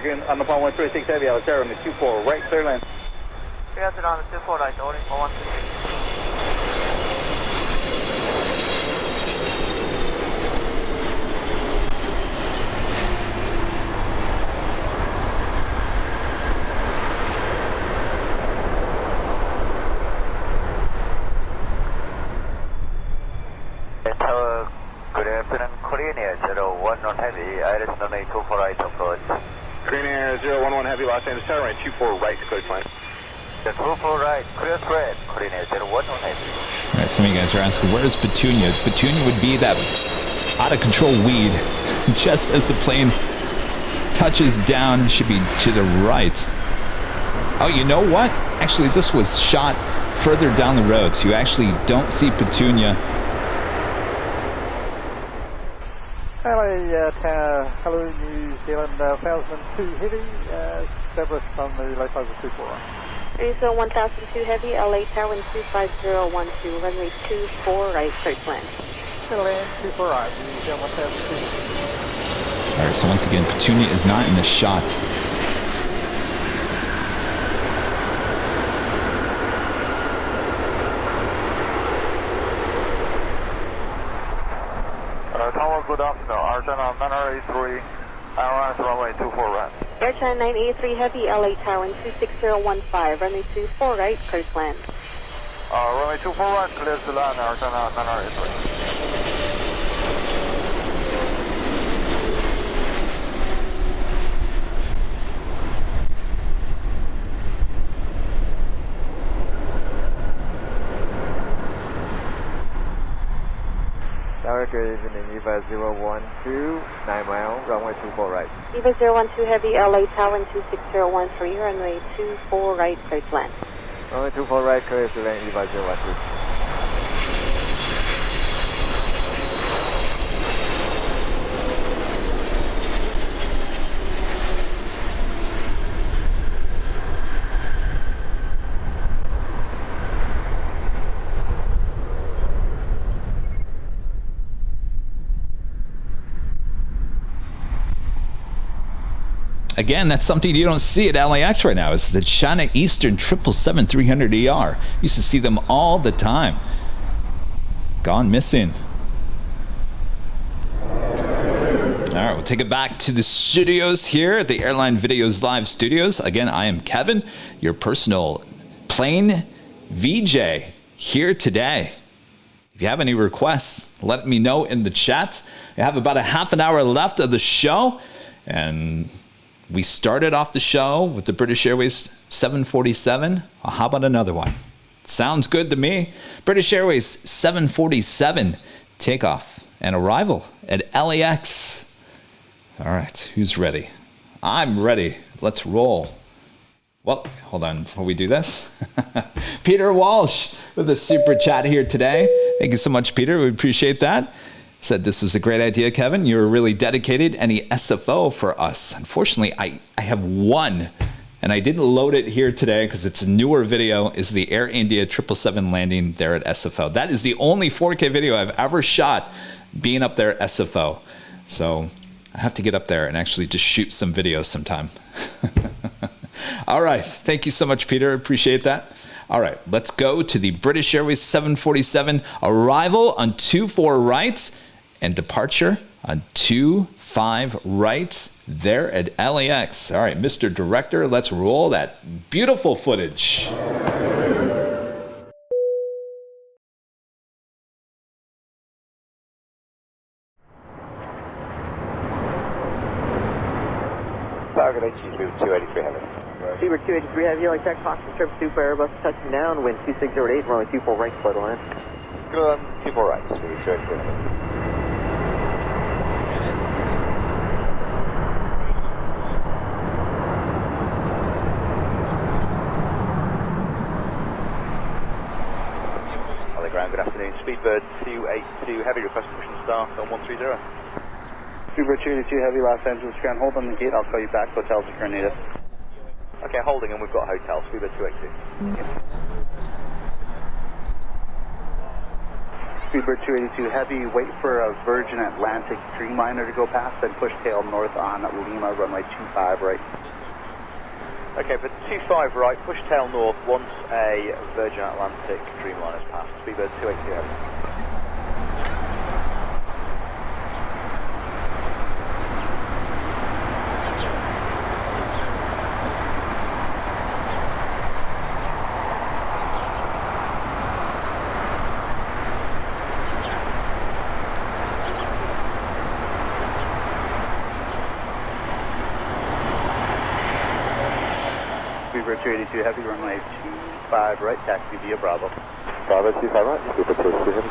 Speaker 12: American on the 136 Heavy, LA Tower, runway 24 right, clear land.
Speaker 10: Clear on the 24 right, only 136.
Speaker 14: Good afternoon, Korean Air 011 Heavy, Iris runway 24 right approach.
Speaker 6: Korean Air 011 Heavy, Los Angeles Tower, runway 24 right, clear climb.
Speaker 14: The 24 right, clear spread, Korean Air 011 Heavy.
Speaker 1: All right, some of you guys are asking, where is Petunia? Petunia would be that out-of-control weed. Just as the plane touches down, it should be to the right. Oh, you know what? Actually, this was shot further down the road, so you actually don't see Petunia.
Speaker 5: Hello, New Zealand 1002 Heavy, established on the left over 24.
Speaker 3: 1002 Heavy, LA Tower, and 25012, runway 24 right, clear to land.
Speaker 5: Clear to land, 24 right, New Zealand 1002.
Speaker 1: All right, so once again, Petunia is not in the shot.
Speaker 14: Tower, good afternoon. Arjuna, Manor A3, Airlines runway 24 right.
Speaker 3: Air China 983 Heavy, LA Tower, and 26015, runway 24 right, clear to land.
Speaker 14: Runway 24 right, clear to land, Arjuna, Manor A3.
Speaker 16: Tower, good evening, EVA 012, 9 mile, runway 24 right.
Speaker 3: EVA 012 Heavy, LA Tower, and 26013, runway 24 right, clear to land.
Speaker 16: Runway 24 right, clear to land, EVA 012.
Speaker 1: Again, that's something you don't see at LAX right now. It's the China Eastern 777-300ER. Used to see them all the time. Gone missing. All right, we'll take it back to the studios here at the Airline Videos Live studios. Again, I am Kevin, your personal plane VJ here today. If you have any requests, let me know in the chat. I have about a half an hour left of the show, and we started off the show with the British Airways 747. How about another one? Sounds good to me. British Airways 747 takeoff and arrival at LAX. All right, who's ready? I'm ready. Let's roll. Well, hold on before we do this. Peter Walsh with a super chat here today. Thank you so much, Peter. We appreciate that. Said this was a great idea, Kevin. You were really dedicated. Any SFO for us? Unfortunately, I have one, and I didn't load it here today because it's a newer video. Is the Air India 777 landing there at SFO. That is the only 4K video I've ever shot being up there at SFO. So I have to get up there and actually just shoot some videos sometime. All right. Thank you so much, Peter. Appreciate that. All right. Let's go to the British Airways 747 arrival on 24 right and departure on 25 right there at LAX. All right, Mr. Director, let's roll that beautiful footage.
Speaker 12: Target HG 283 Heavy. Seabird 283 Heavy, like that, caution, trip Super Airbus touching down, wind 2608, runway 24 right, slow to land. Good, 24 right, Seabird 283 Heavy.
Speaker 2: Good afternoon, Speedbird 282 Heavy, request pushing start on 130.
Speaker 17: Speedbird 282 Heavy, Los Angeles ground, hold on the gate, I'll call you back, hotels if you're needed.
Speaker 2: Okay, holding, and we've got hotel, Speedbird 282.
Speaker 17: Speedbird 282 Heavy, wait for a Virgin Atlantic Dreamliner to go past, then push tail north on Lima, runway 25 right.
Speaker 2: Okay, for 25 right, push tail north once a Virgin Atlantic Dreamliner is passed. Speedbird 282 Heavy.
Speaker 17: Speedbird 282 Heavy, runway 25 right, taxi via Bravo.
Speaker 6: Bravo 25 right, Speedbird 282 Heavy.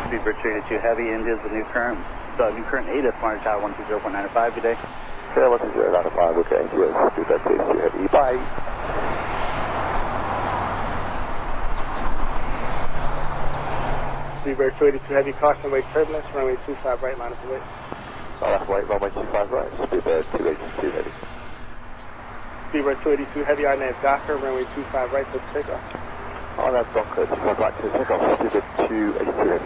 Speaker 17: Speedbird 282 Heavy, India's the new current 8 at Smart Tower 120195 today.
Speaker 6: Okay, 12095, okay, US, Speedbird 282 Heavy, bye.
Speaker 17: Speedbird 282 Heavy, caution wake turbulence, runway 25 right, line of away.
Speaker 6: Oh, that's right, runway 25 right, Speedbird 282 Heavy.
Speaker 17: Speedbird 282 Heavy, RNAV Docker, runway 25 right, for takeoff.
Speaker 6: Oh, that's Docker, 25 right to takeoff, Speedbird 282 Heavy.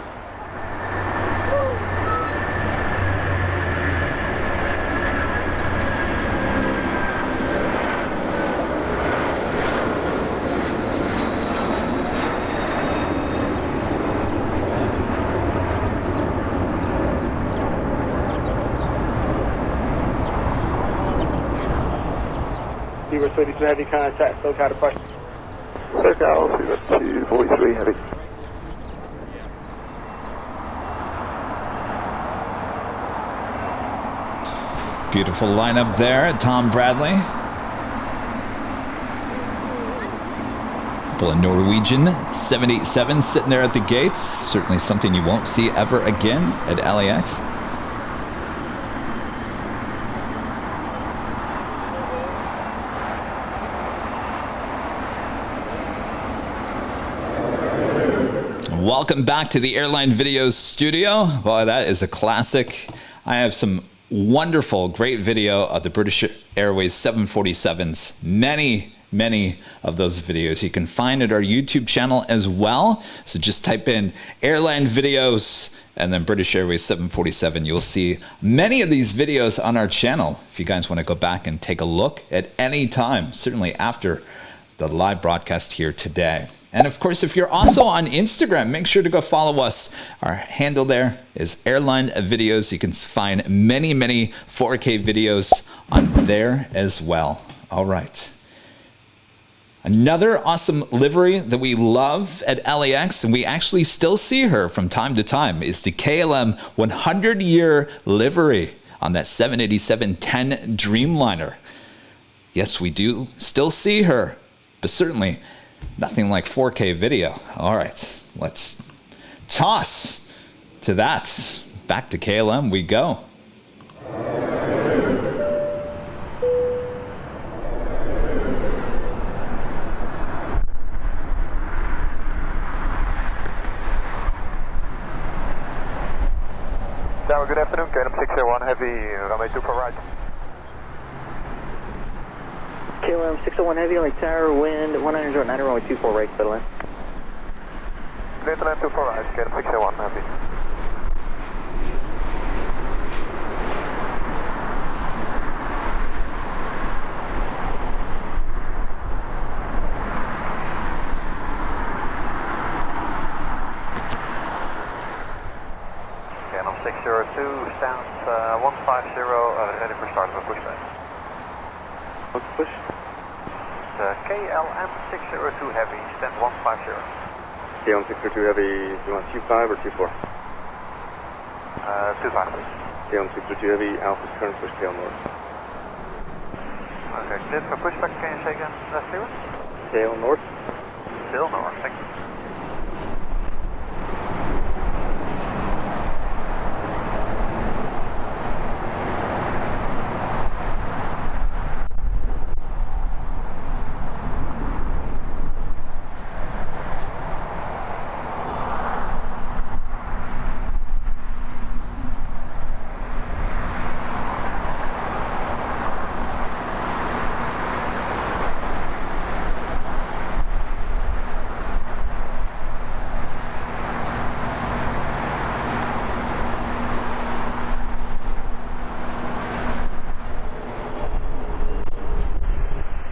Speaker 17: Speedbird 282 Heavy, contact, SoCal departure.
Speaker 6: SoCal, Speedbird 243 Heavy.
Speaker 1: Beautiful lineup there, Tom Bradley. Couple of Norwegian 787 sitting there at the gates. Certainly something you won't see ever again at LAX. Welcome back to the Airline Videos studio. Well, that is a classic. I have some wonderful, great video of the British Airways 747s. Many of those videos you can find at our YouTube channel as well. So just type in Airline Videos and then British Airways 747. You'll see many of these videos on our channel if you guys want to go back and take a look at any time, certainly after the live broadcast here today. And of course, if you're also on Instagram, make sure to go follow us. Our handle there is Airline Videos. You can find many 4K videos on there as well. All right. Another awesome livery that we love at LAX, and we actually still see her from time to time, is the KLM 100-year livery on that 787-10 Dreamliner. Yes, we do still see her, but certainly nothing like 4K video. All right, let's toss to that. Back to KLM we go.
Speaker 14: Tower, good afternoon. KLM 601 Heavy, runway 24 right.
Speaker 12: KLM 601 Heavy, like tower, wind 190, runway 24 right, settle in.
Speaker 14: Clear to land 24 right, KLM 601 Heavy. KLM 602, stands 150, ready for start of a pushback.
Speaker 12: What's push?
Speaker 14: KLM 602 Heavy, stand 150.
Speaker 16: KLM 602 Heavy, you want 25 or 24?
Speaker 14: 25, please.
Speaker 16: KLM 602 Heavy, Alpha current push tail north.
Speaker 14: Okay, cleared for pushback, can you say again, clearance?
Speaker 16: Tail north.
Speaker 14: Tail north, thank you.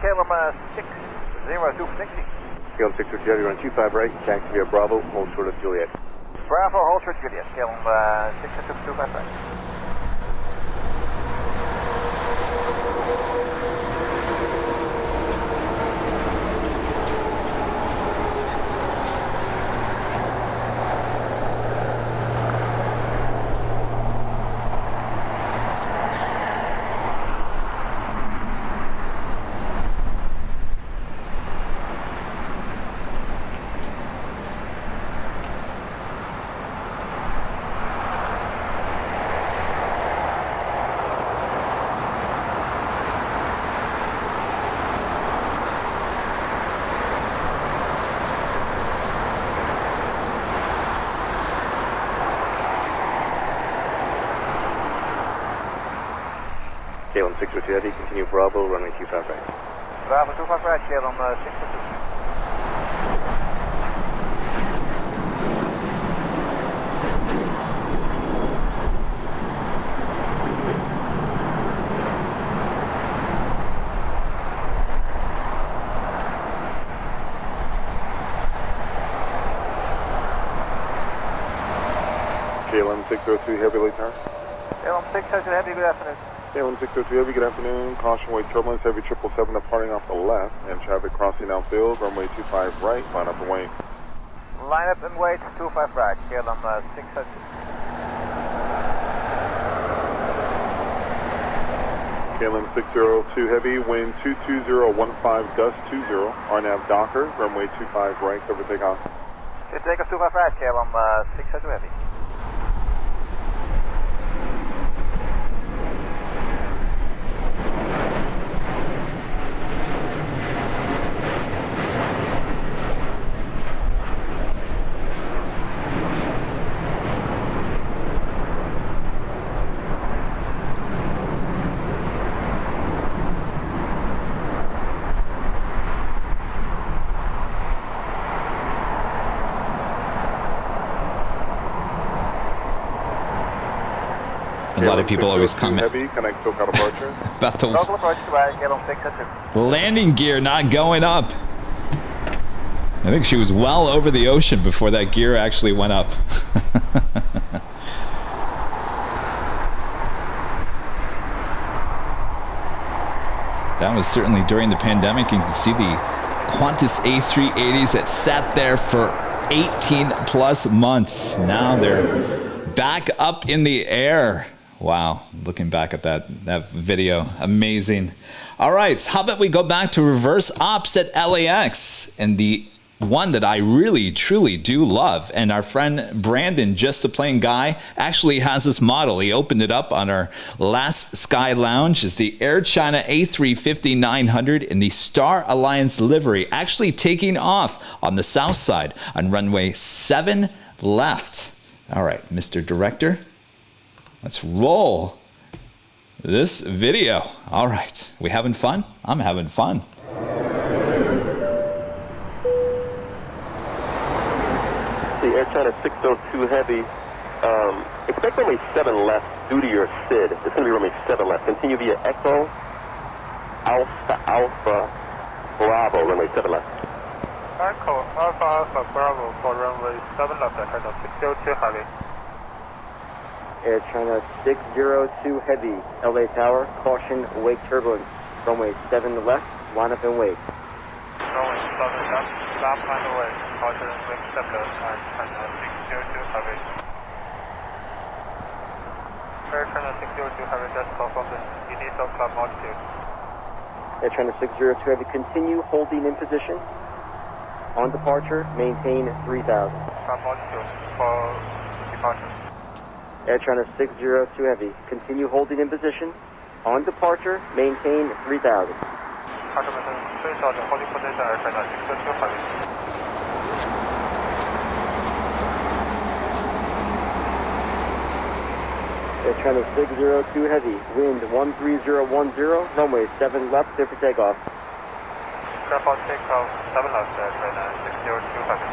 Speaker 14: KLM 602 connecting.
Speaker 16: KLM 602 Heavy, run 25 right, taxi via Bravo, hold short of Juliet.
Speaker 14: Bravo, hold short Juliet. KLM 602 25 right.
Speaker 16: KLM 602 Heavy, continue Bravo, runway 25 right.
Speaker 14: Bravo 25 right, KLM 602.
Speaker 4: KLM 602 Heavy, late tower.
Speaker 14: KLM 602 Heavy, good afternoon.
Speaker 4: KLM 602 Heavy, good afternoon. Caution wake turbulence, Heavy 777 departing off the left, and traffic crossing outfield, runway 25 right, line up and wait.
Speaker 14: Line up and wait, 25 right, KLM 602.
Speaker 4: KLM 602 Heavy, wind 22015, gust 20, RNAV Docker, runway 25 right, cover takeoff.
Speaker 14: Takeoff 25 right, KLM 602 Heavy.
Speaker 1: lot of people always comment
Speaker 4: Heavy, connect SoCal departure.
Speaker 1: about the landing gear not going up. I think she was well over the ocean before that gear actually went up. That was certainly during the pandemic. You can see the Qantas A380s that sat there for 18 plus months. Now they're back up in the air. Wow, looking back at that video, amazing. All right, how about we go back to reverse ops at LAX, and the one that I really truly do love, and our friend Brandon, just a plain guy, actually has this model. He opened it up on our last Sky Lounge. Is the Air China A350 900 in the Star Alliance livery, actually taking off on the south side on runway 7 left. All right, Mr. Director, let's roll this video. All right, we having fun? I'm having fun.
Speaker 18: The Air China 602 Heavy, expect runway 7 left due to your SID. It's going to be runway 7 left. Continue via Echo, Alpha, Bravo, runway 7 left.
Speaker 10: Echo, Alpha, Bravo for runway 7 left, Air China 602 Heavy.
Speaker 12: Air China 602 Heavy, LA Tower, caution, wake turbulence. Runway 7 left, line up and wait.
Speaker 10: Runway 7 left, stop line away. Caution, wake 7 left, Air China 602 Heavy. Air China 602 Heavy, just confirm the initial climb altitude.
Speaker 12: Air China 602 Heavy, continue holding in position. On departure, maintain 3,000.
Speaker 10: Climb altitude for departure.
Speaker 12: Air China 602 Heavy, continue holding in position. On departure, maintain 3,000.
Speaker 10: Departure maintain 3,000, holding position, Air China 602 Heavy.
Speaker 12: Air China 602 Heavy, wind 13010, runway 7 left, clear for takeoff.
Speaker 10: Clear for takeoff, 7 left, Air China 602 Heavy.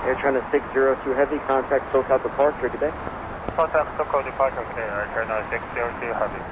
Speaker 12: Air China 602 Heavy, contact SoCal departure, good day.
Speaker 10: Contact SoCal departure, okay, Air China 602 Heavy.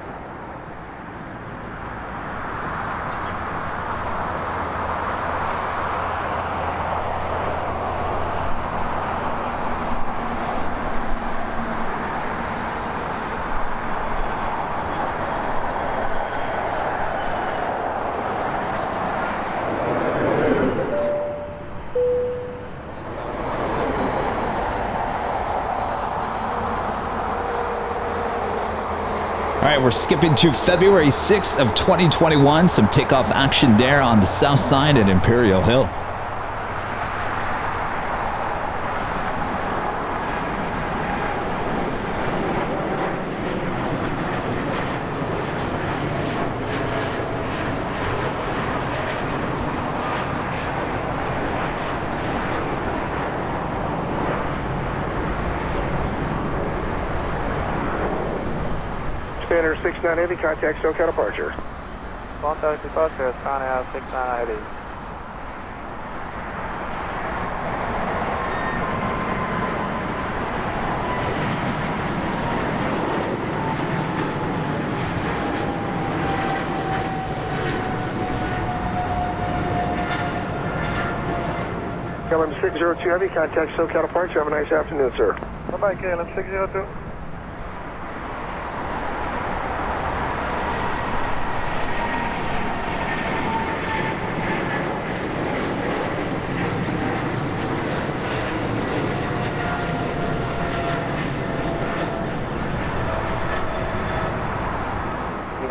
Speaker 1: All right, we're skipping to February 6th of 2021. Some takeoff action there on the south side at Imperial Hill.
Speaker 9: Spinner 69 Heavy, contact SoCal departure.
Speaker 5: Contact departure, China 69 Heavy.
Speaker 9: KLM 602 Heavy, contact SoCal departure. Have a nice afternoon, sir.
Speaker 10: Bye-bye, KLM 602.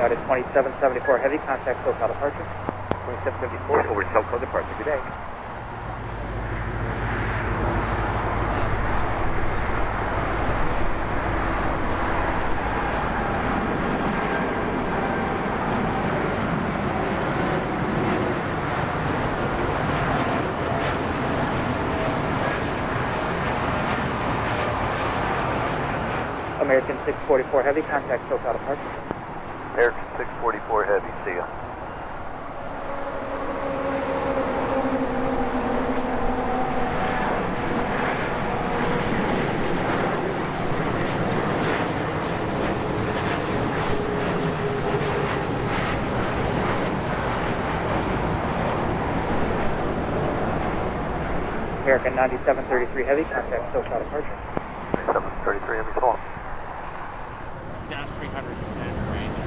Speaker 5: United 2774 Heavy, contact SoCal departure.
Speaker 12: 2774 over SoCal departure. Good day.
Speaker 5: American 644 Heavy, contact SoCal departure.
Speaker 2: American 644 Heavy, see ya.
Speaker 5: American 9733 Heavy, contact SoCal departure.
Speaker 2: 9733 Heavy, so on.
Speaker 11: Dash 300 standard range.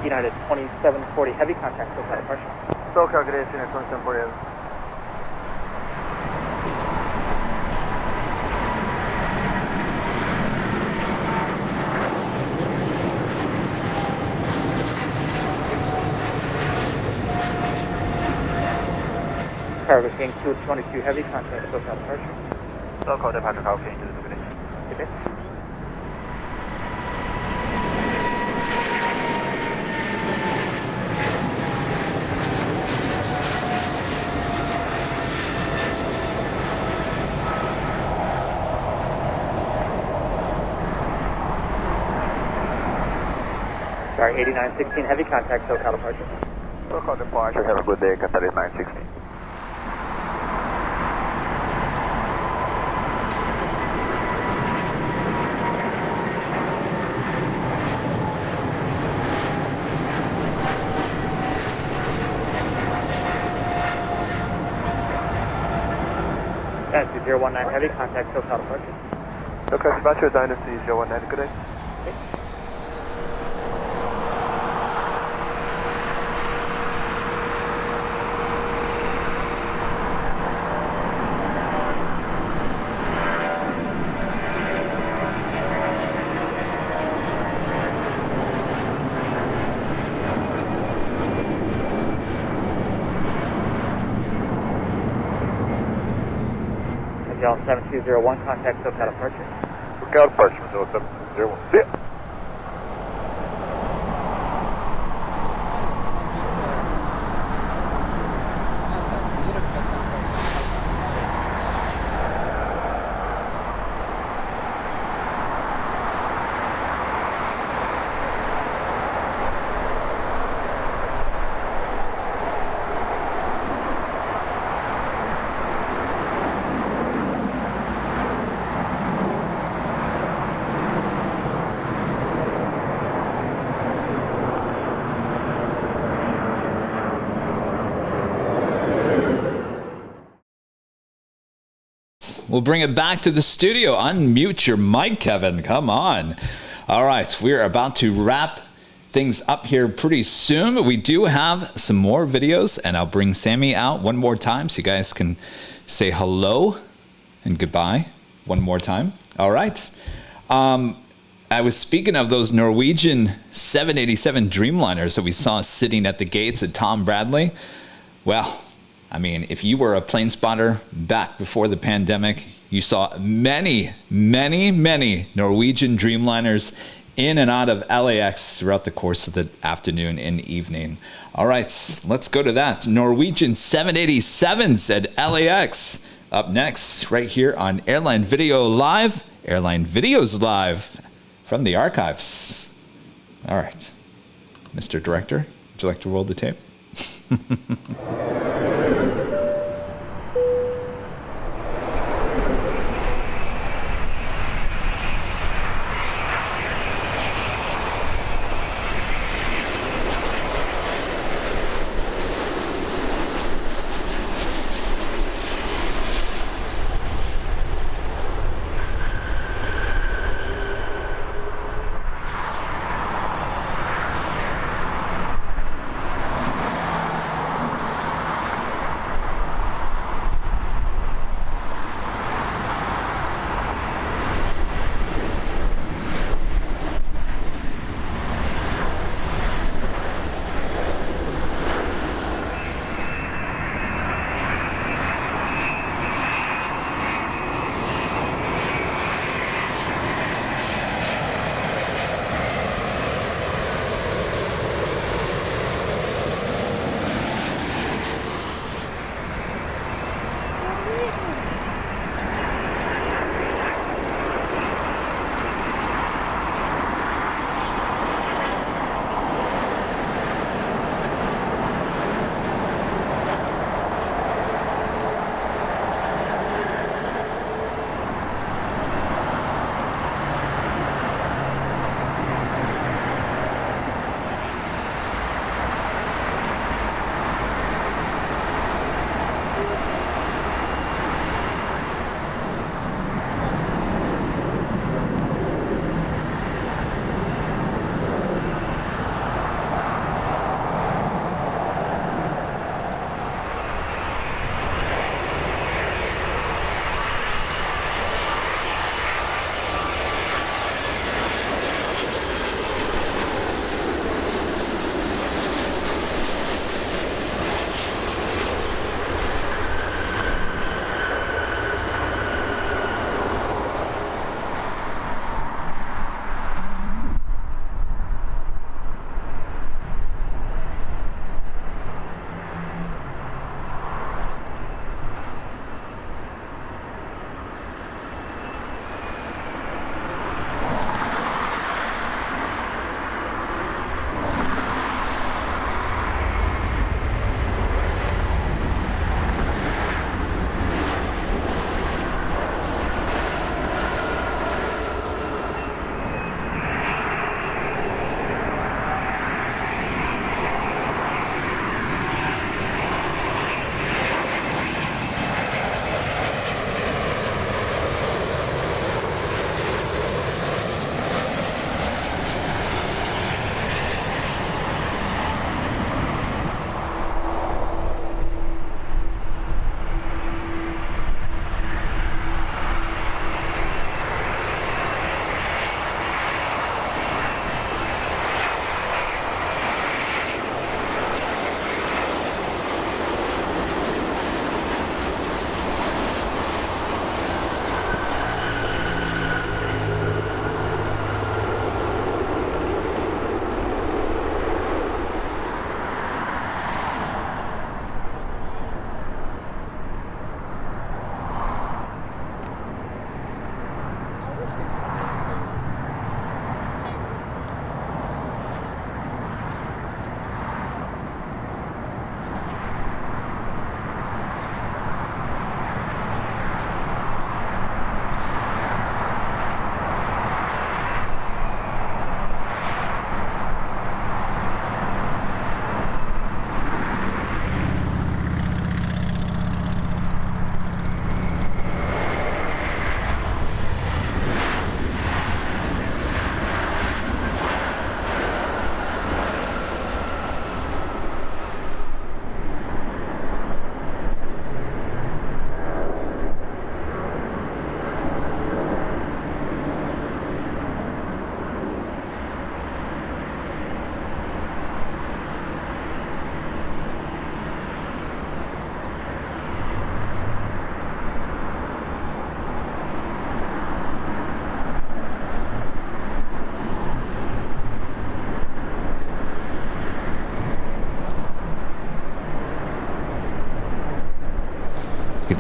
Speaker 5: United 2740 Heavy, contact SoCal departure.
Speaker 2: SoCal, good day, United 2740 Heavy.
Speaker 5: Cargo King 222 Heavy, contact SoCal departure.
Speaker 10: SoCal departure, Cargo King 222 Heavy.
Speaker 5: Good day. Sorry, 8916 Heavy, contact SoCal departure.
Speaker 2: SoCal departure, have a good day, Qatar 8916.
Speaker 5: Dynasty 019 Heavy, contact SoCal departure.
Speaker 2: SoCal departure, Dynasty 019, good day.
Speaker 5: Y'all 7201, contact SoCal departure.
Speaker 4: SoCal departure, 0701. See ya.
Speaker 1: We'll bring it back to the studio. Unmute your mic, Kevin. Come on. All right, we're about to wrap things up here pretty soon. We do have some more videos, and I'll bring Sami out one more time so you guys can say hello and goodbye one more time. All right. I was speaking of those Norwegian 787 Dreamliners that we saw sitting at the gates at Tom Bradley. Well, I mean, if you were a plane spotter back before the pandemic, you saw many, many, many Norwegian Dreamliners in and out of LAX throughout the course of the afternoon and evening. All right, let's go to that. Norwegian 787s at LAX. Up next, right here on Airline Video Live, Airline Videos Live from the archives. All right, Mr. Director, would you like to roll the tape?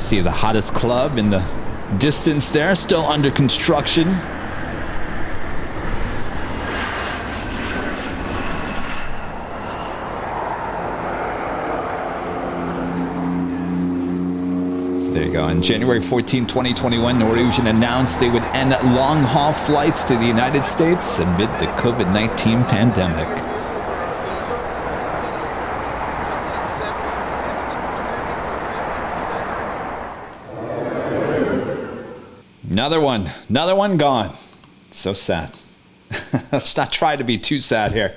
Speaker 1: see the hottest club in the distance there, still under construction. So there you go. On January 14, 2021, Norwegian announced they would end long-haul flights to the United States amid the COVID-19 pandemic. Another one gone. So sad. Let's not try to be too sad here.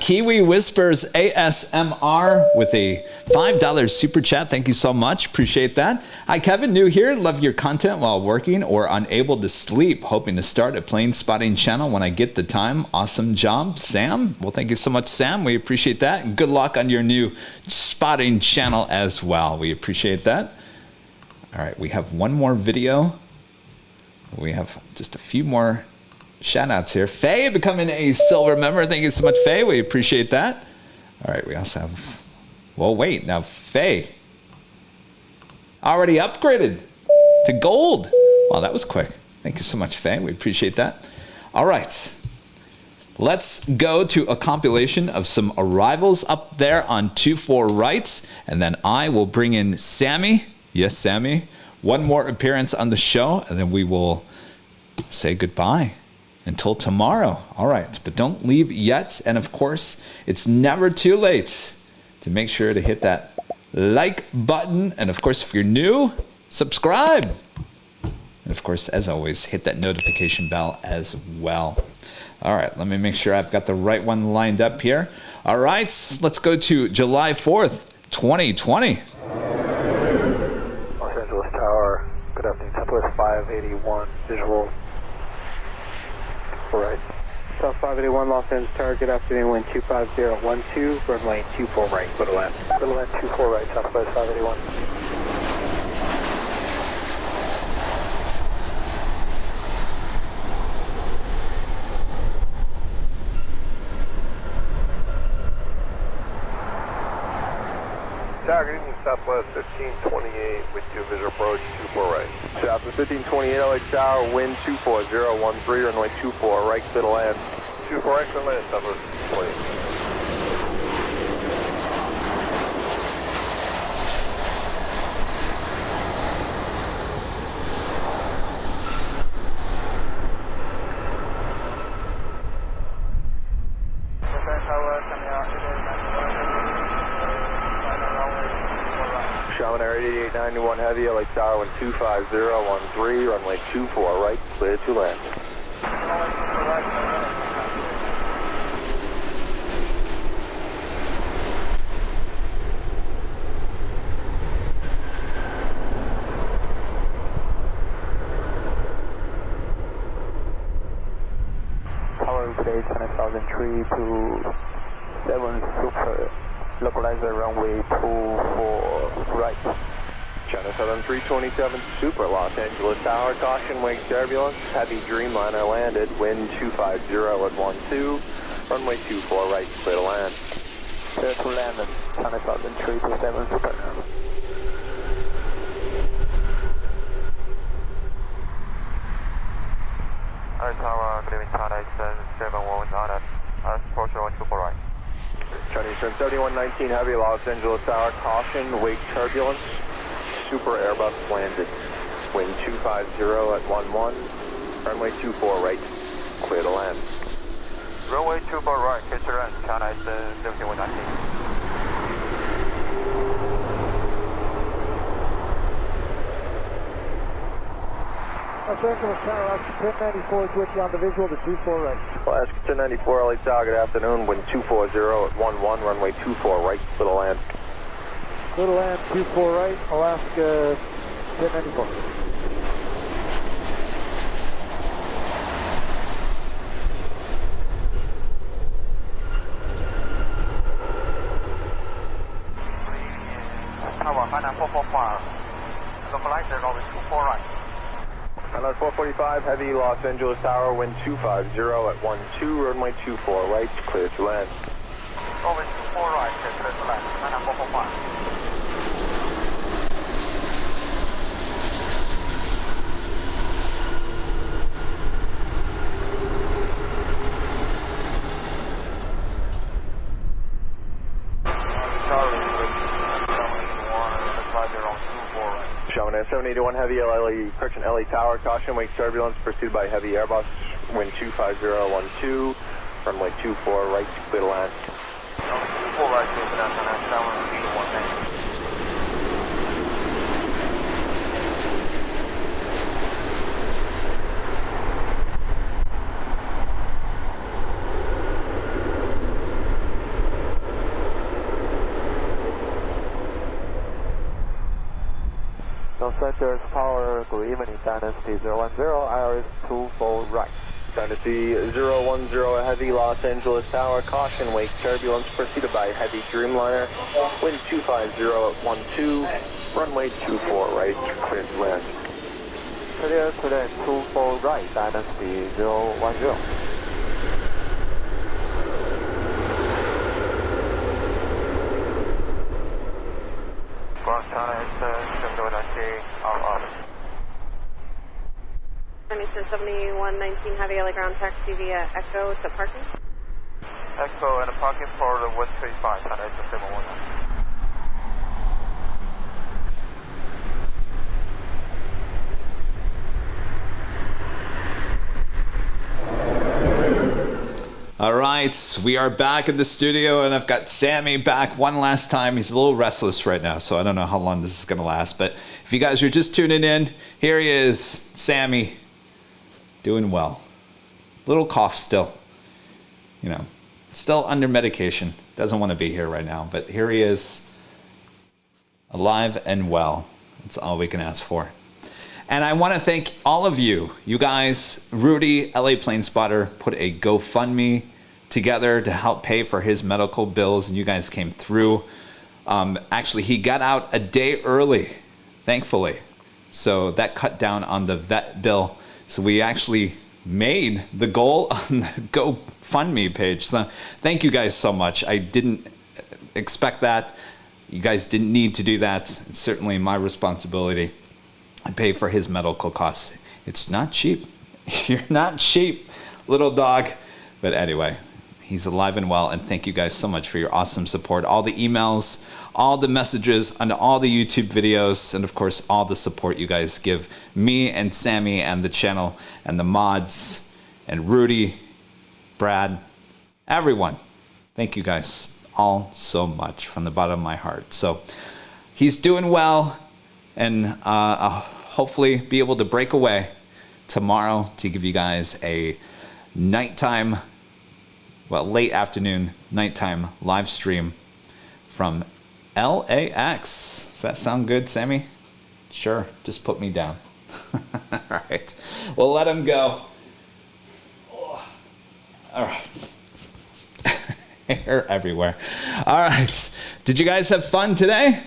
Speaker 1: Kiwi Whispers ASMR with a $5 super chat. Thank you so much. Appreciate that. Hi, Kevin. New here. Love your content while working or unable to sleep. Hoping to start a plane spotting channel when I get the time. Awesome job, Sam. Well, thank you so much, Sam. We appreciate that. And good luck on your new spotting channel as well. We appreciate that. All right, we have one more video. We have just a few more shout outs here. Faye becoming a silver member. Thank you so much, Faye. We appreciate that. All right, we also have, well, wait, now Faye already upgraded to gold. Wow, that was quick. Thank you so much, Faye. We appreciate that. All right, let's go to a compilation of some arrivals up there on 24 rights, and then I will bring in Sami. Yes, Sami. One more appearance on the show, and then we will say goodbye until tomorrow. All right, but don't leave yet. And of course, it's never too late to make sure to hit that like button. And of course, if you're new, subscribe. And of course, as always, hit that notification bell as well. All right, let me make sure I've got the right one lined up here. All right, let's go to July 4th, 2020.
Speaker 9: Good afternoon, Southwest 581, visual. Right. South 581, Los Angeles Tower, good afternoon, wind 25012, runway 24 right, little land. Little land 24 right, Southwest 581.
Speaker 14: Tower, good evening, Southwest 1528 with you, visual approach 24 right.
Speaker 6: Southwest 1528, LA Tower, wind 24013, runway 24 right, clear to land.
Speaker 14: 24 right, clear to land, Southwest 1528.
Speaker 6: Air 8891 Heavy, LA Tower, wind 25013, runway 24 right, clear to land.
Speaker 9: Tower today, China 3003 to 7 Super, localizer runway 24 right.
Speaker 6: China Southern 327 Super, Los Angeles Tower, caution, wake turbulence, heavy Dreamliner landed, wind 250 at 12, runway 24 right, clear to land.
Speaker 9: Clear to land, China Southern 327 Super.
Speaker 10: Alright, Tower, good evening, China X711 on it, approach 124 right.
Speaker 6: China Eastern 7119 Heavy, Los Angeles Tower, caution, wake turbulence. Super Airbus landed. Wind 250 at 11, runway 24 right, clear to land.
Speaker 10: Runway 24 right, clear to land, China is 7119.
Speaker 9: Los Angeles Tower, Alaska 1094 is with you on the visual to 24 right.
Speaker 6: Alaska 1094, LA Tower, good afternoon, wind 240 at 11, runway 24 right, clear to land.
Speaker 9: Little land 24 right, Alaska 1094.
Speaker 10: Tower, Hana 445, localizer runway 24 right.
Speaker 6: Hana 445, Heavy, Los Angeles Tower, wind 250 at 12, runway 24 right, clear to land.
Speaker 10: Runway 24 right, clear to land, Hana 445.
Speaker 6: 781 Heavy, approaching LA Tower, caution, wake turbulence, pursued by heavy Airbus, wind 25012, runway 24 right, clear to land.
Speaker 10: 24 right, clear to land, tower, 1
Speaker 16: North Center's power, good evening, Dynasty 010, Iris 24 right.
Speaker 6: Dynasty 010 Heavy, Los Angeles Tower, caution, wake turbulence, preceded by heavy Dreamliner, wind 25012, runway 24 right, clear to land.
Speaker 16: Clear to land 24 right, Dynasty 010.
Speaker 10: China is 709K, all
Speaker 3: 7119 Heavy LA ground taxi via Echo to parking.
Speaker 10: Echo and a parking for the 135, China is 719.
Speaker 1: All right, we are back in the studio, and I've got Sami back one last time. He's a little restless right now, so I don't know how long this is going to last. But if you guys are just tuning in, here he is, Sami, doing well. Little cough still, you know, still under medication. Doesn't want to be here right now, but here he is, alive and well. That's all we can ask for. And I want to thank all of you. You guys, Rudy, LA Plane Spotter, put a GoFundMe together to help pay for his medical bills, and you guys came through. Actually, he got out a day early, thankfully. So that cut down on the vet bill. So we actually made the goal on the GoFundMe page. So thank you guys so much. I didn't expect that. You guys didn't need to do that. It's certainly my responsibility. I pay for his medical costs. It's not cheap. You're not cheap, little dog. But anyway, he's alive and well, and thank you guys so much for your awesome support. All the emails, all the messages, and all the YouTube videos, and of course, all the support you guys give me and Sami and the channel and the mods and Rudy, Brad, everyone. Thank you guys all so much from the bottom of my heart. So he's doing well, and hopefully be able to break away tomorrow to give you guys a nighttime, well, late afternoon, nighttime live stream from LAX. Does that sound good, Sami? Sure, just put me down. All right, we'll let him go. All right. Hair everywhere. All right, did you guys have fun today?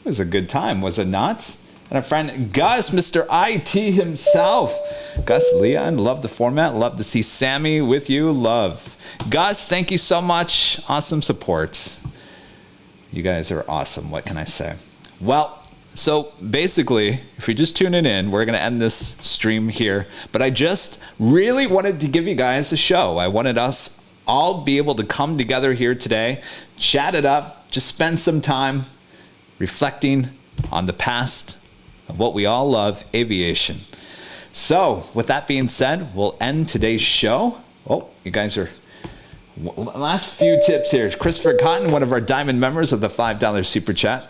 Speaker 1: It was a good time, was it not? And our friend Gus, Mr. IT himself. Gus, Leon, love the format. Love to see Sami with you. Love. Gus, thank you so much. Awesome support. You guys are awesome. What can I say? Well, so basically, if you're just tuning in, we're going to end this stream here. But I just really wanted to give you guys a show. I wanted us all be able to come together here today, chat it up, just spend some time reflecting on the past of what we all love, aviation. So, with that being said, we'll end today's show. Oh, you guys are... Last few tips here. Christopher Cotton, one of our diamond members of the $5 Super Chat.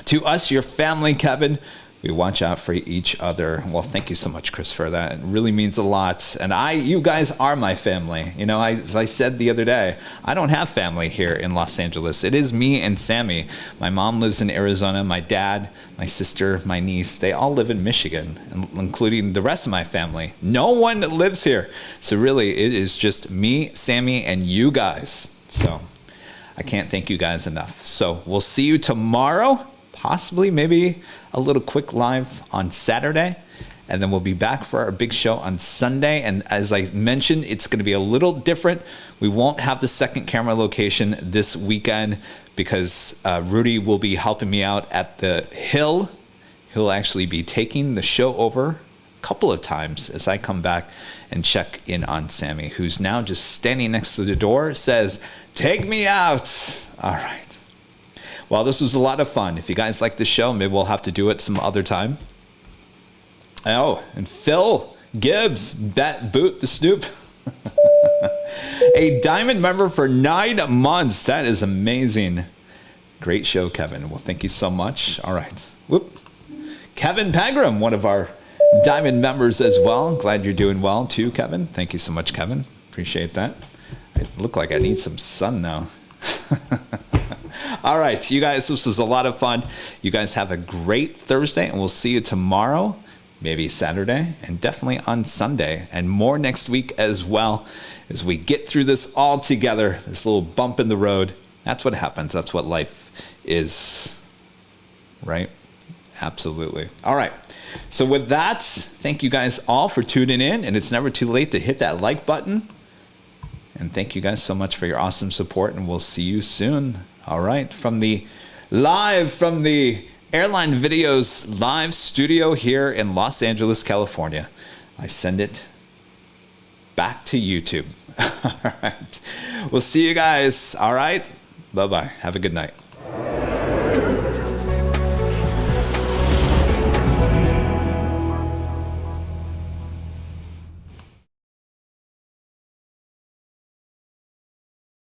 Speaker 1: To us, your family, Kevin, we watch out for each other. Well, thank you so much, Christopher. That really means a lot. And you guys are my family. You know, as I said the other day, I don't have family here in Los Angeles. It is me and Sami. My mom lives in Arizona. My dad, my sister, my niece, they all live in Michigan, including the rest of my family. No one lives here. So really, it is just me, Sami, and you guys. So I can't thank you guys enough. So we'll see you tomorrow. Possibly, maybe a little quick live on Saturday, and then we'll be back for our big show on Sunday. And as I mentioned, it's going to be a little different. We won't have the second camera location this weekend because Rudy will be helping me out at the Hill. He'll actually be taking the show over a couple of times as I come back and check in on Sami, who's now just standing next to the door, says, "Take me out." All right. Well, this was a lot of fun. If you guys like the show, maybe we'll have to do it some other time. Oh, and Phil Gibbs, Boot the Snoop. A diamond member for 9 months. That is amazing. Great show, Kevin. Well, thank you so much. All right. Whoop. Kevin Pegram, one of our diamond members as well. Glad you're doing well too, Kevin. Thank you so much, Kevin. Appreciate that. I look like I need some sun now. All right, you guys, this was a lot of fun. You guys have a great Thursday, and we'll see you tomorrow, maybe Saturday, and definitely on Sunday, and more next week as well, as we get through this all together, this little bump in the road. That's what happens. That's what life is, right? Absolutely. All right. So with that, thank you guys all for tuning in, and it's never too late to hit that like button. And thank you guys so much for your awesome support, and we'll see you soon. All right, live from the Airline Videos live studio here in Los Angeles, California. I send it back to YouTube. All right, we'll see you guys. All right, bye-bye. Have a good night.